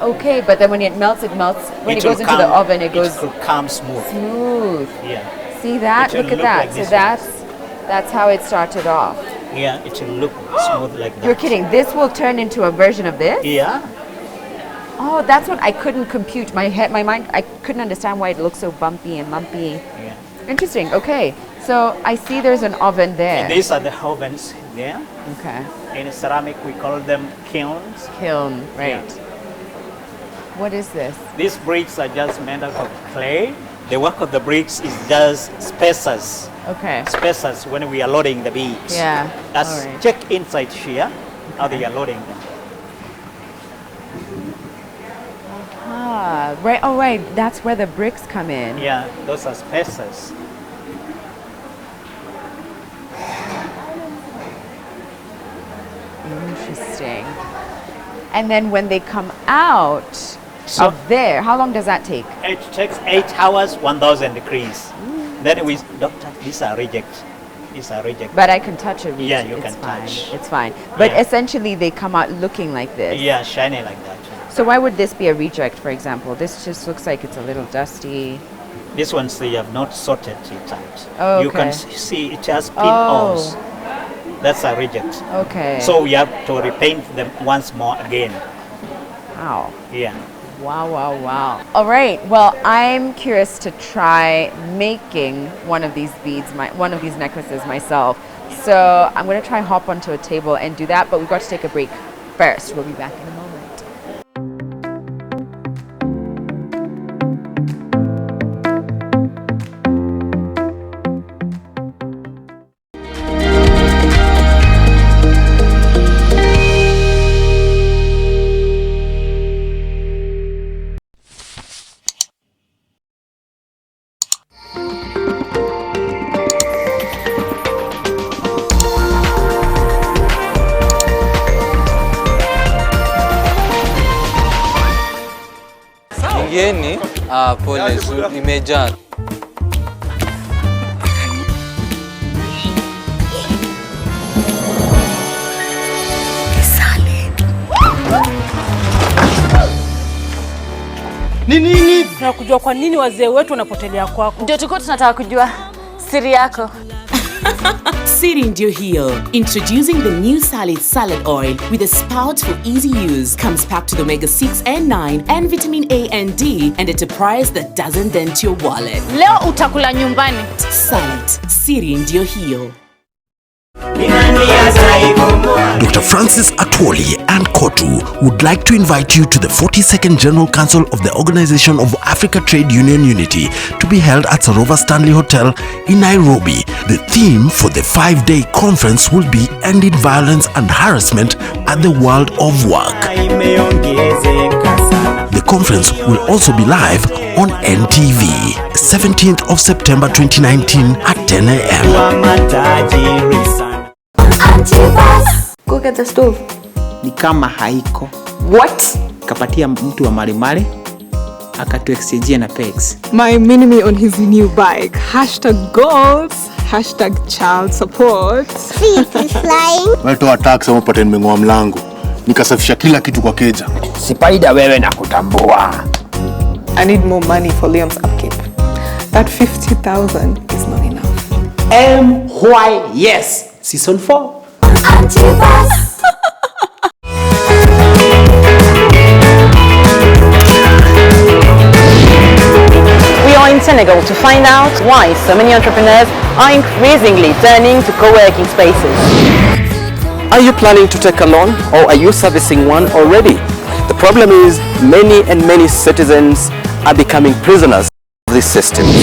okay, but then when it melts. When it goes into the oven, it goes. It will come smooth. Smooth. Yeah. See that? It will Look at look that. like So this that's how it started off. Yeah, it will look smooth like that. You're kidding. This will turn into a version of this? Yeah. Oh, that's what I couldn't compute. My mind, I couldn't understand why it looks so bumpy and lumpy. Yeah. Interesting. Okay. So I see there's an oven there. And these are the ovens there. Okay. In ceramic, we call them kilns. Kiln, right. Yeah. What is this? These bricks are just made out of clay. The work of the bricks is just spacers. Okay. Spacers when we are loading the beads. Yeah. That's All right. check inside here how they are loading them. Ah, right. Oh, right. That's where the bricks come in. Yeah, those are spacers. Interesting. And then when they come out of there, how long does that take? It takes 8 hours, 1,000 degrees. Then we, doctor, these are rejects. These are rejects. But I can touch it. Yeah, you it's can fine. touch. It's fine. But Yeah. essentially, they come out looking like this. Yeah, shiny like that. So why would this be a reject, for example? This just looks like it's a little dusty. This one, they have not sorted it out. Oh, You can okay. see it has pinholes. That's a reject. Okay. So we have to repaint them once more again. Wow. Yeah. Wow, wow, wow. All right. Well, I'm curious to try making one of these beads, one of these necklaces myself. So I'm going to try hop onto a table and do that, but we've got to take a break first. We'll be back in a moment. Wageni, pole, nimejaa. Nini? Tunakujua kwa nini wazee wetu wanapotelea kwako. Ndio tuko tunataka kujua siri yako. Siri ndio hiyo. Introducing the new salad oil with a spout for easy use. Comes packed with omega-6 and 9 and vitamin A and D and at a price that doesn't dent your wallet. Leo utakula nyumbani. Salad. Siri ndio hiyo. Dr. Francis Atwoli and Kotu would like to invite you to the 42nd General Council of the Organization of Africa Trade Union Unity to be held at Sarova Stanley Hotel in Nairobi. The theme for the 5-day conference will be Ending Violence and Harassment at the World of Work. The conference will also be live on NTV, 17th of September 2019 at 10 a.m. Go get the stove. Ni kama haiko. What? Kapatia mtu wa Marimari akatu exchange na pegs. My mini-me on his new bike. #goals, #child support. Feet is flying. Walitoa tax ama pata nimengoa mlango. Nikasafisha kila kitu kwa keja. Sipaida wewe na kutambua. I need more money for Liam's upkeep. That 50,000 is not enough. Yes. Season 4. We are in Senegal to find out why so many entrepreneurs are increasingly turning to co-working spaces. Are you planning to take a loan or are you servicing one already? The problem is many citizens are becoming prisoners of these systems.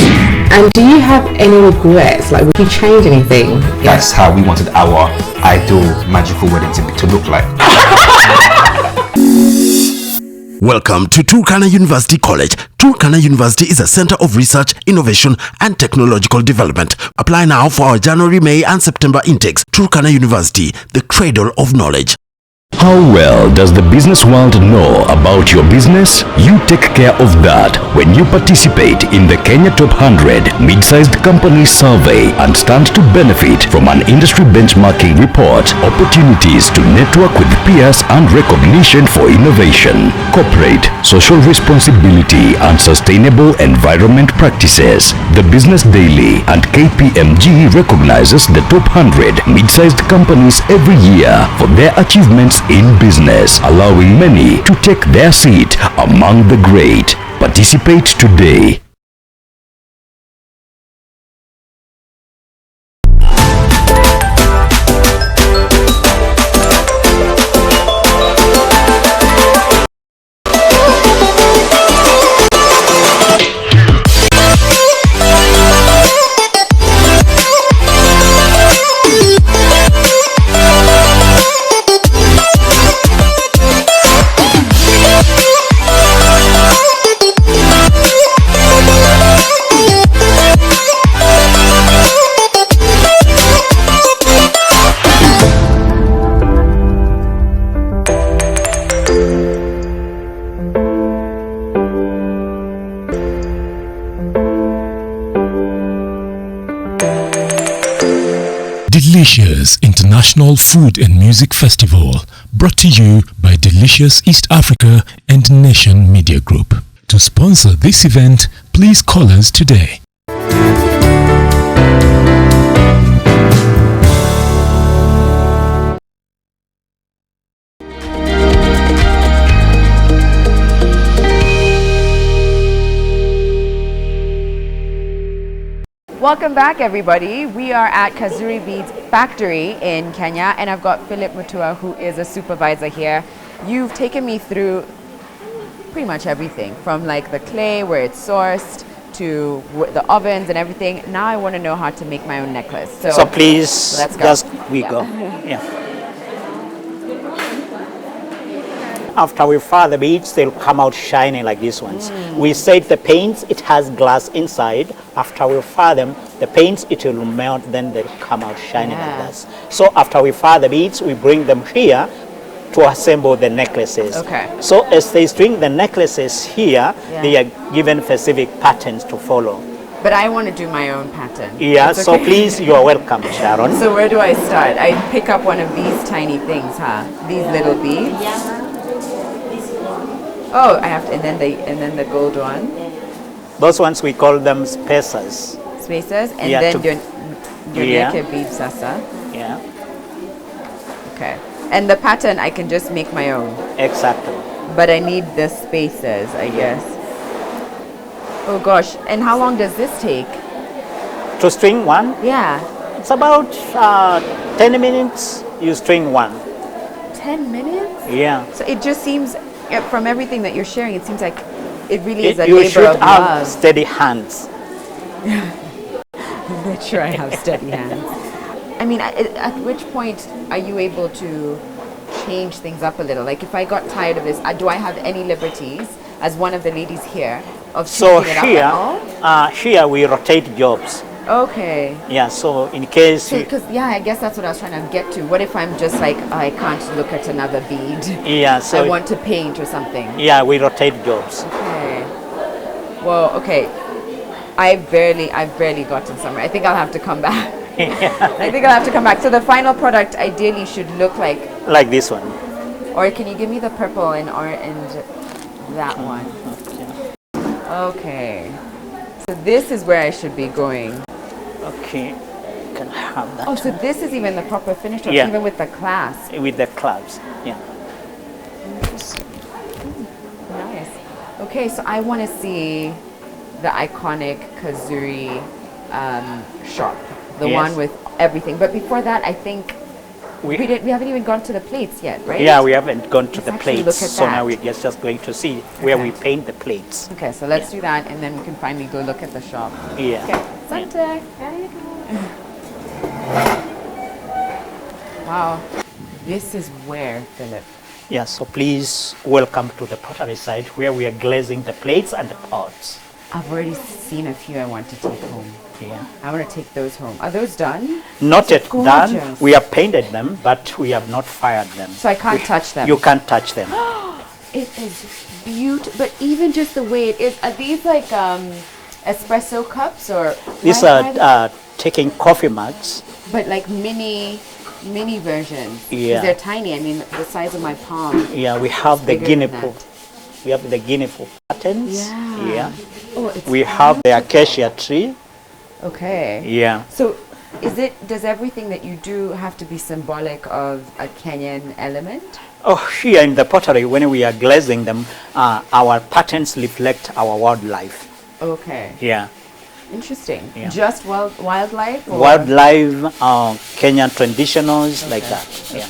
And do you have any regrets? Like, would you change anything? That's how we wanted our ideal magical wedding to look like. Welcome to Turkana University College. Turkana University is a center of research, innovation, and technological development. Apply now for our January, May, and September intakes. Turkana University, the cradle of knowledge. How well does the business world know about your business? You take care of that when you participate in the Kenya Top 100 Mid-Sized Companies Survey and stand to benefit from an industry benchmarking report, opportunities to network with peers and recognition for innovation, corporate, social responsibility and sustainable environment practices. The Business Daily and KPMG recognizes the top 100 mid-sized companies every year for their achievements in business, allowing many to take their seat among the great. Participate today. Delicious International Food and Music Festival, brought to you by Delicious East Africa and Nation Media Group. To sponsor this event, please call us today. Welcome back, everybody. We are at Kazuri Beads Factory in Kenya, and I've got Philip Mutua, who is a supervisor here. You've taken me through pretty much everything, from like the clay, where it's sourced, to the ovens and everything. Now I want to know how to make my own necklace. So please, let's go. Just go. Yeah. After we fire the beads, they'll come out shining like these ones. We said the paints, it has glass inside. After we fire them, the paints, it will melt, then they'll come out shining like this. So after we fire the beads, we bring them here. to assemble the necklaces. Okay. So as they string the necklaces here, they are given specific patterns to follow. But I want to do my own pattern. Yeah, It's so okay. please, you are welcome, Sharon. So where do I start? I pick up one of these tiny things, huh? These little beads. Oh, I have to, and then the gold one. Those ones we call them spacers. Spacers, and Yeah, then to- your Yeah. naked bead sasa. Yeah, Okay. And the pattern I can just make my own. exactly. But I need the spacers, I guess. Oh gosh, and how long does this take? To string one, Yeah. it's about 10 minutes, you string one. 10 minutes? Yeah. So it just seems, from everything that you're sharing, it seems like it really is a You labor should of have love. steady hands. I'm not sure I have steady hands. I mean, at which point are you able to change things up a little? Like if I got tired of this, do I have any liberties as one of the ladies here of So changing it up at all? here we rotate jobs. Okay. Yeah, so in case Because yeah, I guess that's what I was trying to get to. What if I'm just like, I can't look at another bead? Yeah, so I want to paint or something. yeah, we rotate jobs. Okay. Well, okay. I've barely gotten somewhere. I think I'll have to come back. I think I'll have to come back. So the final product ideally should look like this one. Or can you give me the purple and that one? Okay. So this is where I should be going. Okay, you can have that. Oh, so this is even the proper finish, Yeah. even with the clasp. With the clasps, yeah. Nice. Okay, so I want to see the iconic Kazuri shop, the Yes. one with everything. But before that, I think We we haven't even gone to the plates yet, right? Yeah, we haven't gone to Let's the actually plates, look at so that. now we're just going to see where Okay. we paint the plates. Okay, so let's do that, and then we can finally go look at the shop. Yeah. Okay, Sante. Wow, this is where, Philip. Yeah, so please welcome to the pottery side where we are glazing the plates and the pots. I've already seen a few I want to take home. Yeah. I want to take those home. Are those done? Not They're yet done. gorgeous. We have painted them, but we have not fired them. So I can't touch them? You can't touch them. It is beautiful, but even just the way it is, are these like espresso cups or? These are taking coffee mugs. But like mini versions. 'Cause Yeah. they're tiny. I mean, the size of my palm. Yeah, we have the bigger guinea than pig. We have the guinea pig patterns. Yeah. Yeah. Oh, it's We have the acacia tree. Okay. Yeah. So, does everything that you do have to be symbolic of a Kenyan element? Oh, here in the pottery, when we are glazing them, our patterns reflect our wildlife. Okay. Yeah. Interesting. Yeah. Just wildlife? Or? Wildlife, Kenyan traditionals, like that. Yeah.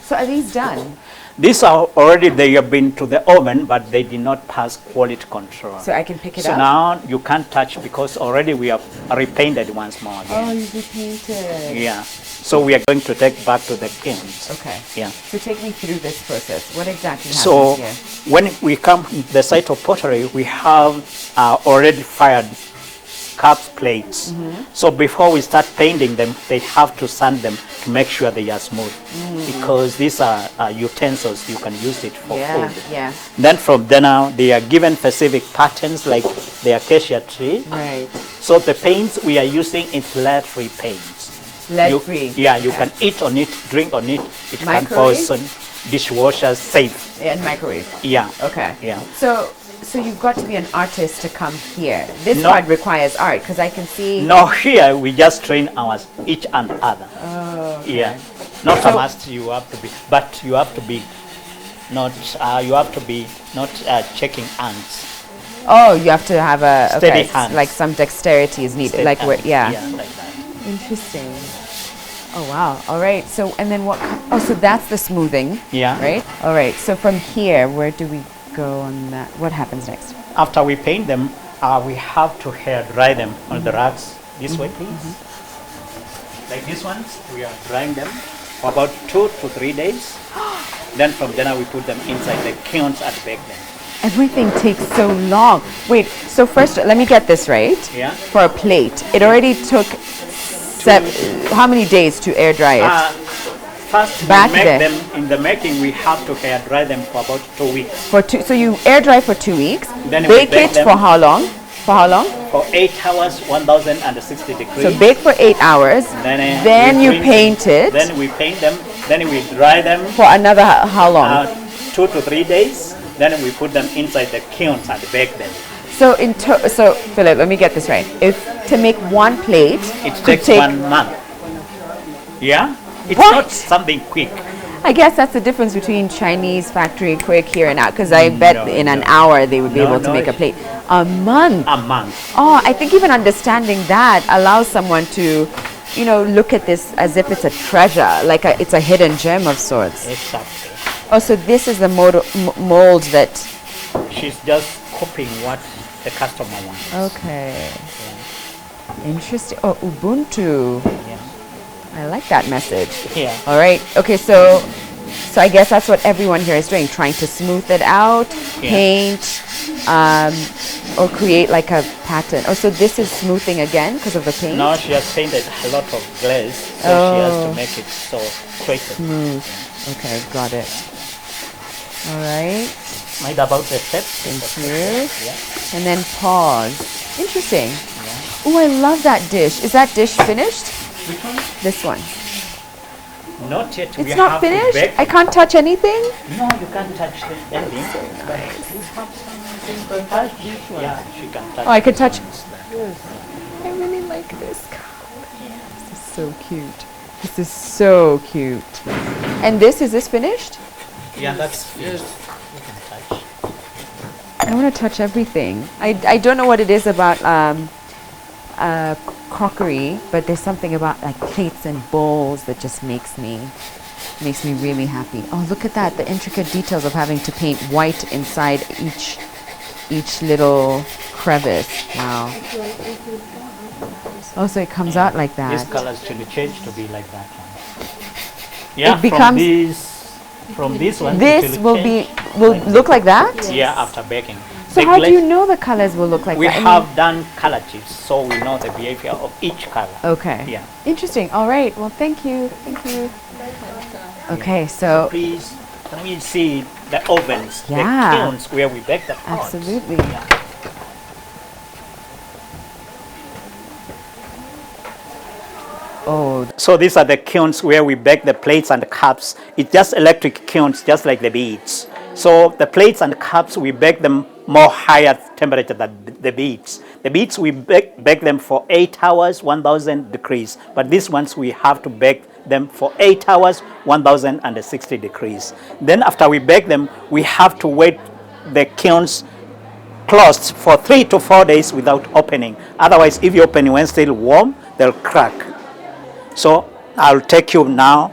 So are these done? These are already, they have been to the oven, but they did not pass quality control. So I can pick it So up? now you can't touch because already we have repainted once more again. Oh, you repainted. Yeah. So we are going to take back to the kilns. Okay. Yeah. So take me through this process. What exactly happens So here? when we come to the site of pottery, we have already fired cups, plates. So before we start painting them, they have to sand them to make sure they are smooth. Because these are utensils, you can use it for Yeah, food. yeah. Then from then on, they are given specific patterns like the acacia tree. Right. So the paints we are using is lead-free paints. Lead-free. Yeah, you can eat on it, drink on it. It can Microwave? poison dishwashers safe. And microwave. Yeah. Okay. Yeah. So you've got to be an artist to come here. This No. part requires art because I can see. No, here we just train each and other. Oh, okay. Yeah. Not So- a must you have to be, but you have to be not checking ants. Oh, you have to have a Steady okay, hands. like some dexterity is needed. Steady like where, hands. yeah. Yeah, like that. Interesting. Oh wow. All right. So and then what? Oh, so that's the smoothing. Yeah. Right. All right. So from here, where do we go on that? What happens next? After we paint them, we have to hair dry them on the racks. This way, please. Like these ones, we are drying them for about 2 to 3 days. Then from there we put them inside the kilns and bake them. Everything takes so long. Wait. So first, let me get this right. Yeah. For a plate, it already took how many days to air dry it? First, Back we make there. them in the making. We have to hair dry them for about 2 weeks. So you air dry for 2 weeks. Then we bake bake it them. for how long? For how long? For 8 hours, 1060 degrees. So bake for 8 hours. Then we you bring paint them, it. Then we paint them. Then we dry them. For another how long? 2 to 3 days. Then we put them inside the kilns and bake them. So so Philip, let me get this right. If to make one plate, It could takes take 1 month. Yeah? It's What? not something quick. I guess that's the difference between Chinese factory quick here and out. Because I bet in an hour they would be able to make a plate. A month. A month. Oh, I think even understanding that allows someone to, look at this as if it's a treasure, like it's a hidden gem of sorts. Exactly. Oh, so this is the mold that. She's just copying what the customer wants. Okay. Interesting. Oh, Ubuntu. Yeah. I like that message. Yeah. All right. Okay. So I guess that's what everyone here is doing, trying to smooth it out, paint, or create like a pattern. Oh, so this is smoothing again because of the paint? Now she has painted a lot of glaze, so she has to make it so straight. Smooth. Okay, got it. All right. Made about the steps. Thank you. Yeah. And then pause. Interesting. Oh, I love that dish. Is that dish finished? Which one? This one. Not yet. It's not finished? I can't touch anything? No, you can't touch anything. But you have something to touch. Yeah, she can touch. Oh, I can touch. I really like this color. This is so cute. This is so cute. And is this finished? Yeah, that's finished. You can touch. I want to touch everything. I don't know what it is about crockery, but there's something about like plates and bowls that just makes me really happy. Oh, look at that, the intricate details of having to paint white inside each little crevice. Wow. Oh, so it comes out like that. These colors should change to be like that one. Yeah, it becomes from this one. This will look like that? Yeah, after baking. So how do you know the colors will look like we that? We have done color chips, so we know the behavior of each color. Okay. Yeah. Interesting. All right. Well, thank you. Thank you. Okay, so please, can we see the ovens, the kilns where we bake the pots? Absolutely. Yeah. Oh. So these are the kilns where we bake the plates and the cups. It's just electric kilns, just like the beads. So the plates and cups, we bake them more higher temperature than the beads. The beads, we bake them for 8 hours, 1000 degrees. But these ones, we have to bake them for 8 hours, 1060 degrees. Then after we bake them, we have to wait the kilns closed for 3 to 4 days without opening. Otherwise, if you open when still warm, they'll crack. So I'll take you now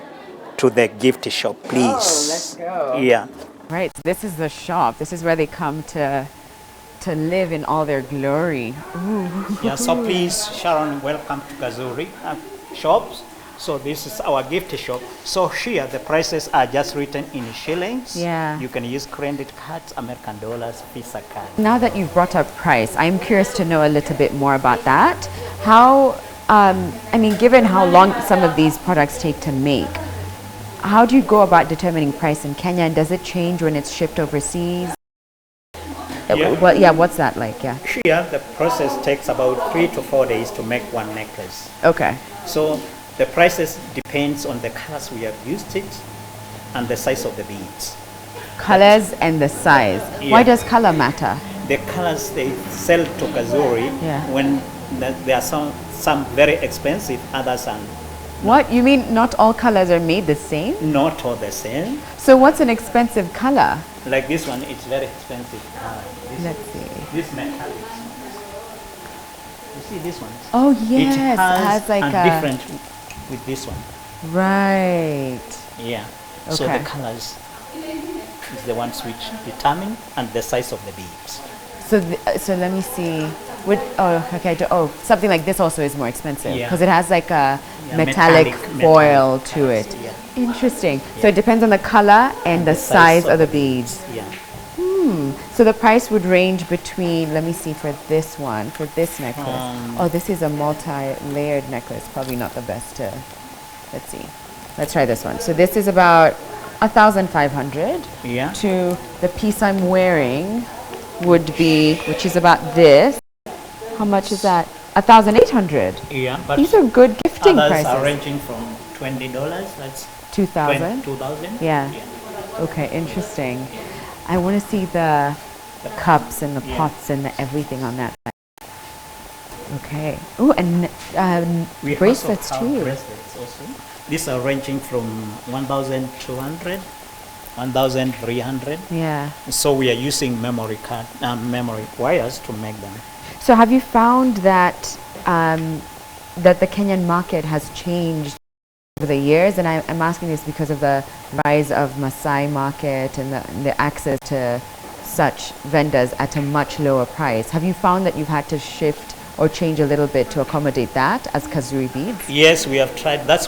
to the gift shop, please. Oh, let's go. Yeah. Right, so this is the shop. This is where they come to live in all their glory. Ooh. Yeah, so please, Sharon, welcome to Kazuri shops. So this is our gift shop. So here, the prices are just written in shillings. Yeah. You can use credit cards, American dollars, Visa cards. Now that you've brought up price, I'm curious to know a little bit more about that. How, given how long some of these products take to make, how do you go about determining price in Kenya, and does it change when it's shipped overseas? Yeah. What's that like? Yeah. Here, the process takes about 3 to 4 days to make one necklace. Okay. So the prices depends on the colors we have used it and the size of the beads. Colors and the size. Yeah. Why does color matter? The colors they sell to Kazuri when there are some very expensive, others are. What? You mean not all colors are made the same? Not all the same. So what's an expensive color? Like this one, it's very expensive color. Let's see. This metallic. You see this one? Oh yes, it has like a different with this one. Right. Yeah. Okay. So the colors is the ones which determine and the size of the beads. So let me see. Something like this also is more expensive because it has like a metallic foil to it. Yeah. Interesting. So it depends on the color and the size of the beads. Yeah. So the price would range between, let me see, for this one, for this necklace. This is a multi-layered necklace. Probably not the best to, let's see. let's try this one. So this is about 1,500. Yeah. To the piece I'm wearing would be, which is about this. How much is that? 1,800. Yeah, but these are good gifting others prices. are ranging from $20. That's 2,000. 2,000. Yeah. Okay, interesting. I want to see the cups and the pots and the everything on that side. Okay. Oh, and We bracelets also have too. bracelets also. These are ranging from 1,200, 1,300. Yeah. So we are using memory wires to make them. So have you found that that the Kenyan market has changed over the years? And I'm asking this because of the rise of Maasai market and the access to such vendors at a much lower price. Have you found that you've had to shift or change a little bit to accommodate that as Kazuri beads? Yes, we have tried. That's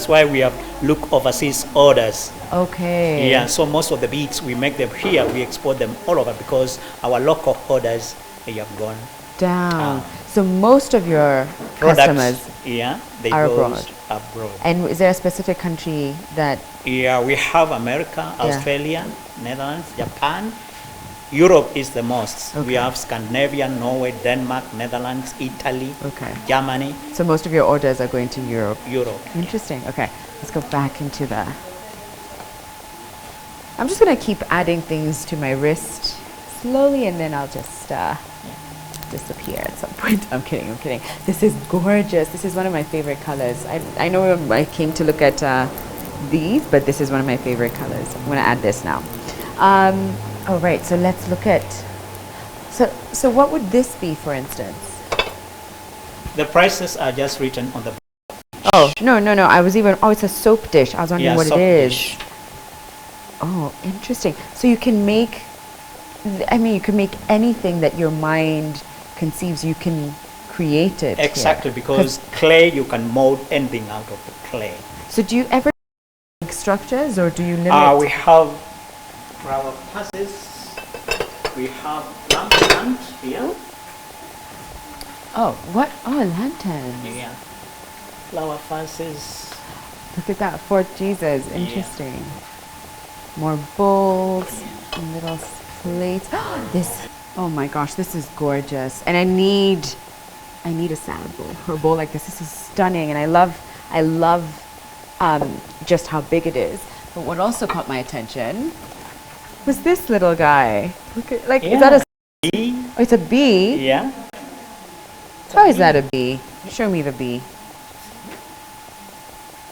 why we have looked overseas orders. Okay. Yeah, so most of the beads we make them here, we export them all over because our local orders they have gone down. So most of your products, customers they are go abroad. And is there a specific country that? Yeah, we have America, Australia, Netherlands, Japan. Europe is the most. We have Scandinavia, Norway, Denmark, Netherlands, Italy, Germany. So most of your orders are going to Europe? Europe. Interesting. Okay, let's go back into the... I'm just going to keep adding things to my wrist slowly and then I'll just disappear at some point. I'm kidding, I'm kidding. This is gorgeous. This is one of my favorite colors. I know I came to look at these, but this is one of my favorite colors. I'm going to add this now. All right, so let's look at, so what would this be, for instance? The prices are just written on the... Oh, no, I was even, it's a soap dish. I was wondering what it is. Dish. Oh, interesting. So you can make, you can make anything that your mind conceives, you can create it. Exactly, because clay, you can mold anything out of the clay. So do you ever make structures or do you limit? We have flower passes, we have lamp here. Oh, what? Oh, lanterns. Yeah. Flower passes. Look at that, Fort Jesus. Interesting. Yeah. More bowls, little plates. This, oh my gosh, this is gorgeous. And I need a salad bowl or a bowl like this. This is stunning, and I love just how big it is. But what also caught my attention was this little guy. Look at, is that a bee? Oh, it's a bee? Yeah. How is that a bee? Show me the bee.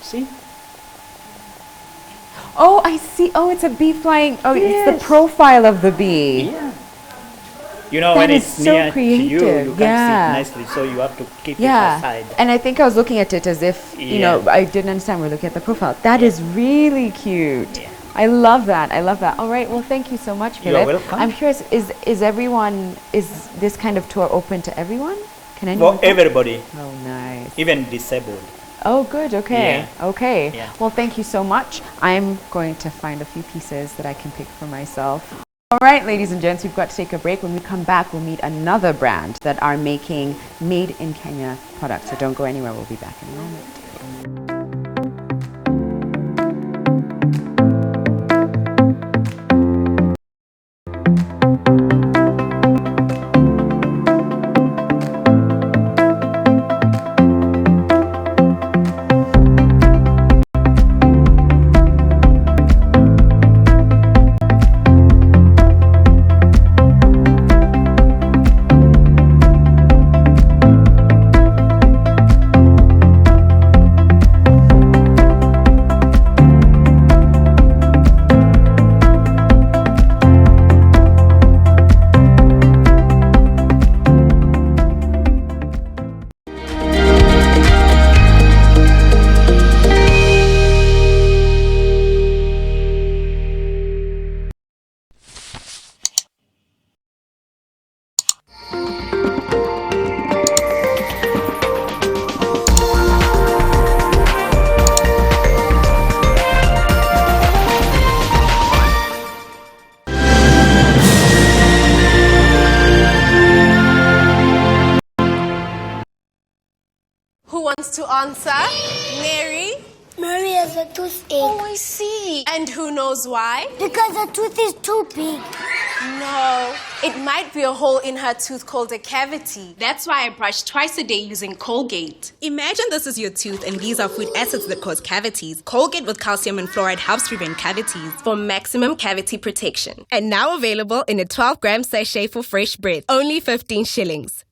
See? Oh, I see. Oh, it's a bee flying. Oh, yes. It's the profile of the bee. Yeah. You know, when it's so near creative. to you, you can't see it nicely, so you have to keep it aside. And I think I was looking at it as if, you know, I didn't understand. We're looking at the profile. That is really cute. Yeah. I love that. I love that. All right. Well, thank you so much, Philip. You're welcome. I'm curious, is this kind of tour open to everyone? Can anyone? For everybody. Oh, nice. Even disabled. Oh, good. Okay. Yeah. Okay. Yeah. Well, thank you so much. I'm going to find a few pieces that I can pick for myself. All right, ladies and gents, we've got to take a break. When we come back, we'll meet another brand that are making made in Kenya products. So don't go anywhere. We'll be back in a moment. Who wants to answer? Mary? Mary has a toothache. Oh, I see. And who knows why? Because the tooth is too big. No, it might be a hole in her tooth called a cavity. That's why I brush twice a day using Colgate. Imagine this is your tooth and these are food acids that cause cavities. Colgate with calcium and fluoride helps prevent cavities for maximum cavity protection. And now available in a 12-gram sachet for fresh breath. Only 15 shillings.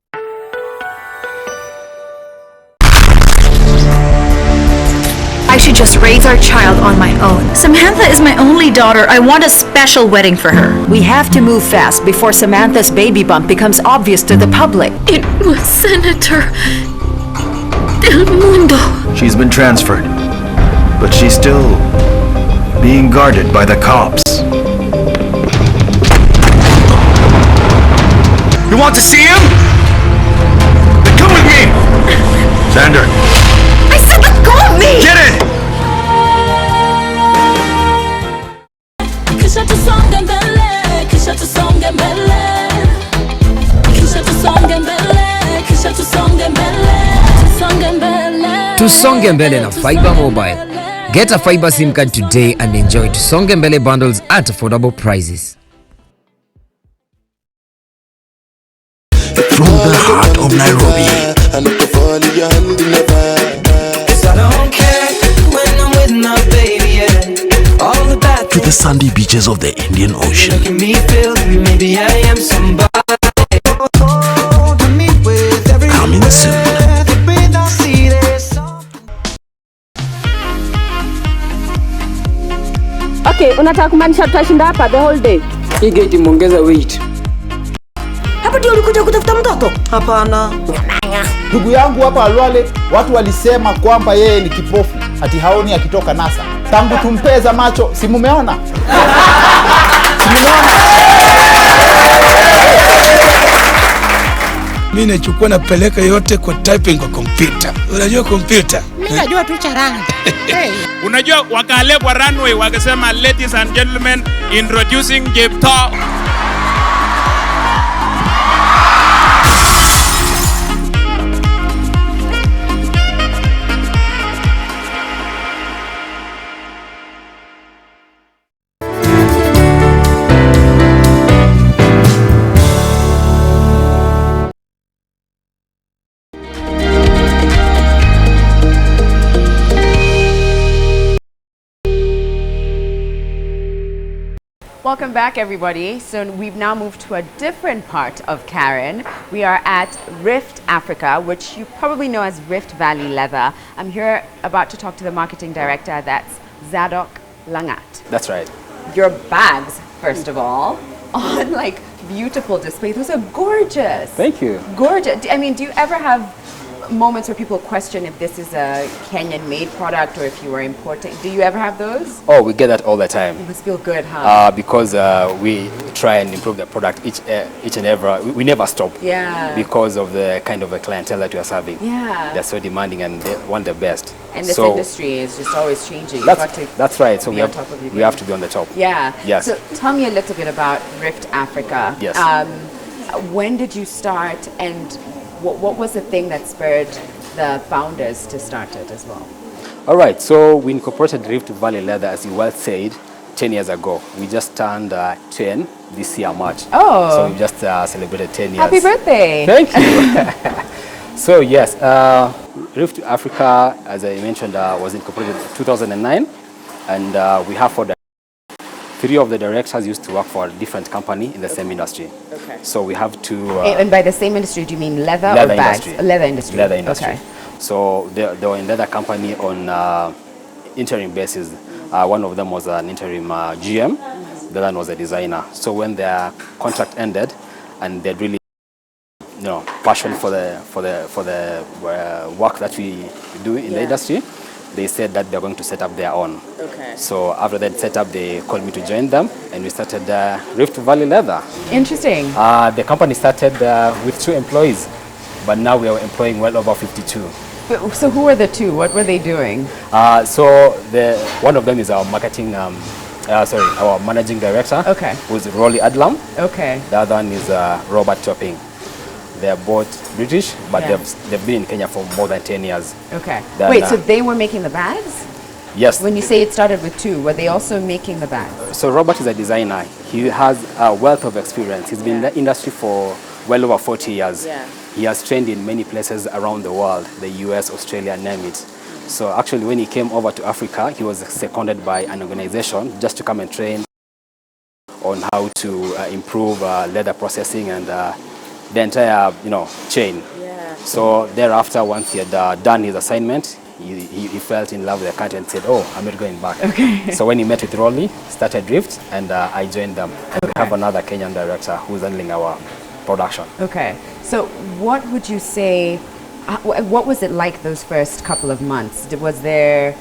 I should just raise our child on my own. Samantha is my only daughter. I want a special wedding for her. We have to move fast before Samantha's baby bump becomes obvious to the public. It was Senator Del Mundo. She's been transferred, but she's still being guarded by the cops. You want to see him? Then come with me! Xander, I said let go of me! get it! Tusonge mbele na Fiber Mobile. Get a fiber SIM card today and enjoy Tusonge mbele bundles at affordable prices. From the heart of Nairobi to the sandy beaches of the Indian Ocean, coming soon. Okay, unataka kumaanisha tutashinda hapa the whole day? Hii gate imeongeza weight. Hapo ndio ulikuja kutafuta mtoto? Hapana. Ndugu yangu hapa Alwale, watu walisema kwamba yeye ni kipofu, ati haoni akitoka NASA. Tangu tumpeza macho, si mumeona? Mimi nachukua napeleka yote kwa typing kwa kompyuta. Unajua kompyuta? Mimi najua tu charanga. Unajua wakale kwa runway wakasema ladies and gentlemen introducing Jepto. Welcome back, everybody. So we've now moved to a different part of Karen. We are at Rift Africa, which you probably know as Rift Valley Leather. I'm here about to talk to the marketing director. That's Zadok Langat. That's right. Your bags, first of all, on like beautiful display. Those are gorgeous. Thank you. Gorgeous. I mean, do you ever have moments where people question if this is a Kenyan-made product or if you are importing? Do you ever have those? Oh, we get that all the time. You must feel good, huh? Because we try and improve the product each and every. We never stop. Yeah. Because of the kind of a clientele that we are serving. Yeah. They're so demanding and they want the best. And this industry is just always changing. That's right. So we have to be on the top. Yeah. Yes. So tell me a little bit about Rift Africa. Yes. When did you start, and what was the thing that spurred the founders to start it as well? All right, so we incorporated Rift Valley Leather, as you well said, 10 years ago. We just turned 10 this year, March. Oh. So we just celebrated 10 years. Happy birthday. Thank you. So yes, Rift Africa, as I mentioned, was incorporated in 2009. And we have 4 directors. 3 of the directors used to work for a different company in the same industry. Okay. So we have to... and by the same industry, do you mean leather or bags? Industry. Leather industry. Leather industry. Okay. So they were in leather company on interim basis. One of them was an interim GM. The other one was a designer. So when their contract ended, and they really, passion for the work that we do in the industry, they said that they're going to set up their own. Okay. So after that setup, they called me to join them, and we started Rift Valley Leather. Interesting. The company started with 2 employees, but now we are employing well over 52. So who are the 2? What were they doing? So one of them is our marketing, our managing director, who's Rolly Adlam. Okay. The other one is Robert Topping. They're both British, but they've been in Kenya for more than 10 years. Okay. Then, wait, so they were making the bags? Yes. When you say it started with 2, were they also making the bags? So Robert is a designer. He has a wealth of experience. He's been in the industry for well over 40 years. Yeah. He has trained in many places around the world, the US, Australia, name it. So actually when he came over to Africa, he was seconded by an organization just to come and train on how to improve leather processing and the entire chain. Yeah. So thereafter, once he had done his assignment, he fell in love with the country and said, oh, I'm not going back. Okay. So when he met with Rolly, started Rift, and I joined them. And we have another Kenyan director who's handling our production. Okay. So what would you say, what was it like those first couple of months? Was there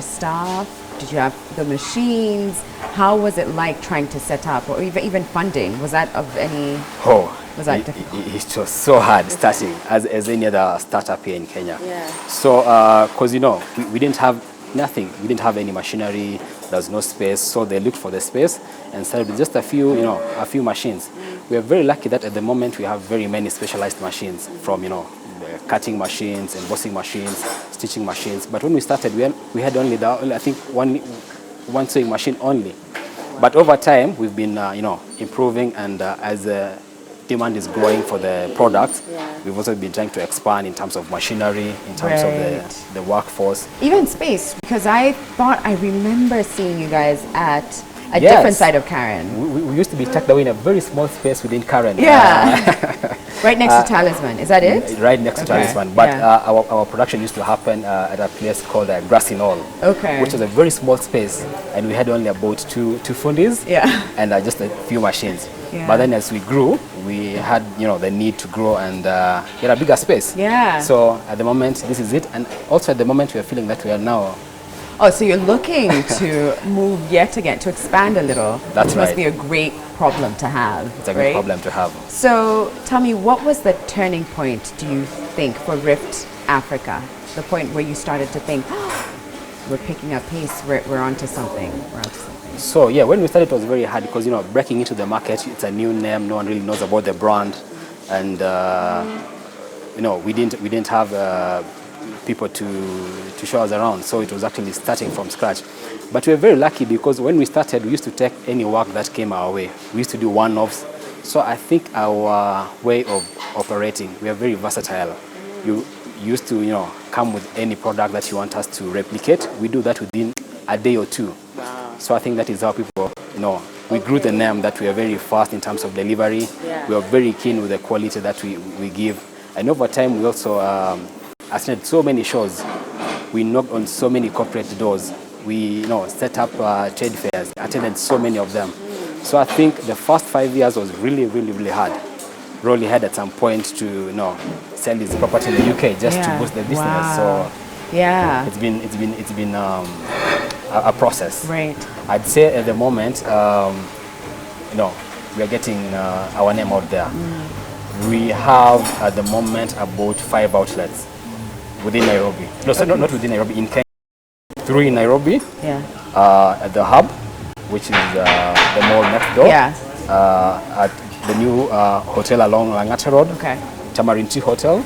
staff? Did you have the machines? How was it like trying to set up, or even funding? Was that of any? Was that difficult? It was so hard starting as any other startup here in Kenya. Yeah. So, because we didn't have nothing, we didn't have any machinery. There was no space, so they looked for the space and started with just a few machines. We are very lucky that at the moment we have very many specialized machines, from the cutting machines, embossing machines, stitching machines. But when we started, we had only I think one sewing machine only. But over time, we've been improving, and as the demand is growing for the product, we've also been trying to expand in terms of machinery, in terms of the workforce. Even space, because I remember seeing you guys at a different side of Karen. We used to be tucked away in a very small space within Karen. Yeah. Right next to Talisman, is that it? Right next to Talisman, but our production used to happen at a place called Grassy Knoll, which was a very small space, and we had only about two fundis and just a few machines. Yeah. But then as we grew, we had the need to grow and get a bigger space. Yeah. So at the moment, this is it, and also at the moment we are feeling that we are now. Oh, so you're looking to move yet again, to expand a little. That's which right. must be a great problem to have. It's a great problem to have. So tell me, what was the turning point, do you think, for Rift Africa? The point where you started to think, we're picking up pace, we're onto something. So yeah, when we started, it was very hard because breaking into the market, it's a new name, no one really knows about the brand, and we didn't have people to show us around, so it was actually starting from scratch. But we were very lucky because when we started, we used to take any work that came our way. We used to do one-offs. So I think our way of operating, we are very versatile. You used to come with any product that you want us to replicate. We do that within a day or two. Wow. So I think that is how people we grew the name that we are very fast in terms of delivery. Yeah. We are very keen with the quality that we give. And over time, we also attended so many shows. We knocked on so many corporate doors. We set up trade fairs, attended so many of them. So I think the first 5 years was really, really, really hard. Rolly had at some point to sell his property in the UK just to boost the business. Wow. So yeah, it's been a process. Right. I'd say at the moment, we are getting our name out there. We have at the moment about 5 outlets within Nairobi. No, so not within Nairobi, in Kenya. 3 in Nairobi. Yeah. At the Hub, which is the mall next door. Yeah. At the new hotel along Langata Road. Okay. Tamarinti Hotel,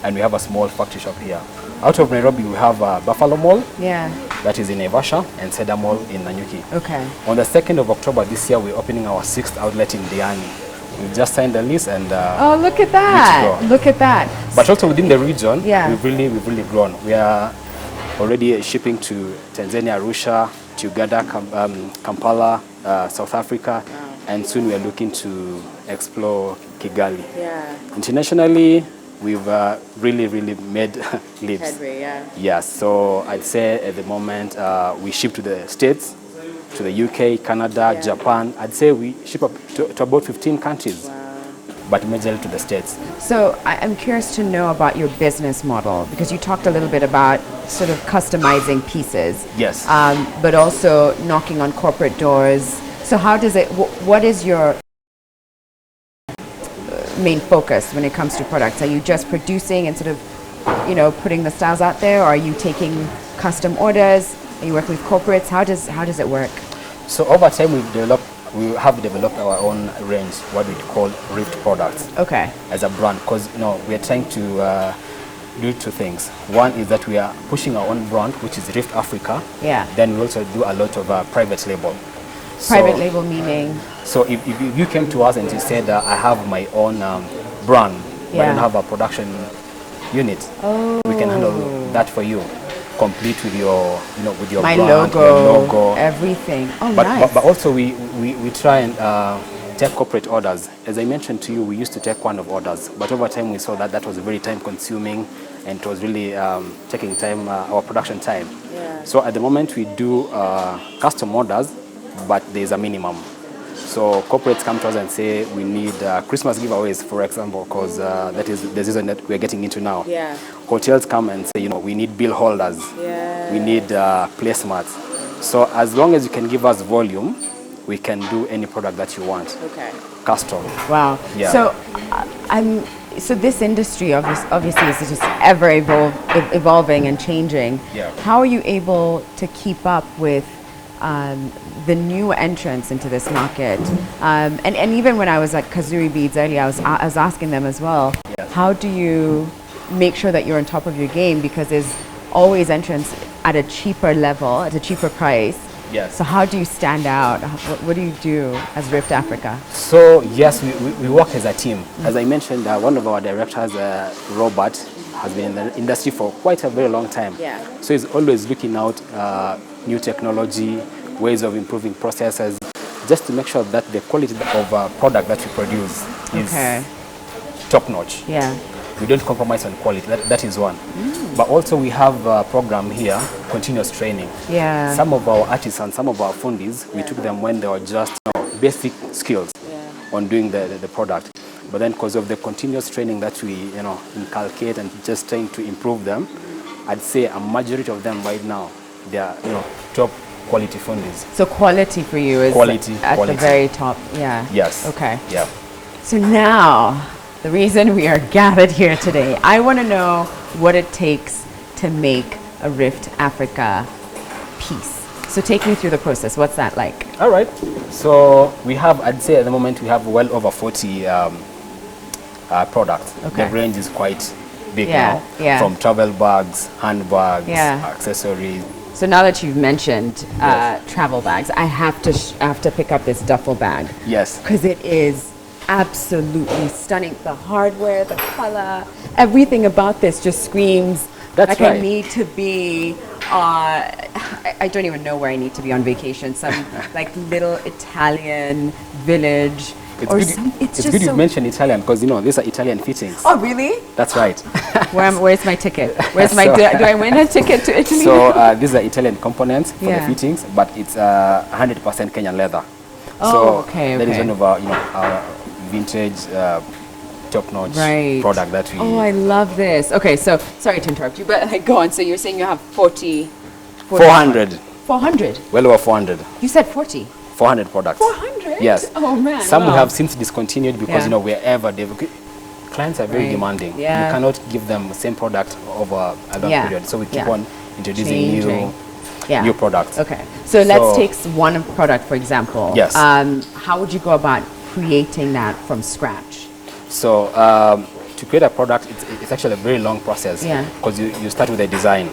and we have a small factory shop here. Out of Nairobi, we have Buffalo Mall. Yeah. That is in Naivasha, and Cedar Mall in Nanyuki. Okay. On the 2nd of October this year, we're opening our 6th outlet in Diani. We've just signed the lease and oh, look at that! Look at that! But also within the region, yeah, we've really grown. We are already shipping to Tanzania, Arusha, to Uganda, Kampala, South Africa, and soon we are looking to explore Kigali. Yeah. Internationally, we've really made leaps. Headway, yeah. Yes, so I'd say at the moment we ship to the States, to the UK, Canada, Japan. I'd say we ship up to about 15 countries, but majorly to the States. So I'm curious to know about your business model, because you talked a little bit about sort of customizing pieces. Yes. But also knocking on corporate doors. So how does it, what is your main focus when it comes to products? Are you just producing and sort of, putting the styles out there, or are you taking custom orders? Are you working with corporates? How does it work? So over time, we have developed our own range, what we call Rift products. Okay. As a brand, because we are trying to do two things. One is that we are pushing our own brand, which is Rift Africa. Yeah. Then we also do a lot of private label. Private label meaning? So if you came to us and you said, I have my own brand, but I don't have a production unit, we can handle that for you, complete with your, with your my brand, logo, your logo, everything. Oh, but, nice. but also we try and take corporate orders. As I mentioned to you, we used to take one-off orders, but over time we saw that that was very time-consuming, and it was really taking time, our production time. Yeah. So at the moment we do custom orders, but there's a minimum. So corporates come to us and say we need Christmas giveaways, for example, because that is the season that we're getting into now. Yeah. Hotels come and say, we need bill holders, we need placemats. So as long as you can give us volume, we can do any product that you want. Okay. Custom. Wow. Yeah. So so this industry obviously is just ever evolving and changing. Yeah. How are you able to keep up with the new entrants into this market? And even when I was at Kazuri Beads earlier, I was asking them as well, yes. How do you make sure that you're on top of your game? Because there's always entrants at a cheaper level, at a cheaper price. Yes. So how do you stand out? What do you do as Rift Africa? So yes, we work as a team. As I mentioned, one of our directors, Robert, has been in the industry for quite a very long time. Yeah. So he's always looking out new technology, ways of improving processes, just to make sure that the quality of product that we produce is top notch. Yeah. We don't compromise on quality. That is one. But also we have a program here, continuous training. Yeah. Some of our artisans, some of our fundis, we took them when they were just basic skills on doing the product. But then because of the continuous training that we inculcate and just trying to improve them, I'd say a majority of them right now, they are top quality fundis. So quality for you is at the very top. Yeah. Yes. Okay. Yeah. So now, the reason we are gathered here today, I want to know what it takes to make a Rift Africa piece. So take me through the process. What's that like? All right. So we have, I'd say at the moment, we have well over 40 products. Okay. The range is quite big Yeah, now. yeah. From travel bags, handbags, Yeah. accessories. So now that you've mentioned travel bags, I have to pick up this duffel bag. Yes. Because it is absolutely stunning. The hardware, the color, everything about this just screams That's like right. I need to be, I don't even know where I need to be on vacation. Some like little Italian village. It's good you mentioned Italian because these are Italian fittings. Oh, really? That's right. Where's my ticket? Where's my? Do I win a ticket to Italy? So these are Italian components for Yeah. the fittings, but it's 100% Kenyan leather. Oh, so okay, that is okay. one of our vintage, top-notch product that we. Oh, I love this. Okay, so sorry to interrupt you, but go on. So you're saying you have 40 400. 400. Well over 400. You said 40. 400 products. 400? Yes. Oh man. Some we wow. have since discontinued because Yeah. wherever clients are very Right. demanding. Yeah. You cannot give them the same product over a long Yeah. period. So we keep Yeah. on introducing Changing. Yeah. new products. Okay. So let's take one product for example. Yes. How would you go about creating that from scratch? So to create a product, it's actually a very long process. Yeah. Because you start with a design.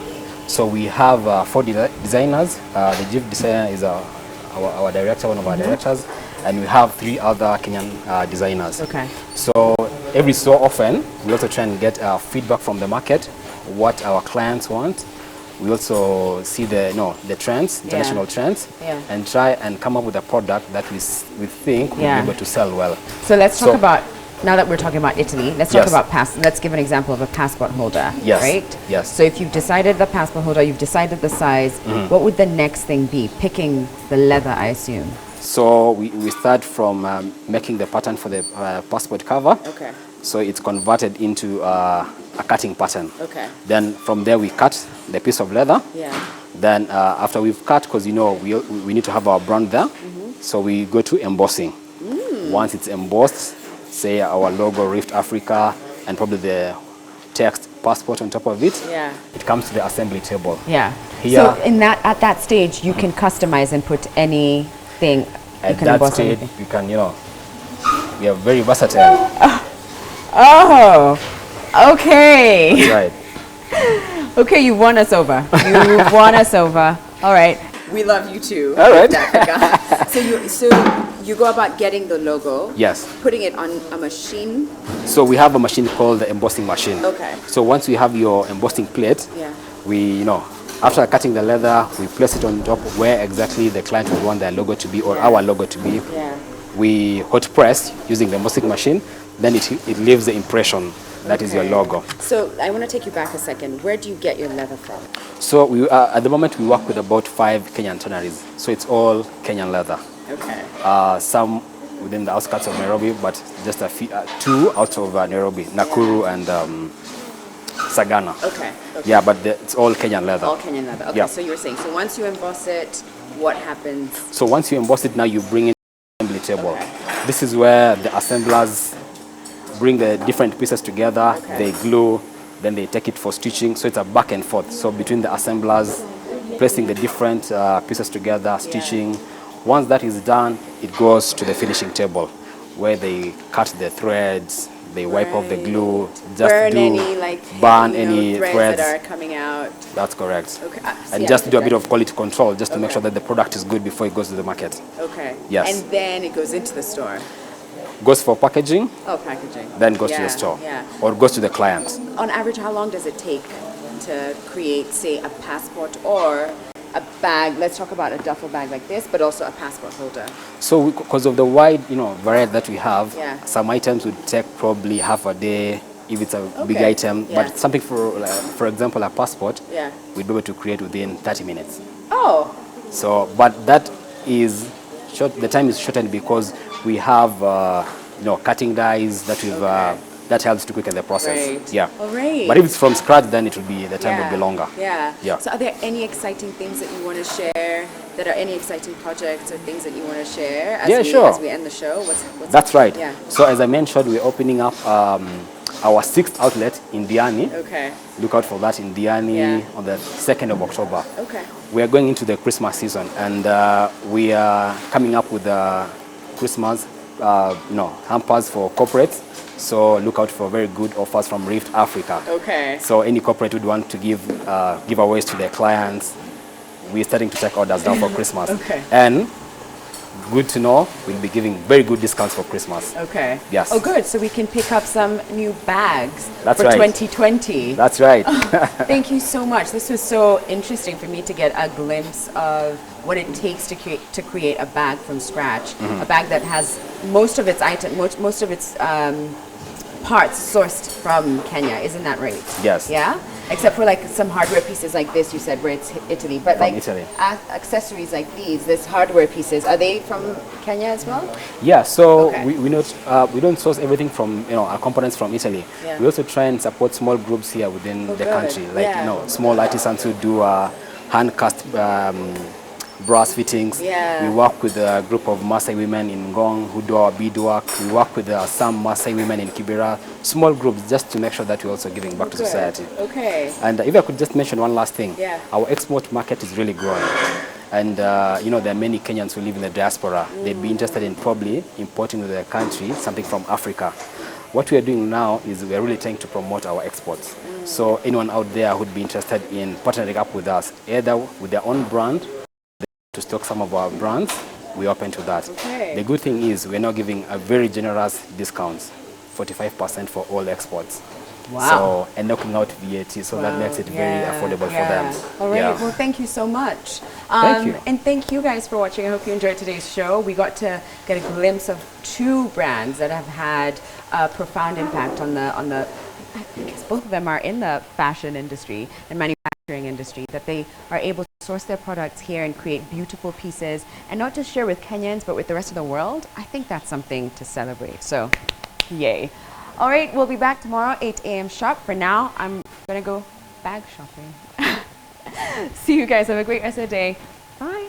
So we have 4 designers. The chief designer is our director, one of our directors, and we have 3 other Kenyan designers. Okay. So every so often, we also try and get feedback from the market, what our clients want. We also see the trends, international trends, and try and come up with a product that we think will be able to sell well. So let's talk about, now that we're talking about Italy, let's talk Yes. about let's give an example of a passport holder, Yes. right? Yes. So if you've decided the passport holder, you've decided the size, what would the next thing be? Picking the leather, I assume. So we start from making the pattern for the passport cover. Okay. So it's converted into a cutting pattern. Okay. Then from there we cut the piece of leather. Yeah. Then after we've cut, because we need to have our brand there, so we go to embossing. Once it's embossed, say our logo Rift Africa and probably the text passport on top of it, Yeah. it comes to the assembly table. Yeah. Here, So at that stage, you can customize and put anything. You at can that emboss stage, anything. you can, we are very versatile. Oh, okay. That's right. Okay, you won us over. You won us over. All right. We love you too. All right. So you go about getting the logo. Yes. Putting it on a machine. So we have a machine called the embossing machine. Okay. So once we have your embossing plate, Yeah. we, after cutting the leather, we place it on top where exactly the client would want their logo to be or our logo to be. Yeah. We hot press using the embossing machine. Then it leaves the impression that is your logo. So I want to take you back a second. Where do you get your leather from? So we at the moment we work with about 5 Kenyan tanneries. So it's all Kenyan leather. Okay. Some within the outskirts of Nairobi, but just a few, 2 out of Nairobi, Nakuru and Sagana. Okay. Yeah, but it's all Kenyan leather. All Kenyan leather. Okay. Yeah. So you were saying, so once you emboss it, what happens? So once you emboss it, now you bring in the assembly table. Okay. This is where the assemblers bring the different pieces together, they glue, then they take it for stitching. So it's a back and forth. So between the assemblers, placing the different pieces together, stitching. Once that is done, it goes to the finishing table where they cut the threads, they wipe off the glue, just burn any threads that are coming out. That's correct. Okay. And just do a bit of quality control just to make sure that the product is good before it goes to the market. Okay. Yes. And then it goes into the store. Goes for packaging. Oh, packaging. Then goes to the store. Yeah. Or goes to the client. On average, how long does it take to create, say, a passport or a bag? Let's talk about a duffel bag like this, but also a passport holder. So because of the wide, variety that we have, Yeah. some items would take probably half a day if it's a big item. Yeah. But something for example, a passport, Yeah. we'd be able to create within 30 minutes. Oh. So, but that is short. The time is shortened because we have, cutting dies that we've that helps to quicken the process. Right. Yeah. All right. But if it's from scratch, then it will be the time will be longer. Yeah. Yeah. So are there any exciting things that you want to share? That are any exciting projects or things that you want to share as we end the show? What's That's right. Yeah. So as I mentioned, we're opening up our 6th outlet in Diani. Okay. Look out for that in Diani on the 2nd of October. Okay. We are going into the Christmas season, and we are coming up with Christmas, hampers for corporates. So look out for very good offers from Rift Africa. Okay. So any corporate would want to give giveaways to their clients. We're starting to take orders now for Christmas. Okay. And good to know, we'll be giving very good discounts for Christmas. Okay. Yes. Oh, good. So we can pick up some new bags That's for right. 2020. That's right. Thank you so much. This was so interesting for me to get a glimpse of what it takes to create a bag from scratch. Mhm. A bag that has most of its parts sourced from Kenya. Isn't that right? Yes. Yeah? Except for like some hardware pieces like this, you said, where it's Italy. But From like Italy. accessories like this hardware pieces, are they from Kenya as well? Yeah, so Okay. we don't source everything from our components from Italy. Yeah. We also try and support small groups here within the good. country, like Yeah. small artisans who do hand cast brass fittings. Yeah. We work with a group of Maasai women in Ngong who do our beadwork. We work with some Maasai women in Kibera. Small groups, just to make sure that we're also giving back to Good. society. Okay. And if I could just mention one last thing, Yeah. our export market is really growing. And there are many Kenyans who live in the diaspora. They'd be interested in probably importing to their country something from Africa. What we are doing now is we are really trying to promote our exports. So anyone out there who'd be interested in partnering up with us, either with their own brand, to stock some of our brands, we're open to that. Okay. The good thing is we're now giving a very generous discounts, 45% for all exports. Wow. So, and knocking out VAT, so that makes it very affordable for them. All right. Yeah. Well, thank you so much. Thank you. And thank you guys for watching. I hope you enjoyed today's show. We got to get a glimpse of 2 brands that have had a profound impact on the I guess both of them are in the fashion industry and manufacturing industry, that they are able to source their products here and create beautiful pieces and not just share with Kenyans but with the rest of the world. I think that's something to celebrate. So, yay. All right, we'll be back tomorrow, 8 a.m. sharp. For now, I'm going to go bag shopping. See you guys. Have a great rest of the day. Bye.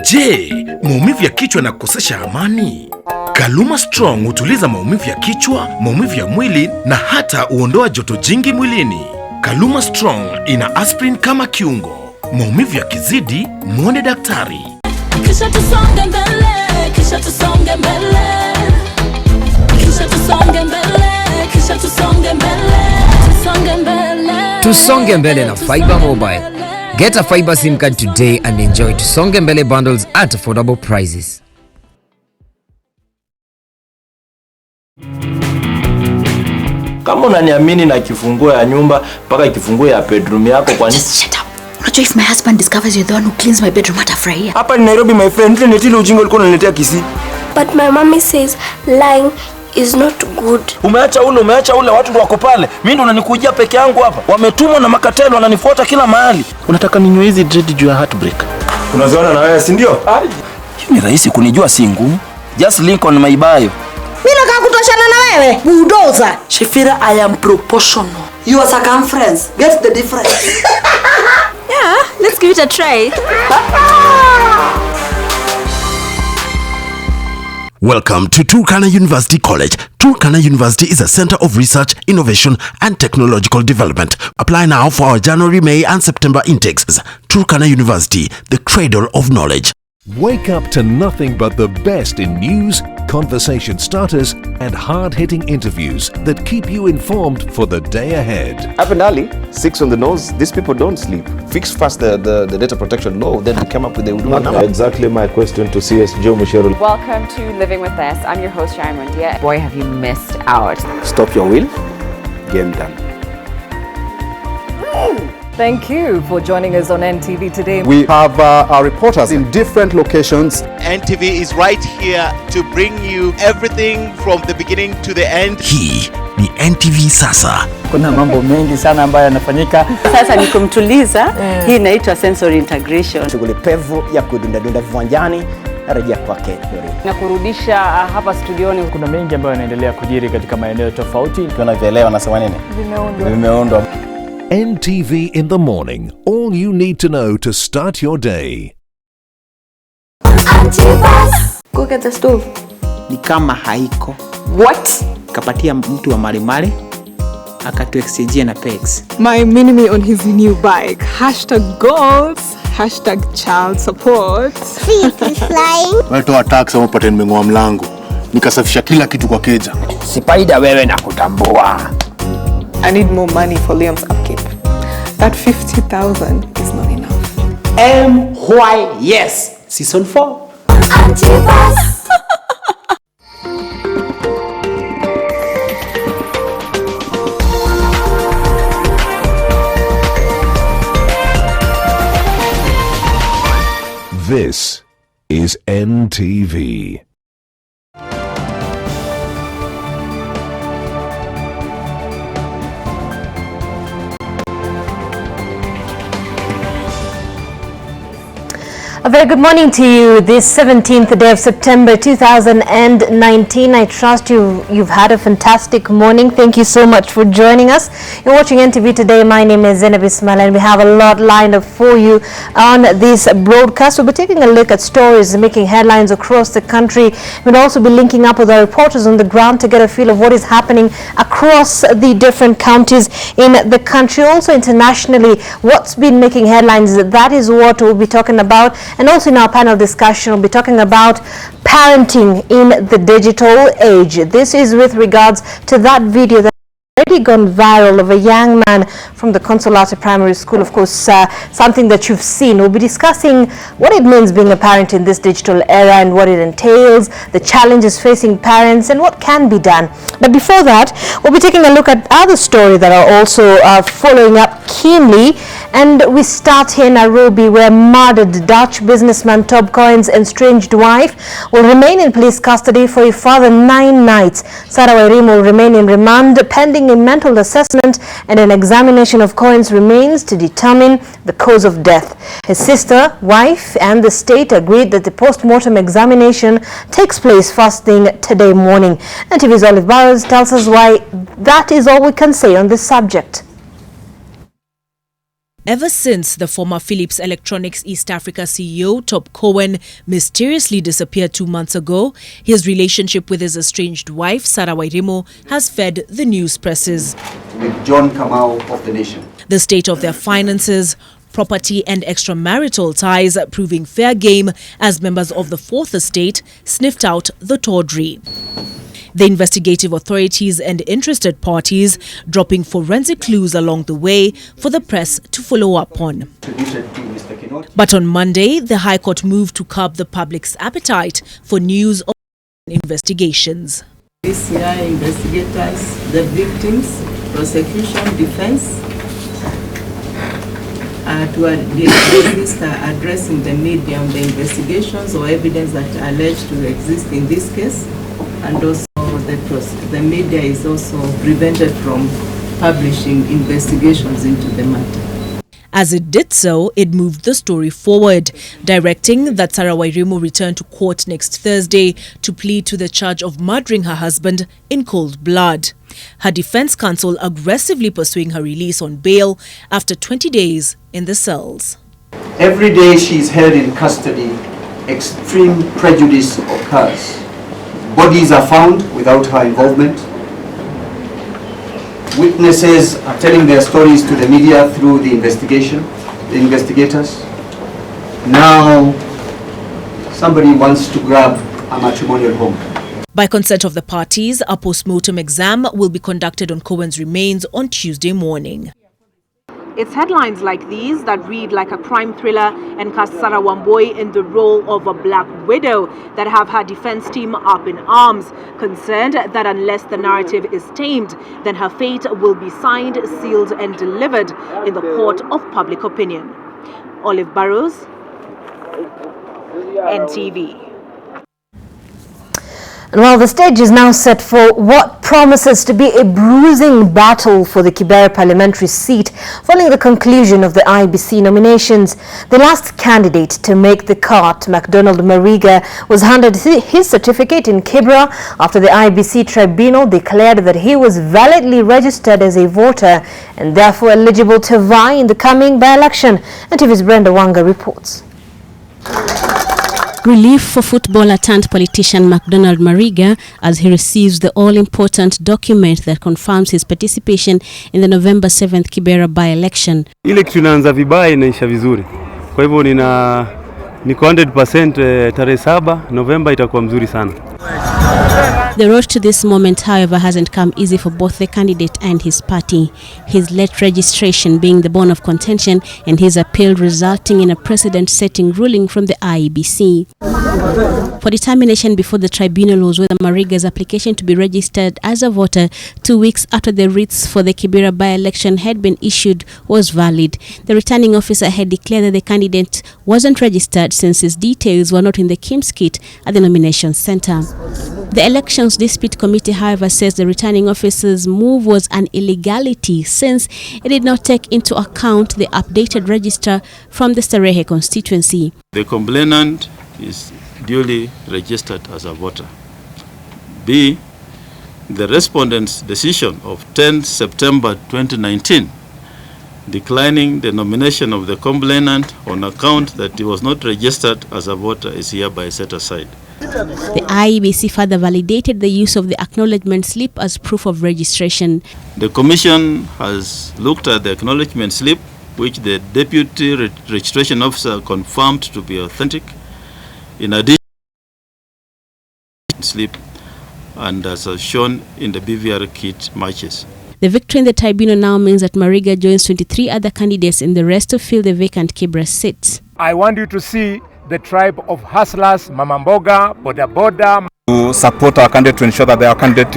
Je, maumivu ya kichwa na kukosesha amani? Kaluma Strong hutuliza maumivu ya kichwa, maumivu ya mwili na hata huondoa joto jingi mwilini. Kaluma Strong ina aspirin kama kiungo. Maumivu yakizidi, muone daktari. Kisha tusonge mbele, kisha tusonge mbele. Kisha tusonge mbele, kisha tusonge mbele. Tusonge mbele. Tusonge mbele na Fiber Mobile. Get a Fiber SIM card today and enjoy Tusonge mbele bundles at affordable prices. Kama unaniamini na kifunguo ya nyumba mpaka kifunguo ya bedroom yako, kwa nini? Shut up. Unajua if my husband discovers you're the one who cleans my bedroom, atafurahia. Hapa ni Nairobi my friend, nitile ujinga ulikuwa unaniletea Kisii. But my mommy says lying is not good. Umeacha ule watu ndio wako pale. Mimi ndo unanikujia peke yangu hapa. Wametumwa na makatelo wananifuata kila mahali. Unataka ninywe hizi dread juu ya heartbreak? Unaziona na wewe, si ndio? Ni rahisi kunijua, si ngumu. Just link on my bio. Mimi nataka kutoshana na wewe, bulldozer. Shifira, I am proportional. Your circumference. Get the difference. Yeah, let's give it a try. Welcome to Turkana University College. Turkana University is a center of research, innovation, and technological development. Apply now for our January, May, and September intakes. Turkana University, the cradle of knowledge. Wake up to nothing but the best in news, conversation starters, and hard-hitting interviews that keep you informed for the day ahead. Up and early, 6 on the nose, these people don't sleep. Fix first the data protection law, then we come up with the number. Exactly my question to CS Joe Mushero. Welcome to Living with Us. I'm your host, Sharon Mondia. Boy, have you missed out. Stop your wheel, game done. Thank you for joining us on NTV today. We have our reporters in different locations. NTV is right here to bring you everything from the beginning to the end. Hii ni NTV Sasa. Kuna mambo mengi sana ambayo yanafanyika. Sasa ni kumtuliza. Hii inaitwa sensory integration. Shughuli pevu ya kudunda viwanjani narejea kwake na kurudisha hapa studioni. Kuna mengi ambayo yanaendelea kujiri katika maeneo tofauti. Tunavyoelewa nasema nini? Vimeundwa. NTV in the morning. All you need to know to start your day. Go get the stove. Ni kama haiko. What? Kapatia mtu wa malimali akatu exchange na pegs. My mini-me on his new bike. #goals, #child support. Feet is flying. Watoa tax wapate nimeng'oa mlango. Nikasafisha kila kitu kwa keja. Sipaida wewe na kutambua. I need more money for Liam's upkeep. That 50,000 is not enough. MYes Season 4. This is NTV. A very good morning to you this 17th day of September 2019. I trust you've had a fantastic morning. Thank you so much for joining us. You're watching NTV today. My name is Zainab Ismail and we have a lot lined up for you on this broadcast. We'll be taking a look at stories making headlines across the country. We'll also be linking up with our reporters on the ground to get a feel of what is happening across the different counties in the country. Also internationally, what's been making headlines, that is what we'll be talking about. And also in our panel discussion, we'll be talking about parenting in the digital age. This is with regards to that video that already gone viral of a young man from the Consolata Primary School. Of course, something that you've seen. We'll be discussing what it means being a parent in this digital era and what it entails, the challenges facing parents and what can be done. But before that, we'll be taking a look at other stories that are also following up keenly. And we start here in Nairobi, where murdered Dutch businessman Tob Cohen's estranged wife will remain in police custody for a further 9 nights. Sarah Wairim will remain in remand pending a mental assessment and an examination of Cohen's remains to determine the cause of death. His sister, wife, and the state agreed that the post-mortem examination takes place first thing today morning. NTV's Olive Barrows tells us why that is all we can say on this subject. Ever since the former Philips Electronics East Africa CEO, Top Cohen, mysteriously disappeared 2 months ago, his relationship with his estranged wife, Sarah Wairimu, has fed the news presses. With John Kamau of the Nation. The state of their finances, property and extramarital ties proving fair game as members of the Fourth Estate sniffed out the tawdry. The investigative authorities and interested parties dropping forensic clues along the way for the press to follow up on. But on Monday, the High Court moved to curb the public's appetite for news of investigations. DCI investigators, the victims, prosecution, defense, to resist addressing the media on the investigations or evidence that are alleged to exist in this case, and also the media is also prevented from publishing investigations into the matter. As it did so, it moved the story forward, directing that Sarah Wairimu return to court next Thursday to plead to the charge of murdering her husband in cold blood. Her defense counsel aggressively pursuing her release on bail after 20 days in the cells. Every day she is held in custody, extreme prejudice occurs. Bodies are found without her involvement. Witnesses are telling their stories to the media through the investigators. Now, somebody wants to grab a matrimonial home. By consent of the parties, a post-mortem exam will be conducted on Cohen's remains on Tuesday morning. It's headlines like these that read like a crime thriller and cast Sarah Wambui in the role of a black widow that have her defense team up in arms, concerned that unless the narrative is tamed, then her fate will be signed, sealed and delivered in the court of public opinion. Olive Burrows, NTV. And while the stage is now set for what promises to be a bruising battle for the Kibera parliamentary seat following the conclusion of the IBC nominations, the last candidate to make the cut, MacDonald Mariga, was handed his certificate in Kibera after the IBC tribunal declared that he was validly registered as a voter and therefore eligible to vie in the coming by-election. NTV's Brenda Wanga reports. Relief for footballer turned politician MacDonald Mariga as he receives the all-important document that confirms his participation in the November 7th Kibera by-election. Ile kitu inaanza vibaya inaisha vizuri. Kwa hivyo niko 100% tarehe 7 November itakuwa mzuri sana. The road to this moment, however, hasn't come easy for both the candidate and his party. His late registration being the bone of contention and his appeal resulting in a precedent-setting ruling from the IEBC. For determination before the tribunal was whether Mariga's application to be registered as a voter 2 weeks after the writs for the Kibera by-election had been issued was valid. The returning officer had declared that the candidate wasn't registered since his details were not in the KIMS kit at the nomination center. The Elections Dispute Committee, however, says the returning officer's move was an illegality since it did not take into account the updated register from the Starehe constituency. The complainant is duly registered as a voter. B, the respondent's decision of 10 September 2019 declining the nomination of the complainant on account that he was not registered as a voter is hereby set aside. The IEBC further validated the use of the acknowledgement slip as proof of registration. The Commission has looked at the acknowledgement slip, which the Deputy Registration Officer confirmed to be authentic. In addition, slip and as shown in the BVR kit matches. The victory in the tribunal now means that Mariga joins 23 other candidates in the rest to fill the vacant Kibera seats. I want you to see the tribe of hustlers, Mama Mboga, Boda Boda, to support our candidate to ensure that our candidate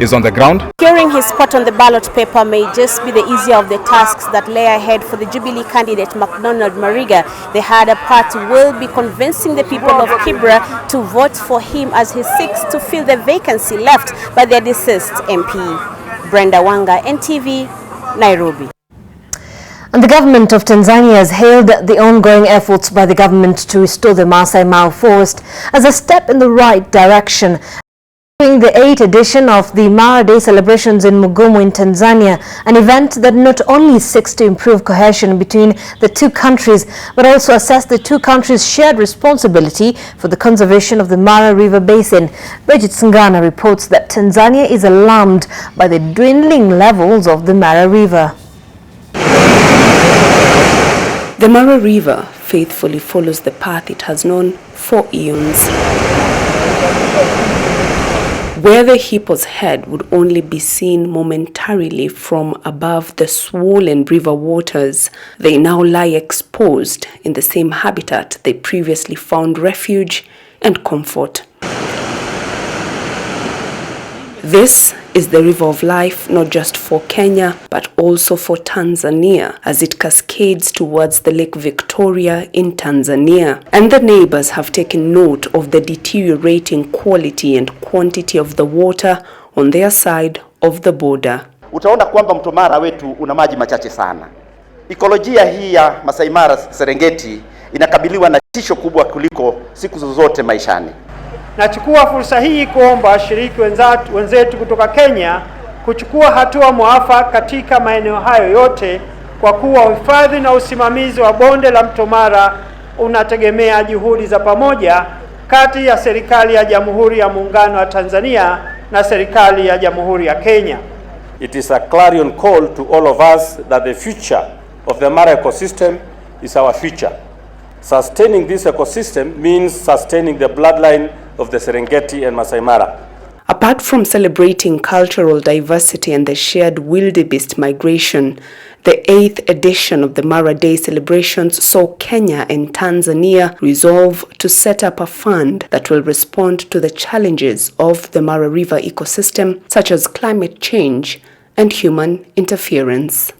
is on the ground. Securing his spot on the ballot paper may just be the easier of the tasks that lay ahead for the Jubilee candidate MacDonald Mariga. The harder part will be convincing the people of Kibera to vote for him as he seeks to fill the vacancy left by their deceased MP. Brenda Wanga, NTV, Nairobi. And the government of Tanzania has hailed the ongoing efforts by the government to restore the Maasai Mara forest as a step in the right direction. During the 8th edition of the Mara Day celebrations in Mugumu in Tanzania, an event that not only seeks to improve cohesion between the two countries, but also assess the two countries' shared responsibility for the conservation of the Mara River Basin. Bridget Singana reports that Tanzania is alarmed by the dwindling levels of the Mara River. The Mara River faithfully follows the path it has known for eons. Where the hippo's head would only be seen momentarily from above the swollen river waters, they now lie exposed in the same habitat they previously found refuge and comfort. This is the river of life, not just for Kenya, but also for Tanzania, as it cascades towards the Lake Victoria in Tanzania. And the neighbors have taken note of the deteriorating quality and quantity of the water on their side of the border. Utaona kwamba mto Mara wetu una maji machache sana. Ekolojia hii ya Masai Mara Serengeti inakabiliwa na tisho kubwa kuliko siku zozote maishani. Nachukua fursa hii kuomba washiriki wenzetu kutoka Kenya kuchukua hatua mwafaka katika maeneo hayo yote, kwa kuwa uhifadhi na usimamizi wa bonde la mto Mara unategemea juhudi za pamoja kati ya serikali ya Jamhuri ya Muungano wa Tanzania na serikali ya Jamhuri ya Kenya. It is a clarion call to all of us that the future of the Mara ecosystem is our future. Sustaining this ecosystem means sustaining the bloodline of the Serengeti and Masai Mara. Apart from celebrating cultural diversity and the shared wildebeest migration, the 8th edition of the Mara Day celebrations saw Kenya and Tanzania resolve to set up a fund that will respond to the challenges of the Mara River ecosystem, such as climate change and human interference.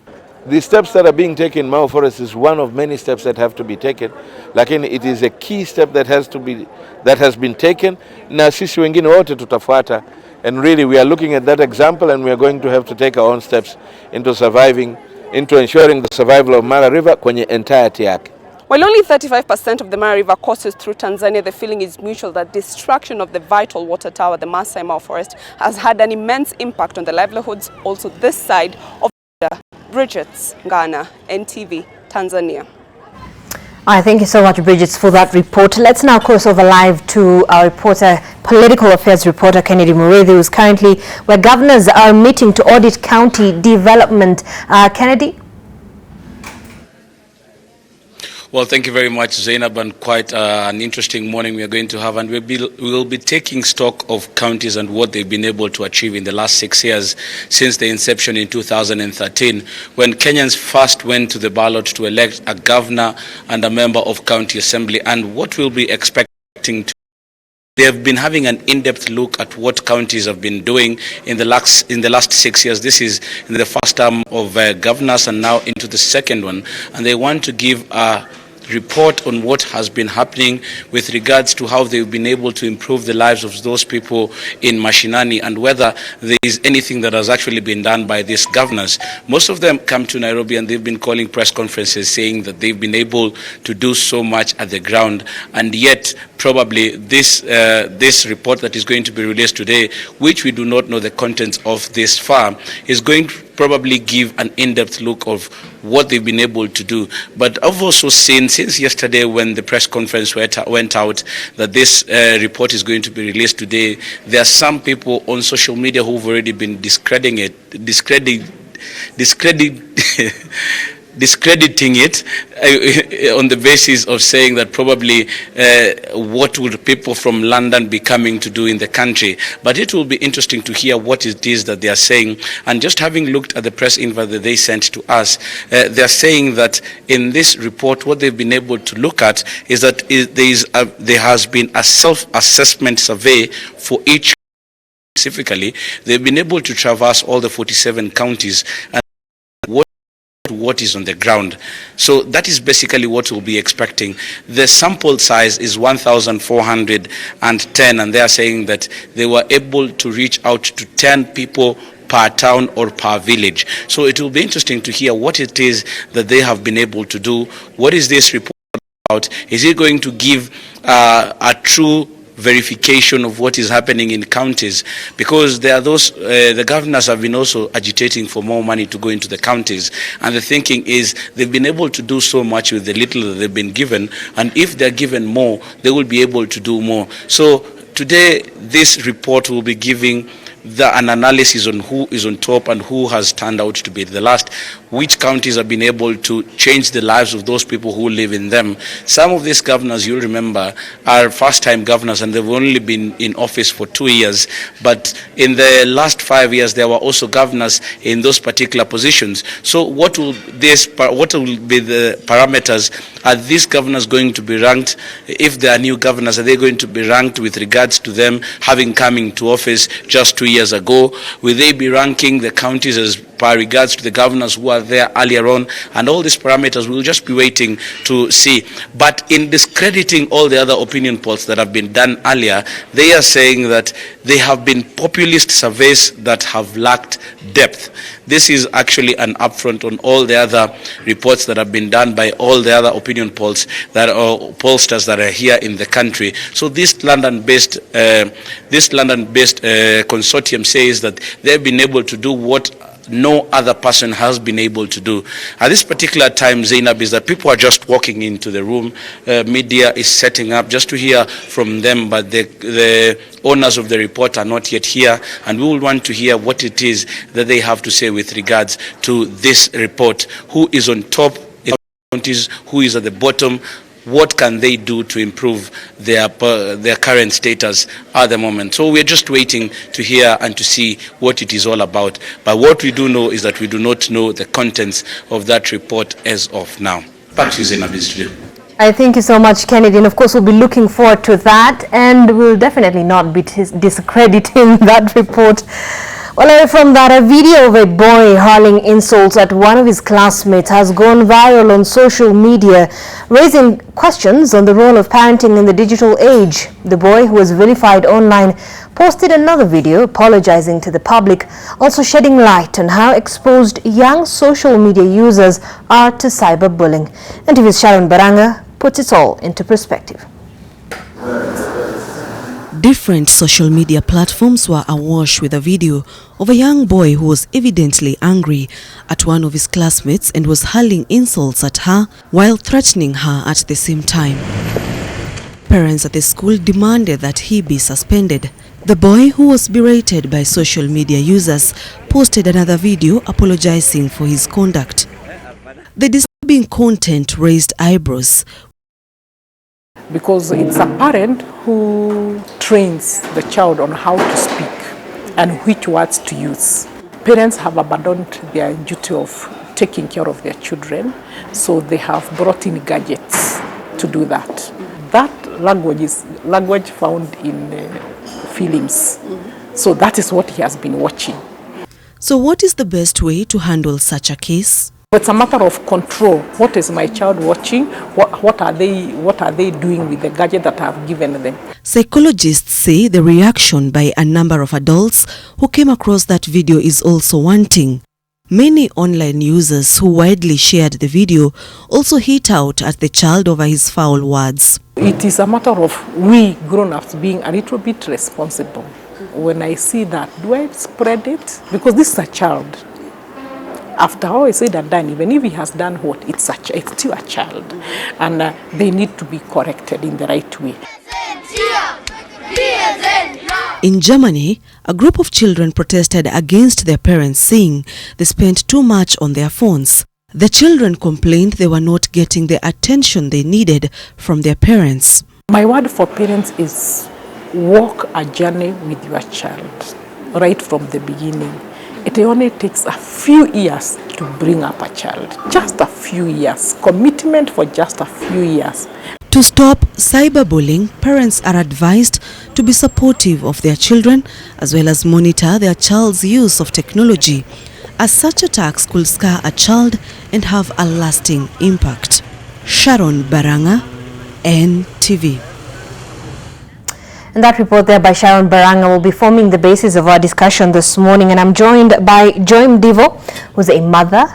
The steps that are being taken in Mau Forest is one of many steps that have to be taken, lakini it is a key step that has been taken, na sisi wengine wote tutafuata, and really we are looking at that example, and we are going to have to take our own steps into ensuring the survival of Mara River kwenye entirety yake. While only 35% of the Mara River courses through Tanzania, the feeling is mutual that destruction of the vital water tower, the Masai Mara Forest, has had an immense impact on the livelihoods also this side of the Bridget Singana, NTV, Tanzania. Thank you so much, Bridget, for that report. Let's now cross over live to our reporter, political affairs reporter Kennedy Mureithi, who is currently where governors are meeting to audit county development. Kennedy? Well, thank you very much, Zainab, and quite an interesting morning we are going to have, and we will be taking stock of counties and what they've been able to achieve in the last 6 years since the inception in 2013, when Kenyans first went to the ballot to elect a governor and a member of county assembly, and what we'll be expecting to. They have been having an in-depth look at what counties have been doing in the last 6 years. This is in the first term of governors and now into the second one, and they want to give a report on what has been happening with regards to how they've been able to improve the lives of those people in Mashinani, and whether there is anything that has actually been done by these governors. Most of them come to Nairobi and they've been calling press conferences saying that they've been able to do so much at the ground, and yet probably this report that is going to be released today, which we do not know the contents of this far, is going to probably give an in-depth look of what they've been able to do. But I've also seen since yesterday when the press conference went out that this report is going to be released today, there are some people on social media who've already been discrediting it on the basis of saying that probably what would people from London be coming to do in the country. But it will be interesting to hear what it is that they are saying. And just having looked at the press invite that they sent to us, they are saying that in this report, what they've been able to look at is that there has been a self-assessment survey for each. Specifically, they've been able to traverse all the 47 counties and what is on the ground. So that is basically what we'll be expecting. The sample size is 1,410, and they are saying that they were able to reach out to 10 people per town or per village. So it will be interesting to hear what it is that they have been able to do. What is this report about? Is it going to give a true verification of what is happening in counties, because there are those, the governors have been also agitating for more money to go into the counties, and the thinking is they've been able to do so much with the little that they've been given, and if they're given more, they will be able to do more. So today, this report will be giving an analysis on who is on top and who has turned out to be the last, which counties have been able to change the lives of those people who live in them. Some of these governors, you'll remember, are first-time governors, and they've only been in office for 2 years, but in the last 5 years, there were also governors in those particular positions. So what will be the parameters? Are these governors going to be ranked? If there are new governors, are they going to be ranked with regards to them having come into office just 2 years ago? Will they be ranking the counties as by regards to the governors who are there earlier on? And all these parameters we'll just be waiting to see. But in discrediting all the other opinion polls that have been done earlier, they are saying that they have been populist surveys that have lacked depth. This is actually an affront on all the other reports that have been done by all the other opinion polls that are pollsters that are here in the country. So this London-based consortium says that they've been able to do what no other person has been able to do. At this particular time, Zainab, is that people are just walking into the room. Media is setting up just to hear from them, but the owners of the report are not yet here, and we will want to hear what it is that they have to say with regards to this report. Who is on top in counties, who is at the bottom, what can they do to improve their current status at the moment. So we're just waiting to hear and to see what it is all about. But what we do know is that we do not know the contents of that report as of now. Back to you, Zainab. I thank you so much, Kennedy, and of course we'll be looking forward to that, and we'll definitely not be discrediting that report. Well, away from that, a video of a boy hurling insults at one of his classmates has gone viral on social media, raising questions on the role of parenting in the digital age. The boy, who was vilified online, posted another video apologizing to the public, also shedding light on how exposed young social media users are to cyberbullying. NTV's Sharon Baranga puts it all into perspective. Different social media platforms were awash with a video of a young boy who was evidently angry at one of his classmates and was hurling insults at her while threatening her at the same time. Parents at the school demanded that he be suspended. The boy, who was berated by social media users, posted another video apologizing for his conduct. The disturbing content raised eyebrows, because it's a parent who trains the child on how to speak and which words to use. Parents have abandoned their duty of taking care of their children, so they have brought in gadgets to do that. That language is language found in films, so that is what he has been watching. So what is the best way to handle such a case? It's a matter of control. What is my child watching? What are they doing with the gadget that I have given them? Psychologists say the reaction by a number of adults who came across that video is also wanting. Many online users who widely shared the video also hit out at the child over his foul words. It is a matter of we grown-ups being a little bit responsible. When I see that, do I spread it? Because this is a child. After all is said and done, even if he has done what, it's still a child. And they need to be corrected in the right way. In Germany, a group of children protested against their parents, saying they spent too much on their phones. The children complained they were not getting the attention they needed from their parents. My word for parents is walk a journey with your child right from the beginning. It only takes a few years to bring up a child. Just a few years. Commitment for just a few years. To stop cyberbullying, parents are advised to be supportive of their children as well as monitor their child's use of technology, as such attacks could scar a child and have a lasting impact. Sharon Baranga, NTV. And that report there by Sharon Baranga will be forming the basis of our discussion this morning. And I'm joined by Joy Mdivo, who's a mother,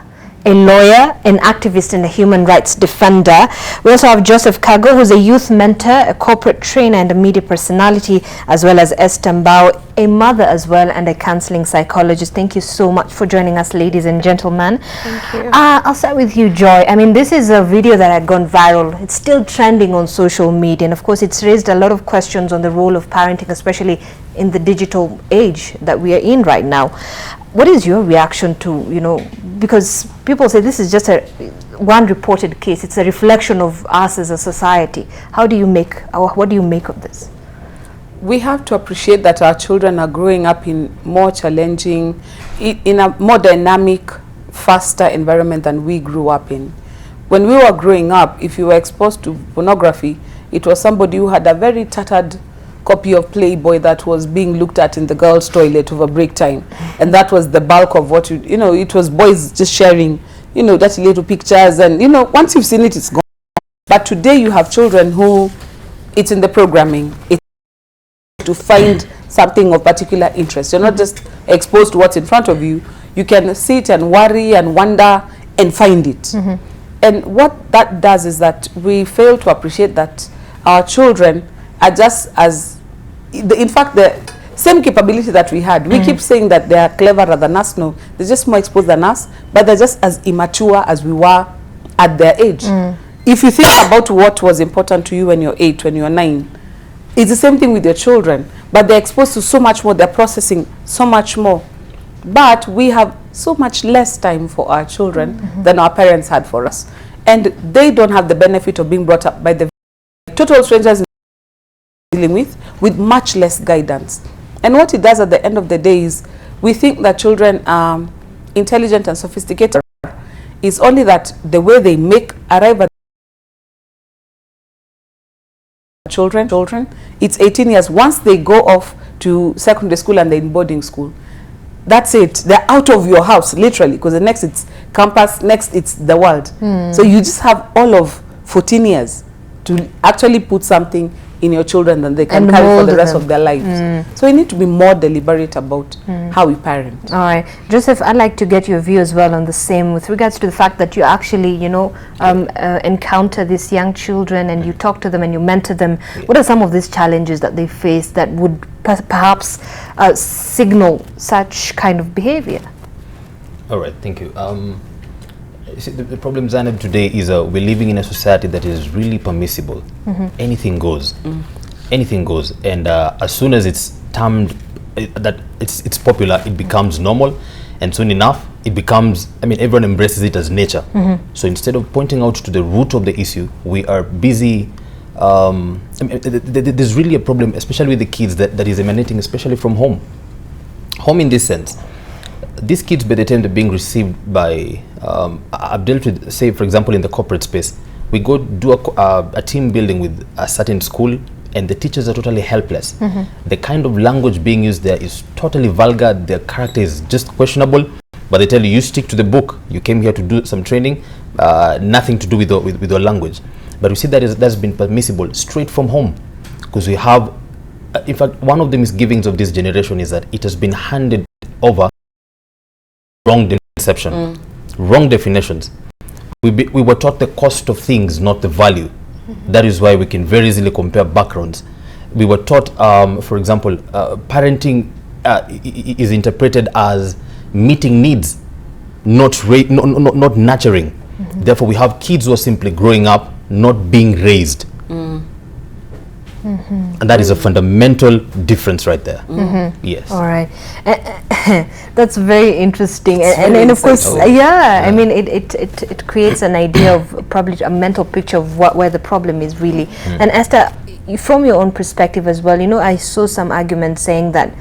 a lawyer, an activist and a human rights defender. We also have Joseph Kago, who's a youth mentor, a corporate trainer and a media personality, as well as Esther Mbao, a mother as well and a counseling psychologist. Thank you so much for joining us, ladies and gentlemen. Thank you. I'll start with you, Joy. I mean, this is a video that had gone viral. It's still trending on social media, and of course it's raised a lot of questions on the role of parenting, especially in the digital age that we are in right now. What is your reaction to, you know, because people say this is just one reported case, it's a reflection of us as a society. What do you make of this? We have to appreciate that our children are growing up in more challenging, in a more dynamic, faster environment than we grew up in. When we were growing up, if you were exposed to pornography, it was somebody who had a very tattered copy of Playboy that was being looked at in the girls' toilet over break time. And that was the bulk of what you know, it was boys just sharing, you know, dirty little pictures, and, you know, once you've seen it, it's gone. But today you have children who, it's in the programming, it's to find something of particular interest. You're not just exposed to what's in front of you. You can sit and worry and wonder and find it. And what that does is that we fail to appreciate that our children are just as, in fact, the same capability that we had. We keep saying that they are cleverer than us. No, they're just more exposed than us, but they're just as immature as we were at their age. If you think about what was important to you when you're 8, when you're 9, it's the same thing with your children, but they're exposed to so much more, they're processing so much more. But we have so much less time for our children than our parents had for us. And they don't have the benefit of being brought up by the total strangers dealing with much less guidance. And what it does at the end of the day is we think that children are intelligent and sophisticated. It's only that the way they arrive at children, it's 18 years. Once they go off to secondary school and they're in boarding school, that's it. They're out of your house, literally, because the next it's campus, next it's the world. So you just have all of 14 years to actually put something in your children that they can carry for the rest of their lives. So we need to be more deliberate about how we parent. All right. Joseph, I'd like to get your view as well on the same with regards to the fact that you actually, you know, encounter these young children and you talk to them and you mentor them. What are some of these challenges that they face that would perhaps signal such kind of behavior? All right, thank you. See, the problem, Zainab, today is we're living in a society that is really permissible. Anything goes. Anything goes. And as soon as it's termed that it's popular, it becomes normal. And soon enough, it becomes, I mean, everyone embraces it as nature. So instead of pointing out to the root of the issue, we are busy. I mean, there's really a problem, especially with the kids, that is emanating especially from home. Home in this sense. These kids, by the time they're being received by, I've dealt with, say, for example, in the corporate space, we go do a team building with a certain school and the teachers are totally helpless. The kind of language being used there is totally vulgar, their character is just questionable, but they tell you, you stick to the book, you came here to do some training, nothing to do with your language. But we see that's been permissible straight from home, because we have, in fact, one of the misgivings of this generation is that it has been handed over wrong conception, wrong definitions. We were taught the cost of things, not the value. That is why we can very easily compare backgrounds. We were taught, for example, parenting is interpreted as meeting needs, not nurturing. Therefore, we have kids who are simply growing up, not being raised. And that is a fundamental difference right there. Yes. All right. That's very interesting. And of course, I mean, it creates an idea of probably a mental picture of where the problem is really. And Esther, from your own perspective as well, you know, I saw some arguments saying that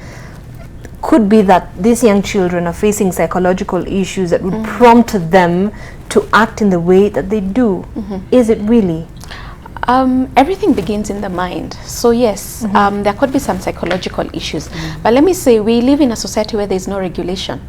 could be that these young children are facing psychological issues that would prompt them to act in the way that they do. Is it really? Everything begins in the mind. So yes, there could be some psychological issues. But let me say, we live in a society where there is no regulation.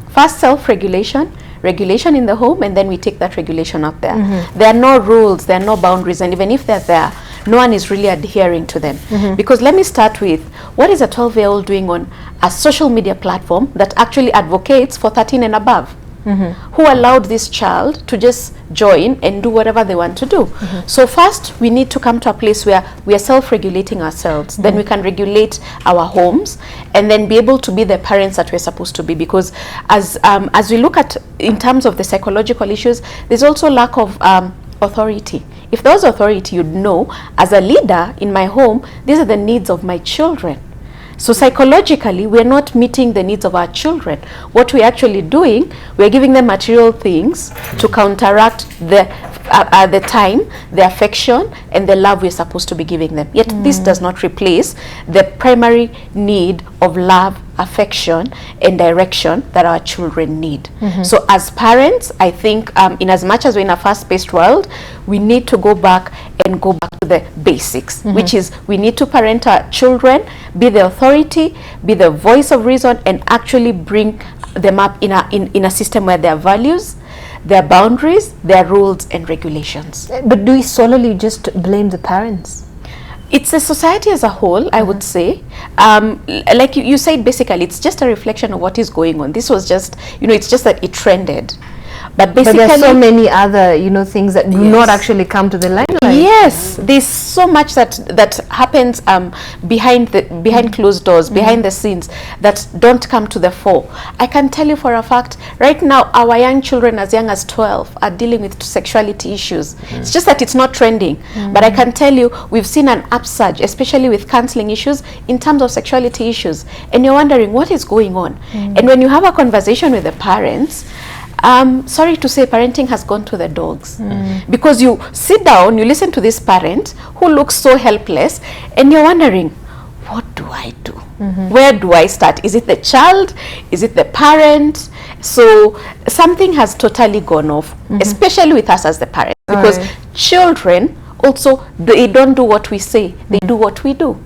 First self-regulation, regulation in the home, and then we take that regulation out there. There are no rules, there are no boundaries, and even if they're there, no one is really adhering to them. Because let me start with, what is a 12-year-old doing on a social media platform that actually advocates for 13 and above? who allowed this child to just join and do whatever they want to do. So first, we need to come to a place where we are self-regulating ourselves. Then we can regulate our homes and then be able to be the parents that we're supposed to be. Because as we look at, in terms of the psychological issues, there's also lack of authority. If there was authority, you'd know, as a leader in my home, these are the needs of my children. So psychologically, we're not meeting the needs of our children. What we're actually doing, we're giving them material things to counteract the time, the affection, and the love we're supposed to be giving them. Yet this does not replace the primary need of love, affection, and direction that our children need. So as parents, I think in as much as we're in a fast-paced world, we need to go back to the basics, which is we need to parent our children, be the authority, be the voice of reason, and actually bring them up in a system where there are values, there are boundaries, there are rules and regulations. But do we solely just blame the parents? It's a society as a whole, I would say. Like you said, basically, it's just a reflection of what is going on. This was just, it's just that it trended. But basically, there are so many other, things that do not actually come to the limelight. Yes, there's so much that happens behind closed doors, behind the scenes, that don't come to the fore. I can tell you for a fact, right now, our young children as young as 12 are dealing with sexuality issues. It's just that it's not trending. But I can tell you, we've seen an upsurge, especially with counseling issues, in terms of sexuality issues. And you're wondering, what is going on? And when you have a conversation with the parents, sorry to say, parenting has gone to the dogs. Because you sit down, you listen to this parent who looks so helpless, and you're wondering, what do I do? Where do I start? Is it the child? Is it the parent? So something has totally gone off, especially with us as the parents, because children also, they don't do what we say, they do what we do.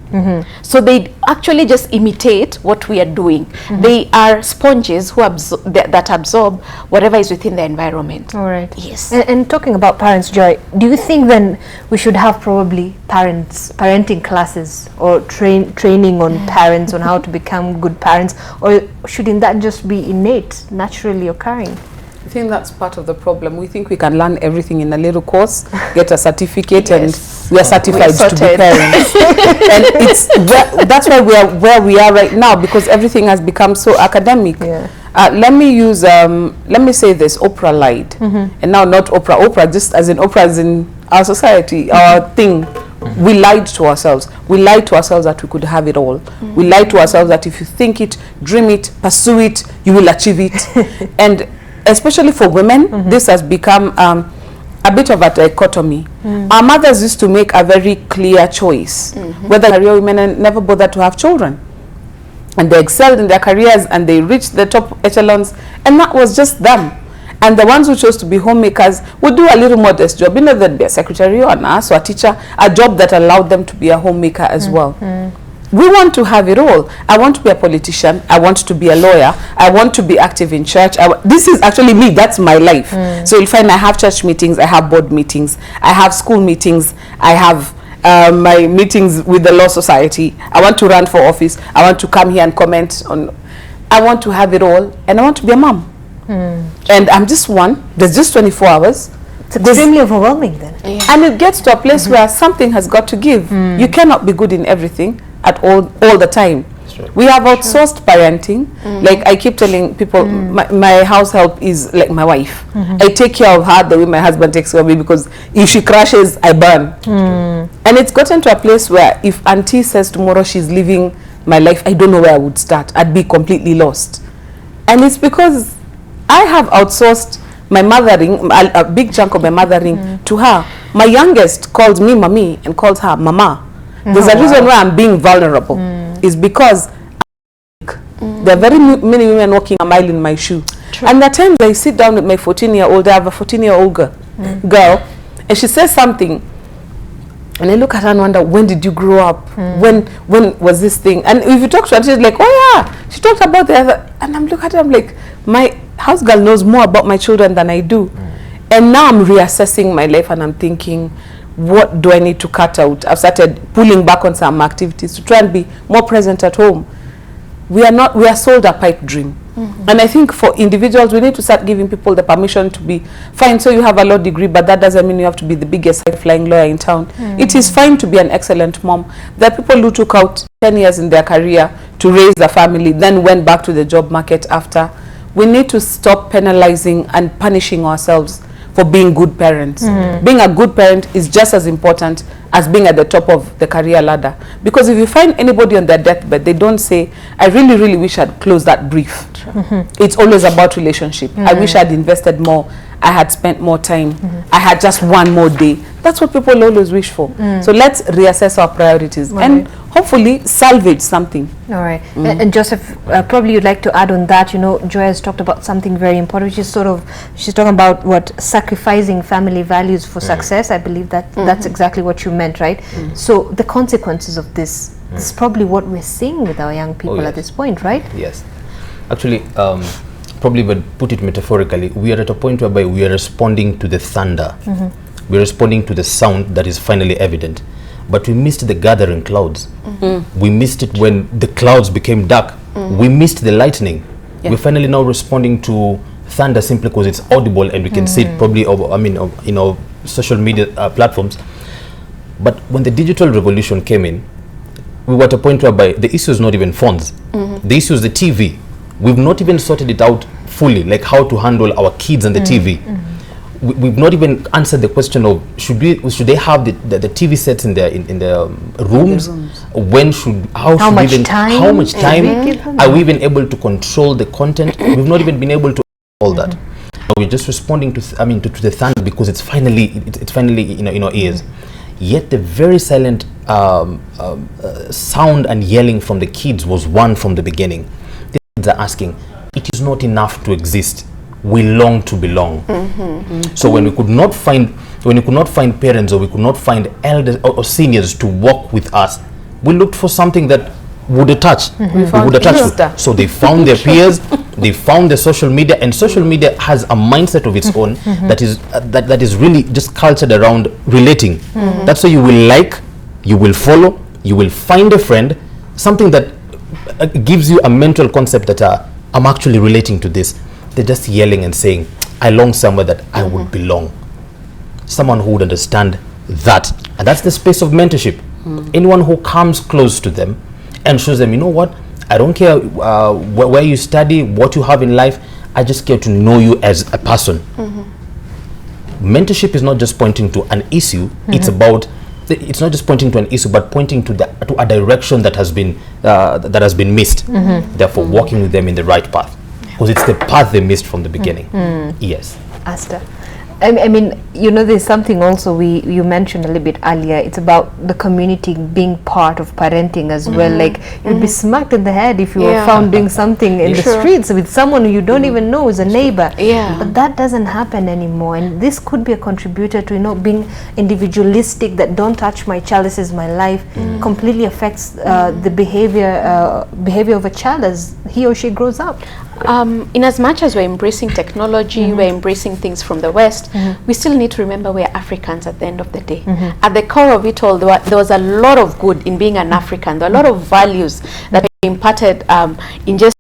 So they actually just imitate what we are doing. They are sponges who that absorb whatever is within the environment. All right. Yes. And talking about parents, Joy, do you think then we should have probably parenting classes or training on parents on how to become good parents, or shouldn't that just be innate, naturally occurring? I think that's part of the problem. We think we can learn everything in a little course, get a certificate, and we are certified to be parents. And that's why we are where we are right now, because everything has become so academic. Let me say this: Oprah lied, and now not Oprah, just as in Oprah, as in our society, our thing. We lied to ourselves. We lied to ourselves that we could have it all. We lied to ourselves that if you think it, dream it, pursue it, you will achieve it. And especially for women, this has become a bit of a dichotomy. Our mothers used to make a very clear choice, whether career women and never bothered to have children. And they excelled in their careers and they reached the top echelons, and that was just them. And the ones who chose to be homemakers would do a little modest job, either they'd be a secretary or a nurse or a teacher, a job that allowed them to be a homemaker as well. We want to have it all. I want to be a politician. I want to be a lawyer. I want to be active in church. This is actually me. That's my life. So you'll find I have church meetings. I have board meetings. I have school meetings. I have my meetings with the Law Society. I want to run for office. I want to come here and comment on. I want to have it all. And I want to be a mom. And I'm just one. There's just 24 hours. It's extremely overwhelming then. And it gets to a place where something has got to give. You cannot be good in everything at all the time. We have outsourced parenting. Like I keep telling people, my house help is like my wife. I take care of her the way my husband takes care of me, because if she crashes, I burn. And it's gotten to a place where if auntie says tomorrow she's leaving my life, I don't know where I would start. I'd be completely lost. And it's because I have outsourced my mothering, a big chunk of my mothering to her. My youngest called me mommy and called her mama. There's a reason why I'm being vulnerable. Is because there are very many women walking a mile in my shoe. And there are times I sit down with my 14-year-old, I have a 14-year-old girl, and she says something, and I look at her and wonder, when did you grow up? When was this thing? And if you talk to her, she's like, oh yeah, she talked about the other, and I'm looking at her, I'm like, my house girl knows more about my children than I do. And now I'm reassessing my life and I'm thinking, what do I need to cut out? I've started pulling back on some activities to try and be more present at home. We are sold a pipe dream. And I think for individuals, we need to start giving people the permission to be fine. So you have a law degree, but that doesn't mean you have to be the biggest high-flying lawyer in town. It is fine to be an excellent mom. There are people who took out 10 years in their career to raise a family, then went back to the job market after. We need to stop penalizing and punishing ourselves for being good parents. Being a good parent is just as important as being at the top of the career ladder. Because if you find anybody on their deathbed, they don't say, I really, really wish I'd closed that brief. It's always about relationship. I wish I'd invested more. I had spent more time. I had just one more day. That's what people always wish for. So let's reassess our priorities and hopefully salvage something. All right. And Joseph, probably you'd like to add on that. You know, Joy has talked about something very important, which is she's talking about what sacrificing family values for success. I believe that that's exactly what you meant, right? So the consequences of this is probably what we're seeing with our young people at this point, right? Yes. Actually, probably would put it metaphorically, we are at a point whereby we are responding to the thunder. We're responding to the sound that is finally evident. But we missed the gathering clouds. We missed it when the clouds became dark. We missed the lightning. We're finally now responding to thunder simply because it's audible and we can see it probably over, social media platforms. But when the digital revolution came in, we were at a point whereby the issue is not even phones. The issue is the TV. We've not even sorted it out fully, like how to handle our kids and the TV. We've not even answered the question of should they have the TV sets in the rooms? When how much time are we even able to control the content? We've not even been able to all that. We're just responding to the thunder because it's finally in our ears. Yet the very silent sound and yelling from the kids was one from the beginning. The kids are asking, it is not enough to exist. We long to belong. So when we could not find parents, or we could not find elders or seniors to walk with us, we looked for something that would attach. We would attach. So they found their peers, they found the social media, and social media has a mindset of its own that is really just cultured around relating. That's why you will like, you will follow, you will find a friend, something that gives you a mental concept that I'm actually relating to this. They're just yelling and saying, I long somewhere that I would belong. Someone who would understand that. And that's the space of mentorship. Anyone who comes close to them and shows them, you know what, I don't care where you study, what you have in life, I just care to know you as a person. Mentorship is not just pointing to an issue, it's not just pointing to an issue, but pointing to a direction that has been missed. Therefore, walking with them in the right path. Because it's the path they missed from the beginning. Yes. Asta, I mean, there's something also you mentioned a little bit earlier. It's about the community being part of parenting as well. Like, you'd be smacked in the head if you were found doing something in the streets with someone who you don't even know is a neighbor. But that doesn't happen anymore. And this could be a contributor to, being individualistic, that don't touch my child, this is my life, completely affects the behavior of a child as he or she grows up. In as much as we're embracing technology, we're embracing things from the West, we still need to remember we're Africans at the end of the day. At the core of it all, there was a lot of good in being an African. There are a lot of values that are imparted in just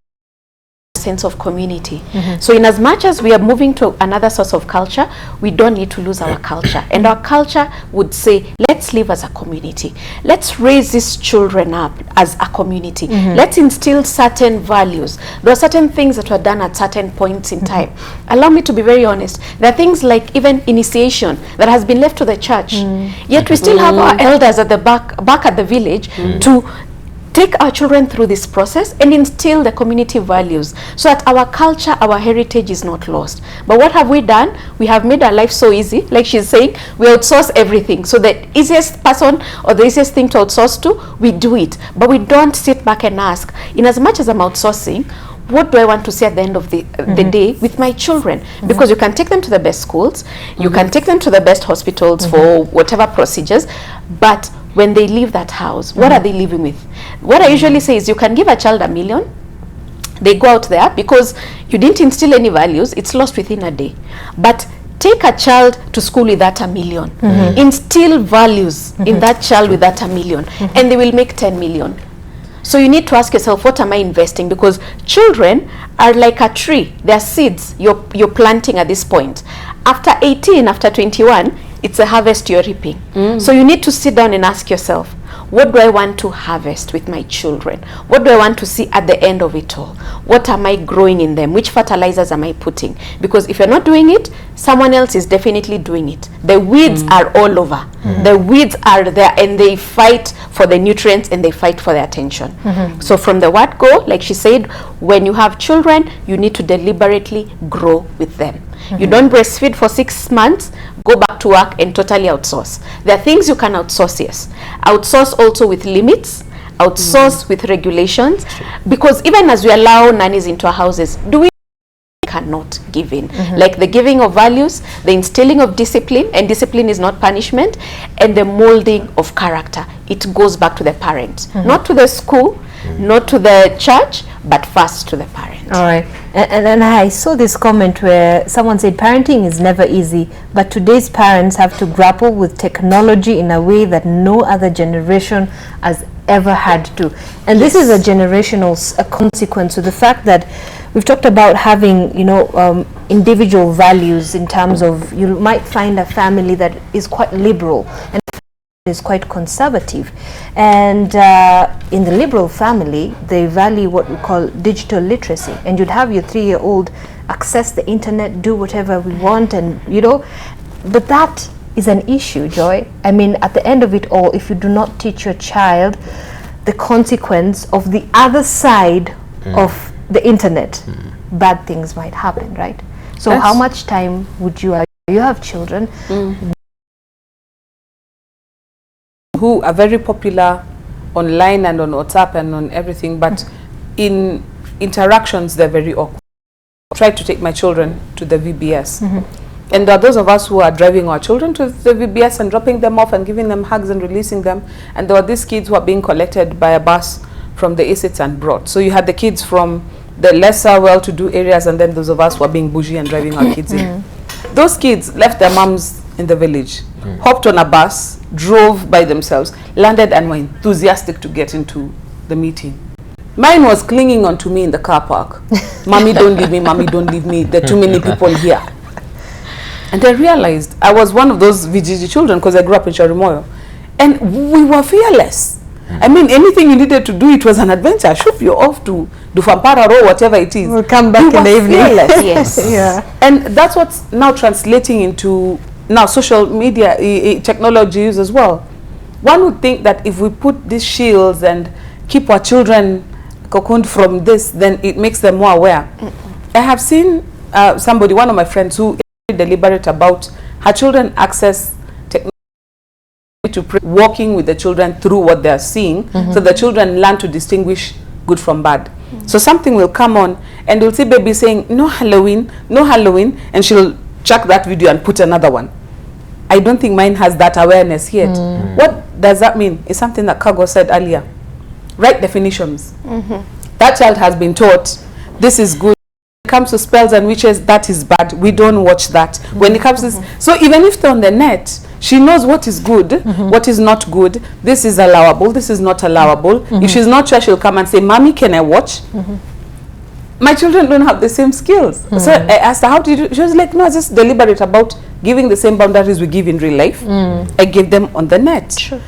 sense of community. So in as much as we are moving to another source of culture, we don't need to lose our culture. And our culture would say, let's live as a community. Let's raise these children up as a community. Let's instill certain values. There are certain things that were done at certain points in time. Allow me to be very honest. There are things like even initiation that has been left to the church. Yet we still have our elders at the back at the village to take our children through this process and instill the community values so that our culture, our heritage is not lost. But what have we done? We have made our life so easy. Like she's saying, we outsource everything. So the easiest person or the easiest thing to outsource to, we do it. But we don't sit back and ask, in as much as I'm outsourcing, what do I want to see at the end of the day with my children? Because you can take them to the best schools, you can take them to the best hospitals for whatever procedures, but when they leave that house, what are they living with? What I usually say is, you can give a child $1 million, they go out there because you didn't instill any values, it's lost within a day. But take a child to school with that $1 million, instill values in that child with that $1 million, and they will make 10 million. So you need to ask yourself, what am I investing? Because children are like a tree. They're seeds you're planting at this point. After 18, after 21, it's a harvest you're reaping. So you need to sit down and ask yourself, what do I want to harvest with my children? What do I want to see at the end of it all? What am I growing in them? Which fertilizers am I putting? Because if you're not doing it, someone else is definitely doing it. The weeds are all over. The weeds are there, and they fight for the nutrients and they fight for the attention. So from the word go, like she said, when you have children, you need to deliberately grow with them. You don't breastfeed for 6 months, go back to work and totally outsource. There are things you can outsource, yes. Outsource also with limits, outsource with regulations, because even as we allow nannies into our houses, do we cannot give in? Like the giving of values, the instilling of discipline, and discipline is not punishment, and the molding of character. It goes back to the parent, not to the school, not to the church, but first to the parent. All right. And I saw this comment where someone said parenting is never easy, but today's parents have to grapple with technology in a way that no other generation has ever had to. And this is a generational consequence of the fact that we've talked about having, individual values in terms of, you might find a family that is quite liberal and is quite conservative, and in the liberal family they value what we call digital literacy, and you'd have your 3-year-old access the internet, do whatever we want, and but that is an issue, Joy. I mean, at the end of it all, if you do not teach your child the consequence of the other side of the internet, bad things might happen, right? So how much time would you have children who are very popular online and on WhatsApp and on everything, but in interactions they're very awkward. I try to take my children to the VBS, and there are those of us who are driving our children to the VBS and dropping them off and giving them hugs and releasing them, and there are these kids who are being collected by a bus from the Essex and brought. So you had the kids from the lesser well-to-do areas, and then those of us who are being bougie and driving our kids in. Those kids left their mums in the village, hopped on a bus, drove by themselves, landed, and were enthusiastic to get into the meeting. Mine was clinging on to me in the car park. Mommy, don't leave me, mommy, don't leave me. There are too many people here. And I realized I was one of those VGG children because I grew up in Cherimoyo. And we were fearless. I mean, anything you needed to do, it was an adventure. Shoop, you're off to Dufampara or whatever it is. We'll come back in the evening. Yes. Yeah. And that's what's now translating into now social media technology use as well. One would think that if we put these shields and keep our children cocooned from this, then it makes them more aware. I have seen somebody, one of my friends, who is very deliberate about her children access technology to walking with the children through what they are seeing, so the children learn to distinguish good from bad. So something will come on and you'll see baby saying, no Halloween, and she'll chuck that video and put another one. I don't think mine has that awareness yet. What does that mean? It's something that Kago said earlier. Right definitions. That child has been taught this is good. When it comes to spells and witches, that is bad. We don't watch that. When it comes to so even if they're on the net, she knows what is good, what is not good. This is allowable, this is not allowable. If she's not sure, she'll come and say, Mommy, can I watch? My children don't have the same skills. So I asked her, how did you? She was like, no, just deliberate about giving the same boundaries we give in real life. I gave them on the net. Sure.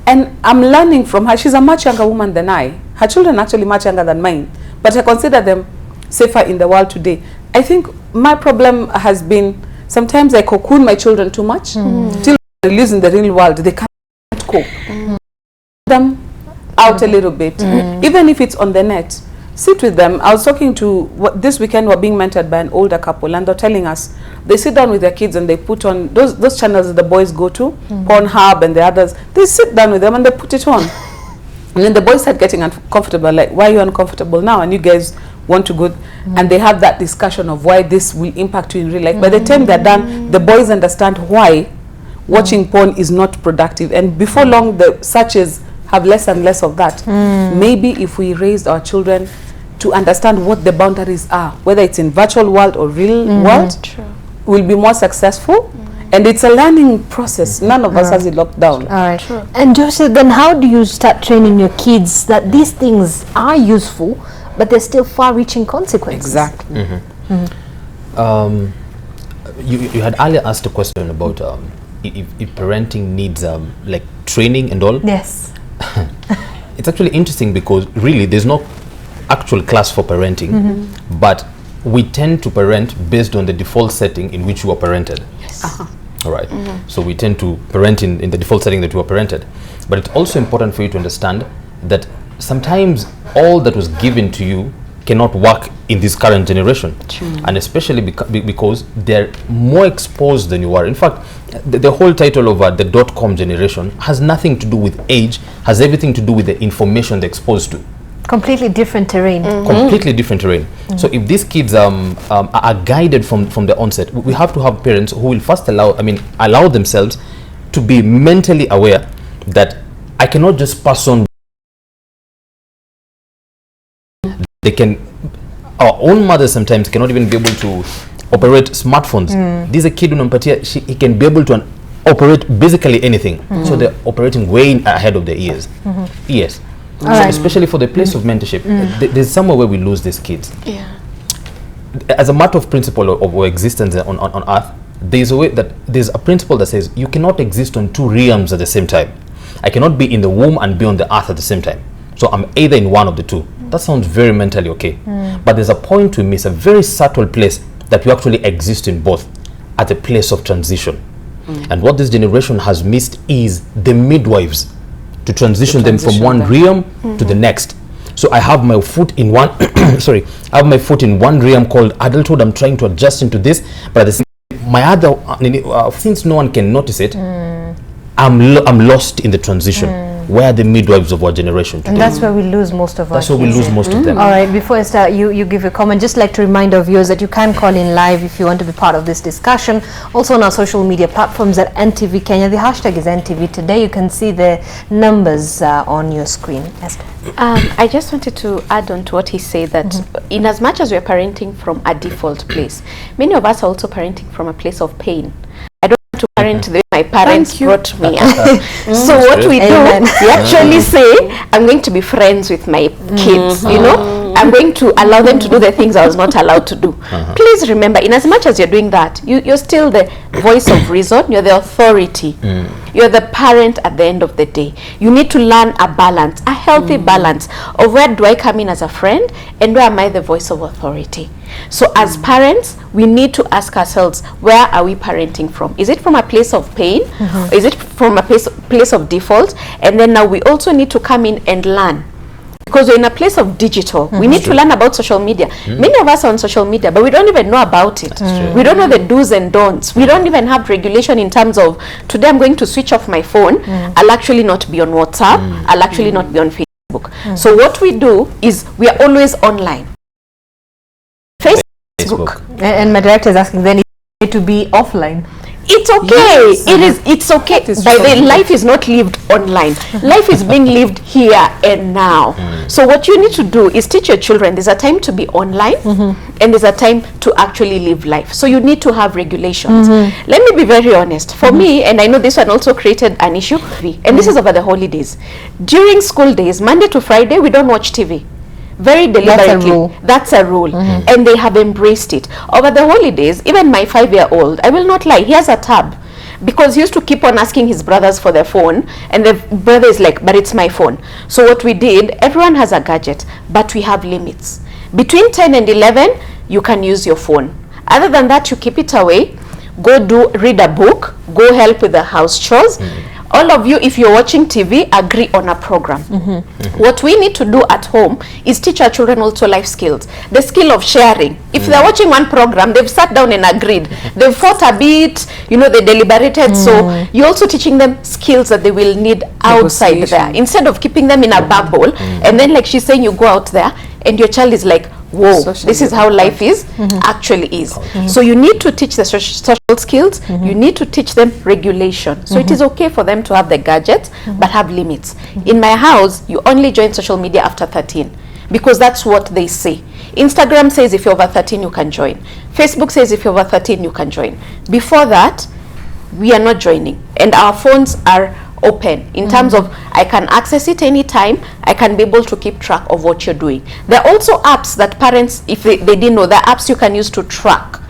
And I'm learning from her. She's a much younger woman than I. Her children are actually much younger than mine. But I consider them safer in the world today. I think my problem has been sometimes I cocoon my children too much. Till they release in the real world, they can't cope. Them out a little bit. Even if it's on the net, sit with them. I was talking to, this weekend we're being mentored by an older couple, and they're telling us, they sit down with their kids and they put on those channels that the boys go to, Pornhub and the others. They sit down with them and they put it on. And then the boys start getting uncomfortable, like, why are you uncomfortable now? And you guys want to go, and they have that discussion of why this will impact you in real life. By the time they're done, the boys understand why watching porn is not productive. And before long, the searches have less and less of that. Maybe if we raised our children to understand what the boundaries are, whether it's in virtual world or real world, we'll be more successful. And it's a learning process. None of us has it locked down. All right. Sure. And Joseph, then how do you start training your kids that these things are useful, but they're still far-reaching consequences? Exactly. You had earlier asked a question about if parenting needs like training and all. Yes. It's actually interesting because really there's no actual class for parenting, but we tend to parent based on the default setting in which you are parented. Yes. All right. So we tend to parent in the default setting that you are parented. But it's also important for you to understand that sometimes all that was given to you cannot work in this current generation. True. And especially because they're more exposed than you are. In fact, the whole title of the .com generation has nothing to do with age, has everything to do with the information they're exposed to. Completely different terrain. Completely different terrain. So if these kids are guided from the onset, we have to have parents who will first allow themselves to be mentally aware that I cannot just pass on. They can, our own mothers sometimes cannot even be able to operate smartphones. This is a kid he can be able to operate basically anything. So they're operating way ahead of their years. Yes. So especially for the place of mentorship, there's somewhere where we lose these kids. Yeah. As a matter of principle of our existence on earth, there's a principle that says you cannot exist on two realms at the same time. I cannot be in the womb and be on the earth at the same time. So I'm either in one of the two. That sounds very mentally okay. But there's a point we miss, a very subtle place that we actually exist in both, at a place of transition. And what this generation has missed is the midwives to transition them from one realm to the next. So I have my foot in one I have my foot in one realm called adulthood. I'm trying to adjust into this, but at the same time, my other since no one can notice it, I'm lost in the transition. Where are the midwives of our generation today? And that's where we lose most of our kids. That's where we lose most of them. All right, before I start, you give a comment, just like to remind our viewers that you can call in live if you want to be part of this discussion. Also on our social media platforms at NTV Kenya. The hashtag is NTV Today. You can see the numbers on your screen. Esther. I just wanted to add on to what he said, that in as much as we're parenting from a default place, many of us are also parenting from a place of pain. I don't want to parent the way my parents brought me up. So what we do, we actually say, I'm going to be friends with my kids, you know. I'm going to allow them to do the things I was not allowed to do. Please remember, in as much as you're doing that, you're still the voice of reason, you're the authority. You're the parent at the end of the day. You need to learn a balance, a healthy balance of where do I come in as a friend and where am I the voice of authority. So as parents, we need to ask ourselves, where are we parenting from? Is it from a place of pain? Is it from a place of default? And then now we also need to come in and learn. Because we're in a place of digital. We need to learn about social media. Many of us are on social media, but we don't even know about it. We don't know the do's and don'ts. We don't even have regulation in terms of, today I'm going to switch off my phone. I'll actually not be on WhatsApp. I'll actually not be on Facebook. So what we do is we are always online. Facebook. And my director is asking, then it to be offline. It's okay. It's okay. By the way, life is not lived online. Life is being lived here and now. So what you need to do is teach your children there's a time to be online and there's a time to actually live life. So you need to have regulations. Let me be very honest. For me, and I know this one also created an issue, and this is over the holidays. During school days, Monday to Friday, we don't watch TV. Very deliberately. That's a rule. And they have embraced it. Over the holidays, even my 5-year-old, I will not lie, he has a tab. Because he used to keep on asking his brothers for their phone, and the brother is like, but it's my phone. So what we did, everyone has a gadget, but we have limits. Between 10 and 11, you can use your phone. Other than that, you keep it away. Go read a book. Go help with the house chores. All of you, if you're watching TV, agree on a program. What we need to do at home is teach our children also life skills. The skill of sharing. If they're watching one program, they've sat down and agreed. They've fought a bit, you know, they deliberated. So you're also teaching them skills that they will need outside there. Instead of keeping them in a bubble. And then, like she's saying, you go out there and your child is like, whoa, this is how life is, actually is. So you need to teach the social skills, you need to teach them regulation. So it is okay for them to have the gadgets, but have limits. In my house, you only join social media after 13, because that's what they say. Instagram says if you're over 13, you can join. Facebook says if you're over 13, you can join. Before that, we are not joining, and our phones are open in terms of I can access it anytime. I can be able to keep track of what you're doing. There are also apps that parents, if they didn't know, there are apps you can use to track.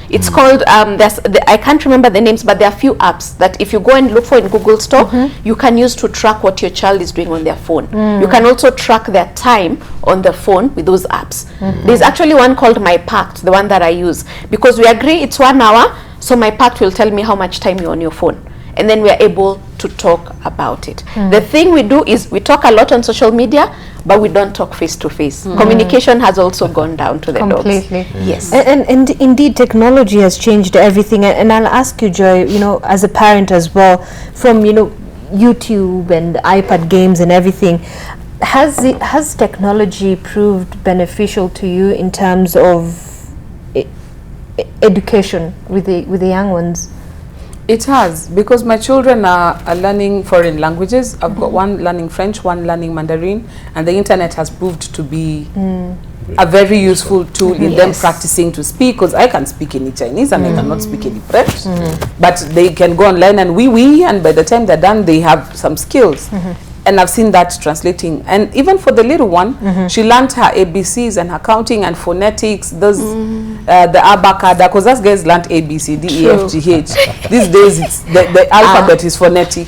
It's called, I can't remember the names, but there are a few apps that if you go and look for in Google Store, you can use to track what your child is doing on their phone. You can also track their time on the phone with those apps. There's actually one called My Pact, the one that I use, because we agree it's 1 hour, so My Pact will tell me how much time you're on your phone. And then we are able to talk about it. The thing we do is we talk a lot on social media, but we don't talk face to face. Communication has also gone down to the completely. dogs. Yes. And indeed, technology has changed everything. And I'll ask you, Joy, you know, as a parent as well, from, you know, YouTube and iPad games and everything, has technology proved beneficial to you in terms of education with the young ones? It has, because my children are learning foreign languages. I've got one learning French, one learning Mandarin, and the internet has proved to be a very useful tool in them practicing to speak, because I can speak any Chinese and I cannot speak any French, but they can go online and and by the time they're done, they have some skills. And I've seen that translating. And even for the little one, she learned her ABCs and her counting and phonetics, those, the abacada, because us guys learned ABC, D, E, F, G, H. These days, it's the alphabet is phonetic.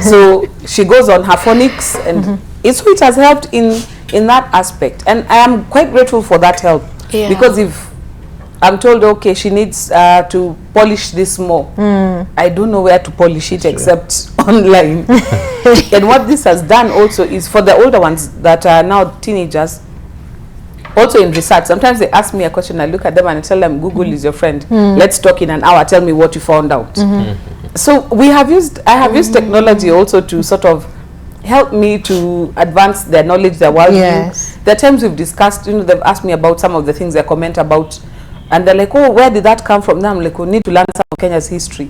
So she goes on her phonics, and it has helped in that aspect. And I am quite grateful for that help. Because if I'm told, okay, she needs to polish this more, I don't know where to polish it except online. And what this has done also is for the older ones that are now teenagers, also in research, sometimes they ask me a question, I look at them and I tell them, Google is your friend. Let's talk in an hour, tell me what you found out. So I have used technology also to sort of help me to advance their knowledge, their worldview. There are times we've discussed, you know, they've asked me about some of the things they comment about, and they're like, oh, where did that come from? Now I'm like, we need to learn some of Kenya's history.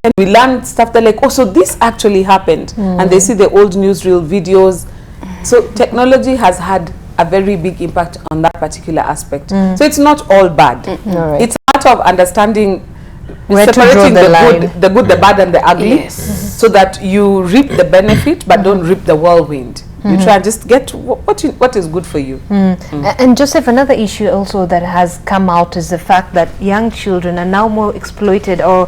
And we learn stuff, they're like, oh, so this actually happened. And they see the old newsreel videos. So technology has had a very big impact on that particular aspect. So it's not all bad. It's a matter of understanding, separating the good, the bad, and the ugly, so that you reap the benefit, but don't reap the whirlwind. You try and just get what is good for you. And Joseph, another issue also that has come out is the fact that young children are now more exploited or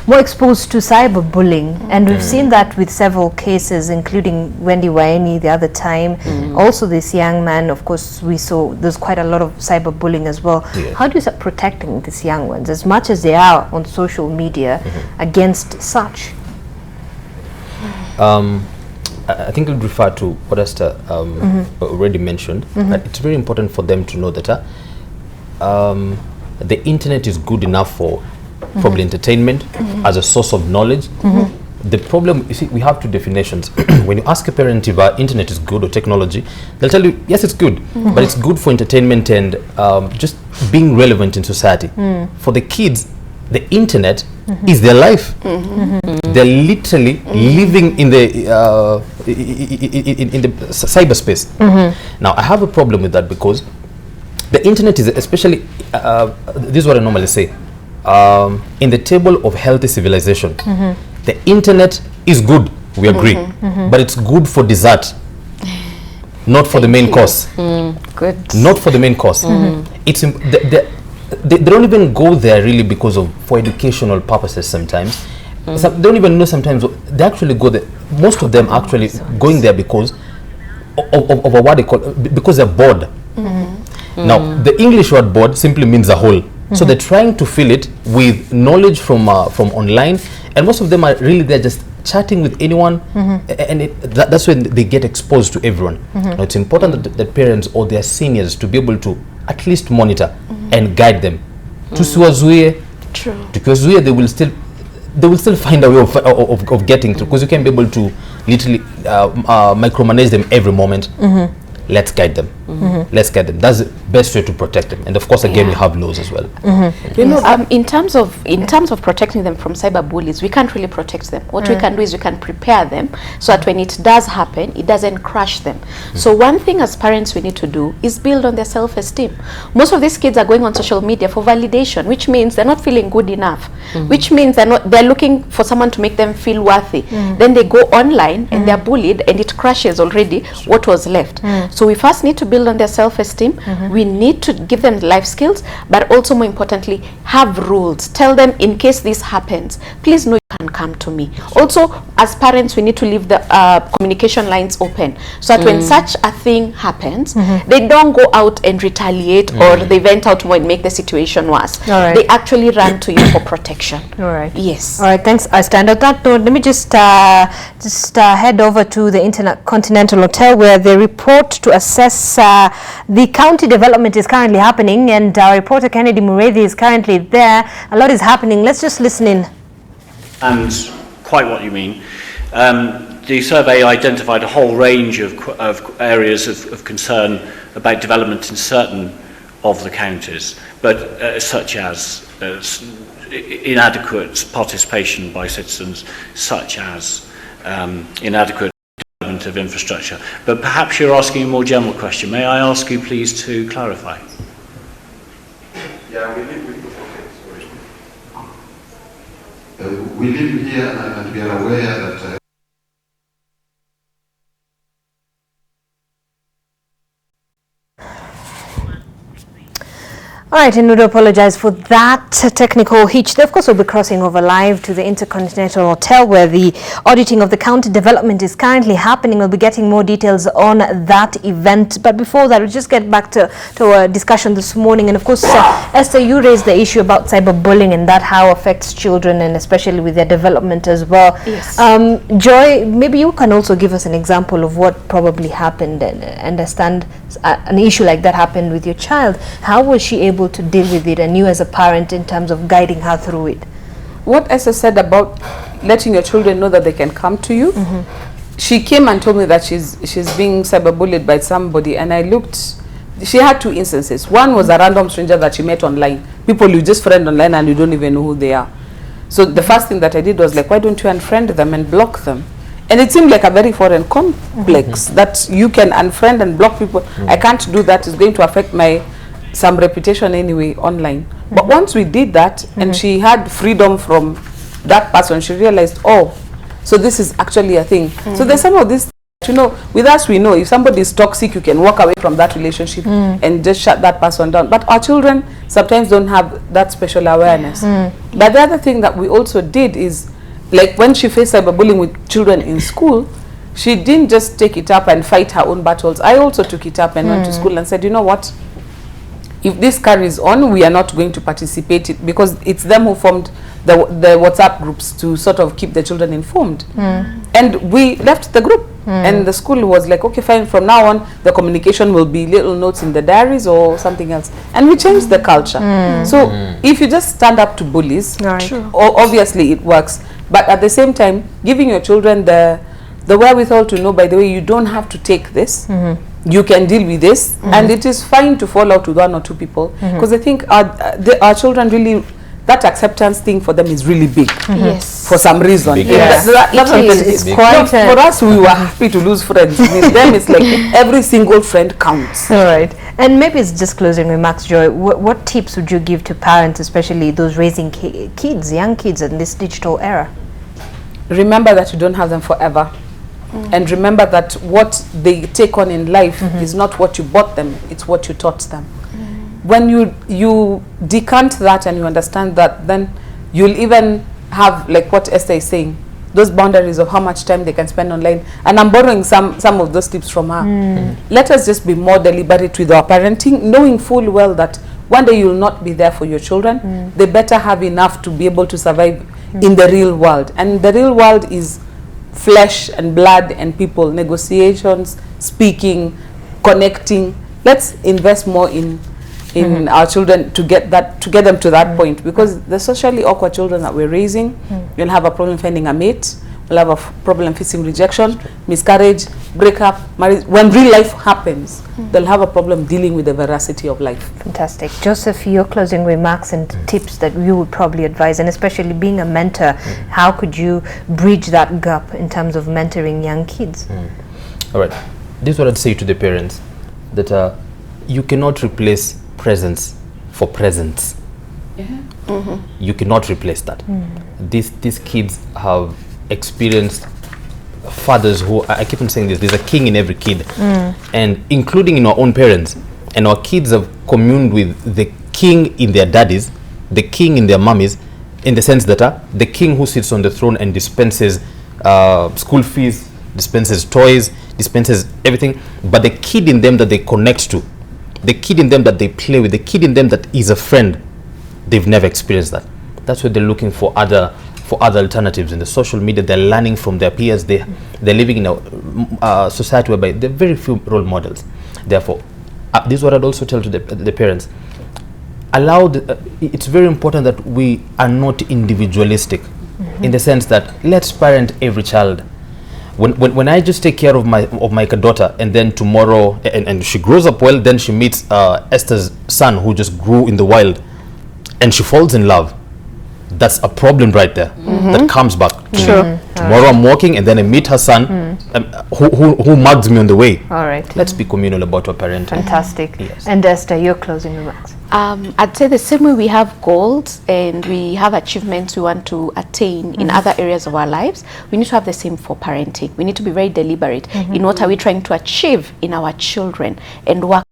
more exposed to cyberbullying, and we've seen that with several cases, including Wendy Waini the other time. Also this young man, of course, we saw there's quite a lot of cyberbullying as well. How do you start protecting these young ones, as much as they are on social media, against such? I think I'll refer to what Esther already mentioned. It's very important for them to know that the internet is good enough for probably entertainment as a source of knowledge. The problem, you see, we have two definitions. When you ask a parent if internet is good or technology, they'll tell you, yes, it's good, but it's good for entertainment and just being relevant in society. For the kids, the internet is their life. They're literally living in the cyberspace. Now, I have a problem with that, because the internet is, especially, this is what I normally say, in the table of healthy civilization, the internet is good, we agree, but it's good for dessert, not for the main course. Good. Not for the main course. It's they don't even go there really for educational purposes sometimes. They don't even know sometimes. They actually go there. Most of them actually going there because of what they call, because they're bored. Now, the English word bored simply means a hole. So they're trying to fill it with knowledge from online, and most of them are really there just chatting with anyone, and that's when they get exposed to everyone. Now, it's important that parents or their seniors to be able to at least monitor and guide them. Tusiwazuie, tukiwazuie, they will still find a way of getting through, because you can be able to literally micromanage them every moment. let's guide them. Let's guide them. That's the best way to protect them. And of course, again, we have laws as well. You know, in terms of protecting them from cyberbullies, we can't really protect them. What we can do is we can prepare them so that when it does happen, it doesn't crush them. So one thing as parents we need to do is build on their self-esteem. Most of these kids are going on social media for validation, which means they're not feeling good enough, which means they're looking for someone to make them feel worthy. Then they go online and they're bullied, and it crushes already what was left. So we first need to build on their self-esteem. We need to give them life skills, but also more importantly, have rules. Tell them, in case this happens, please know you can come to me. Also, as parents, we need to leave the communication lines open, so that when such a thing happens, they don't go out and retaliate or they vent out more and make the situation worse. They actually run to you for protection. Yes. All right, thanks. I stand on that note. Let me just head over to the Intercontinental Hotel, where the report to assess the county development is currently happening, and our reporter Kennedy Mureithi is currently there. A lot is happening. Let's just listen in. And quite what you mean. The survey identified a whole range of areas of concern about development in certain of the counties, but such as inadequate participation by citizens, such as inadequate development of infrastructure. But perhaps you're asking a more general question. May I ask you please to clarify? Yeah, we live here and we are aware that All right, and we do apologize for that technical hitch. They, of course, will be crossing over live to the Intercontinental Hotel, where the auditing of the county development is currently happening. We'll be getting more details on that event. But before that, we'll just get back to our discussion this morning. And of course, Esther, you raised the issue about cyberbullying and that how affects children, and especially with their development as well. Yes. Joy, maybe you can also give us an example of what probably happened and understand an issue like that happened with your child. How was she able to deal with it, and you as a parent, in terms of guiding her through it? What Esther said about letting your children know that they can come to you, she came and told me that she's being cyberbullied by somebody, and I looked. She had two instances. One was a random stranger that she met online, people you just friend online and you don't even know who they are. So the first thing that I did was like, why don't you unfriend them and block them? And it seemed like a very foreign complex that you can unfriend and block people. I can't do that. It's going to affect some reputation anyway online. But once we did that, and she had freedom from that person, she realized, oh, so this is actually a thing. So there's some of this, you know, with us we know if somebody is toxic, you can walk away from that relationship and just shut that person down. But our children sometimes don't have that special awareness. But the other thing that we also did is, like when she faced cyberbullying with children in school, she didn't just take it up and fight her own battles. I also took it up and went to school and said, you know what, if this carries on, we are not going to participate it, because it's them who formed the WhatsApp groups to sort of keep the children informed. And we left the group, and the school was like, okay, fine, from now on the communication will be little notes in the diaries or something else. And we changed the culture. So if you just stand up to bullies, obviously it works. But at the same time, giving your children the wherewithal to know, by the way, you don't have to take this. You can deal with this, and it is fine to fall out with one or two people, because I think our children really, that acceptance thing for them is really big. Yes. For some reason. For us, we were happy to lose friends. With them, it's like every single friend counts. All right. And maybe it's just closing remarks, Joy. What tips would you give to parents, especially those raising kids, young kids in this digital era? Remember that you don't have them forever. And remember that what they take on in life is not what you bought them, it's what you taught them. When you decant that and you understand that, then you'll even have, like what Esther is saying, those boundaries of how much time they can spend online. And I'm borrowing some of those tips from her. Let us just be more deliberate with our parenting, knowing full well that one day you'll not be there for your children. They better have enough to be able to survive in the real world. And the real world is flesh and blood and people, negotiations, speaking, connecting. Let's invest more in our children to get them to that point, because the socially awkward children that we're raising, you'll have a problem finding a mate. will have a problem facing rejection, miscarriage, breakup, marriage. When real life happens, they'll have a problem dealing with the veracity of life. Fantastic. Joseph, your closing remarks and tips that you would probably advise, and especially being a mentor, how could you bridge that gap in terms of mentoring young kids? All right. This is what I'd say to the parents, that you cannot replace presence for presence. You cannot replace that. These kids have experienced fathers who, I keep on saying this, there's a king in every kid, and including in our own parents. And our kids have communed with the king in their daddies, the king in their mummies, in the sense that the king who sits on the throne and dispenses school fees, dispenses toys, dispenses everything, but the kid in them that they connect to, the kid in them that they play with, the kid in them that is a friend, they've never experienced that. That's why they're looking for other alternatives in the social media. They're learning from their peers. They're living in a society whereby there are very few role models. Therefore, this is what I'd also tell to the parents. It's very important that we are not individualistic, in the sense that let's parent every child. When I just take care of my daughter, and then tomorrow, and she grows up well, then she meets Esther's son who just grew in the wild, and she falls in love. That's a problem right there that comes back to me. Tomorrow I'm walking, and then I meet her son who mugs me on the way. All right. Let's be communal about our parenting. Fantastic. Yes. And Esther, your closing remarks. I'd say the same way we have goals and we have achievements we want to attain in other areas of our lives, we need to have the same for parenting. We need to be very deliberate in what are we trying to achieve in our children, and work.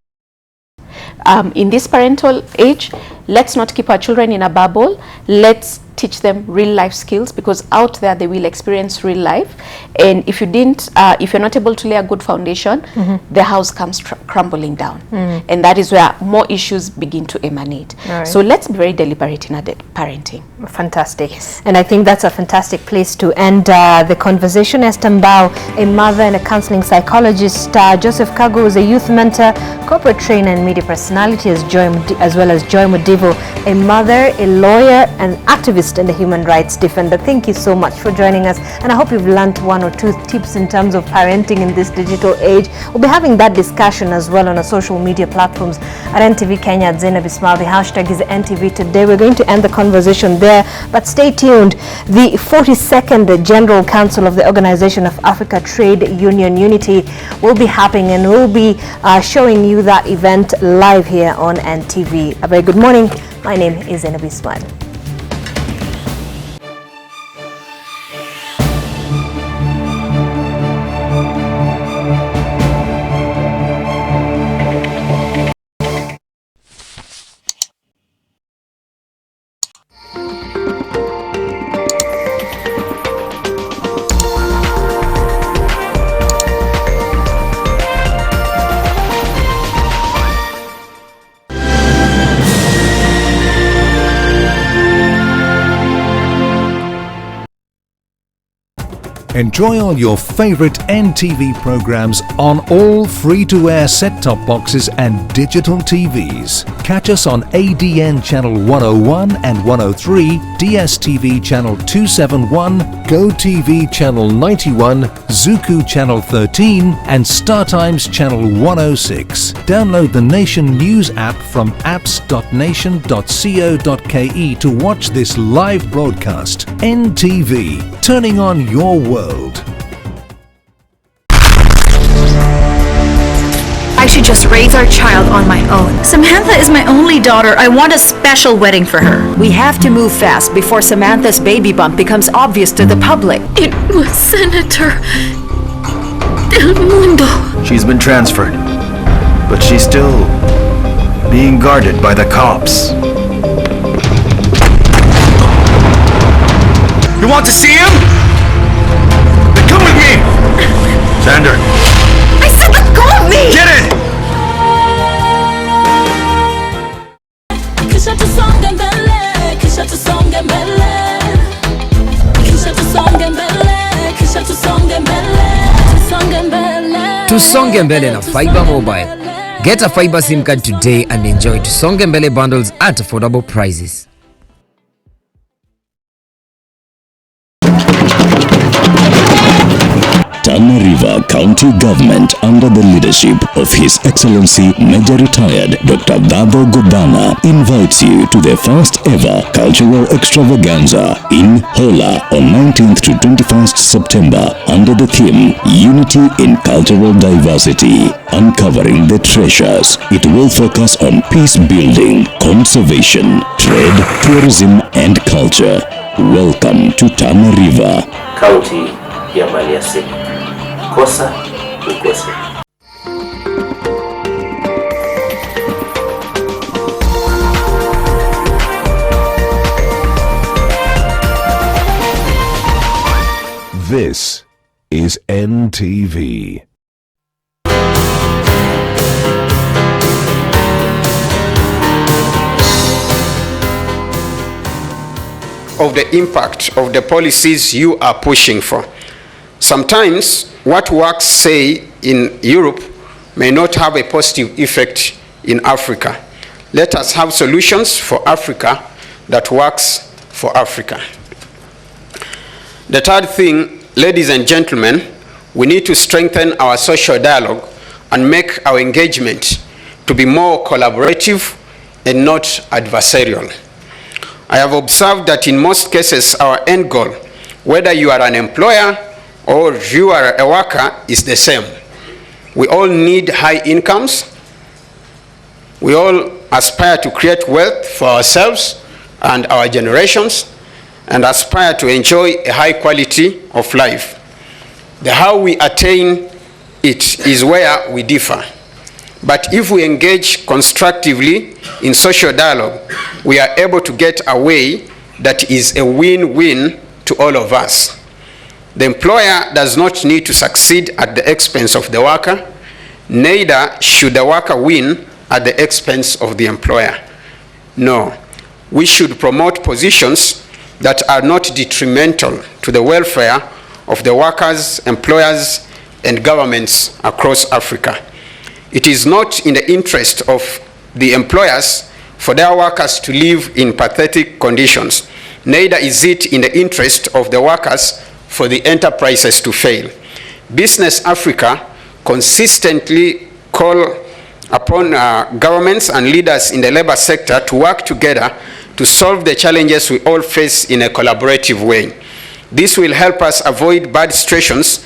In this parental age, let's not keep our children in a bubble. Let's teach them real life skills, because out there they will experience real life, and if you're not able to lay a good foundation, the house comes crumbling down, and that is where more issues begin to emanate. Right. So let's be very deliberate in our parenting. Fantastic. Yes. And I think that's a fantastic place to end the conversation. Esther Mbao, a mother and a counseling psychologist, Joseph Kago is a youth mentor, corporate trainer and media personality, as well as Joy Modivo, a mother, a lawyer, and activist and a human rights defender. Thank you so much for joining us, and I hope you've learned one or two tips in terms of parenting in this digital age. We'll be having that discussion as well on our social media platforms at NTV Kenya, at Zainab Ismail. The hashtag is NTV Today. We're going to end the conversation there, but stay tuned. The 42nd General Council of the Organization of Africa Trade Union Unity will be happening, and we'll be showing you that event live here on NTV. A very good morning. My name is Zainab Ismail. Enjoy all your favorite NTV programs on all free-to-air set-top boxes and digital TVs. Catch us on ADN Channel 101 and 103, DSTV Channel 271, GoTV Channel 91, Zuku Channel 13, and StarTimes Channel 106. Download the Nation News app from apps.nation.co.ke to watch this live broadcast. NTV, turning on your world. I should just raise our child on my own. Samantha is my only daughter. I want a special wedding for her. We have to move fast before Samantha's baby bump becomes obvious to the public. It was Senator Del Mundo. She's been transferred, but she's still being guarded by the cops. You want to see him? Then come with me! Sander! I said let go of me! Get it! Tusonge mbele na Fiber Mobile. Get a Fiber SIM card today and enjoy Tusonge mbele bundles at affordable prices. Tana River County Government under the leadership of His Excellency Major Retired Dr. Dado Gubana invites you to the first ever cultural extravaganza in Hola on 19th to 21st September under the theme Unity in Cultural Diversity, Uncovering the Treasures. It will focus on peace building, conservation, trade, tourism and culture. Welcome to Tana River, County ya Maliasili. Kosa ukose. This is NTV. Of the impact of the policies you are pushing for. Sometimes what works, say, in Europe may not have a positive effect in Africa. Let us have solutions for Africa that works for Africa. The third thing, ladies and gentlemen, we need to strengthen our social dialogue and make our engagement to be more collaborative and not adversarial. I have observed that in most cases our end goal, whether you are an employer or you are a worker, is the same. We all need high incomes. We all aspire to create wealth for ourselves and our generations and aspire to enjoy a high quality of life. The how we attain it is where we differ. But if we engage constructively in social dialogue, we are able to get a way that is a win-win to all of us. The employer does not need to succeed at the expense of the worker, neither should the worker win at the expense of the employer. No, we should promote positions that are not detrimental to the welfare of the workers, employers, and governments across Africa. It is not in the interest of the employers for their workers to live in pathetic conditions. Neither is it in the interest of the workers for the enterprises to fail. Business Africa consistently call upon governments and leaders in the labor sector to work together to solve the challenges we all face in a collaborative way. This will help us avoid bad situations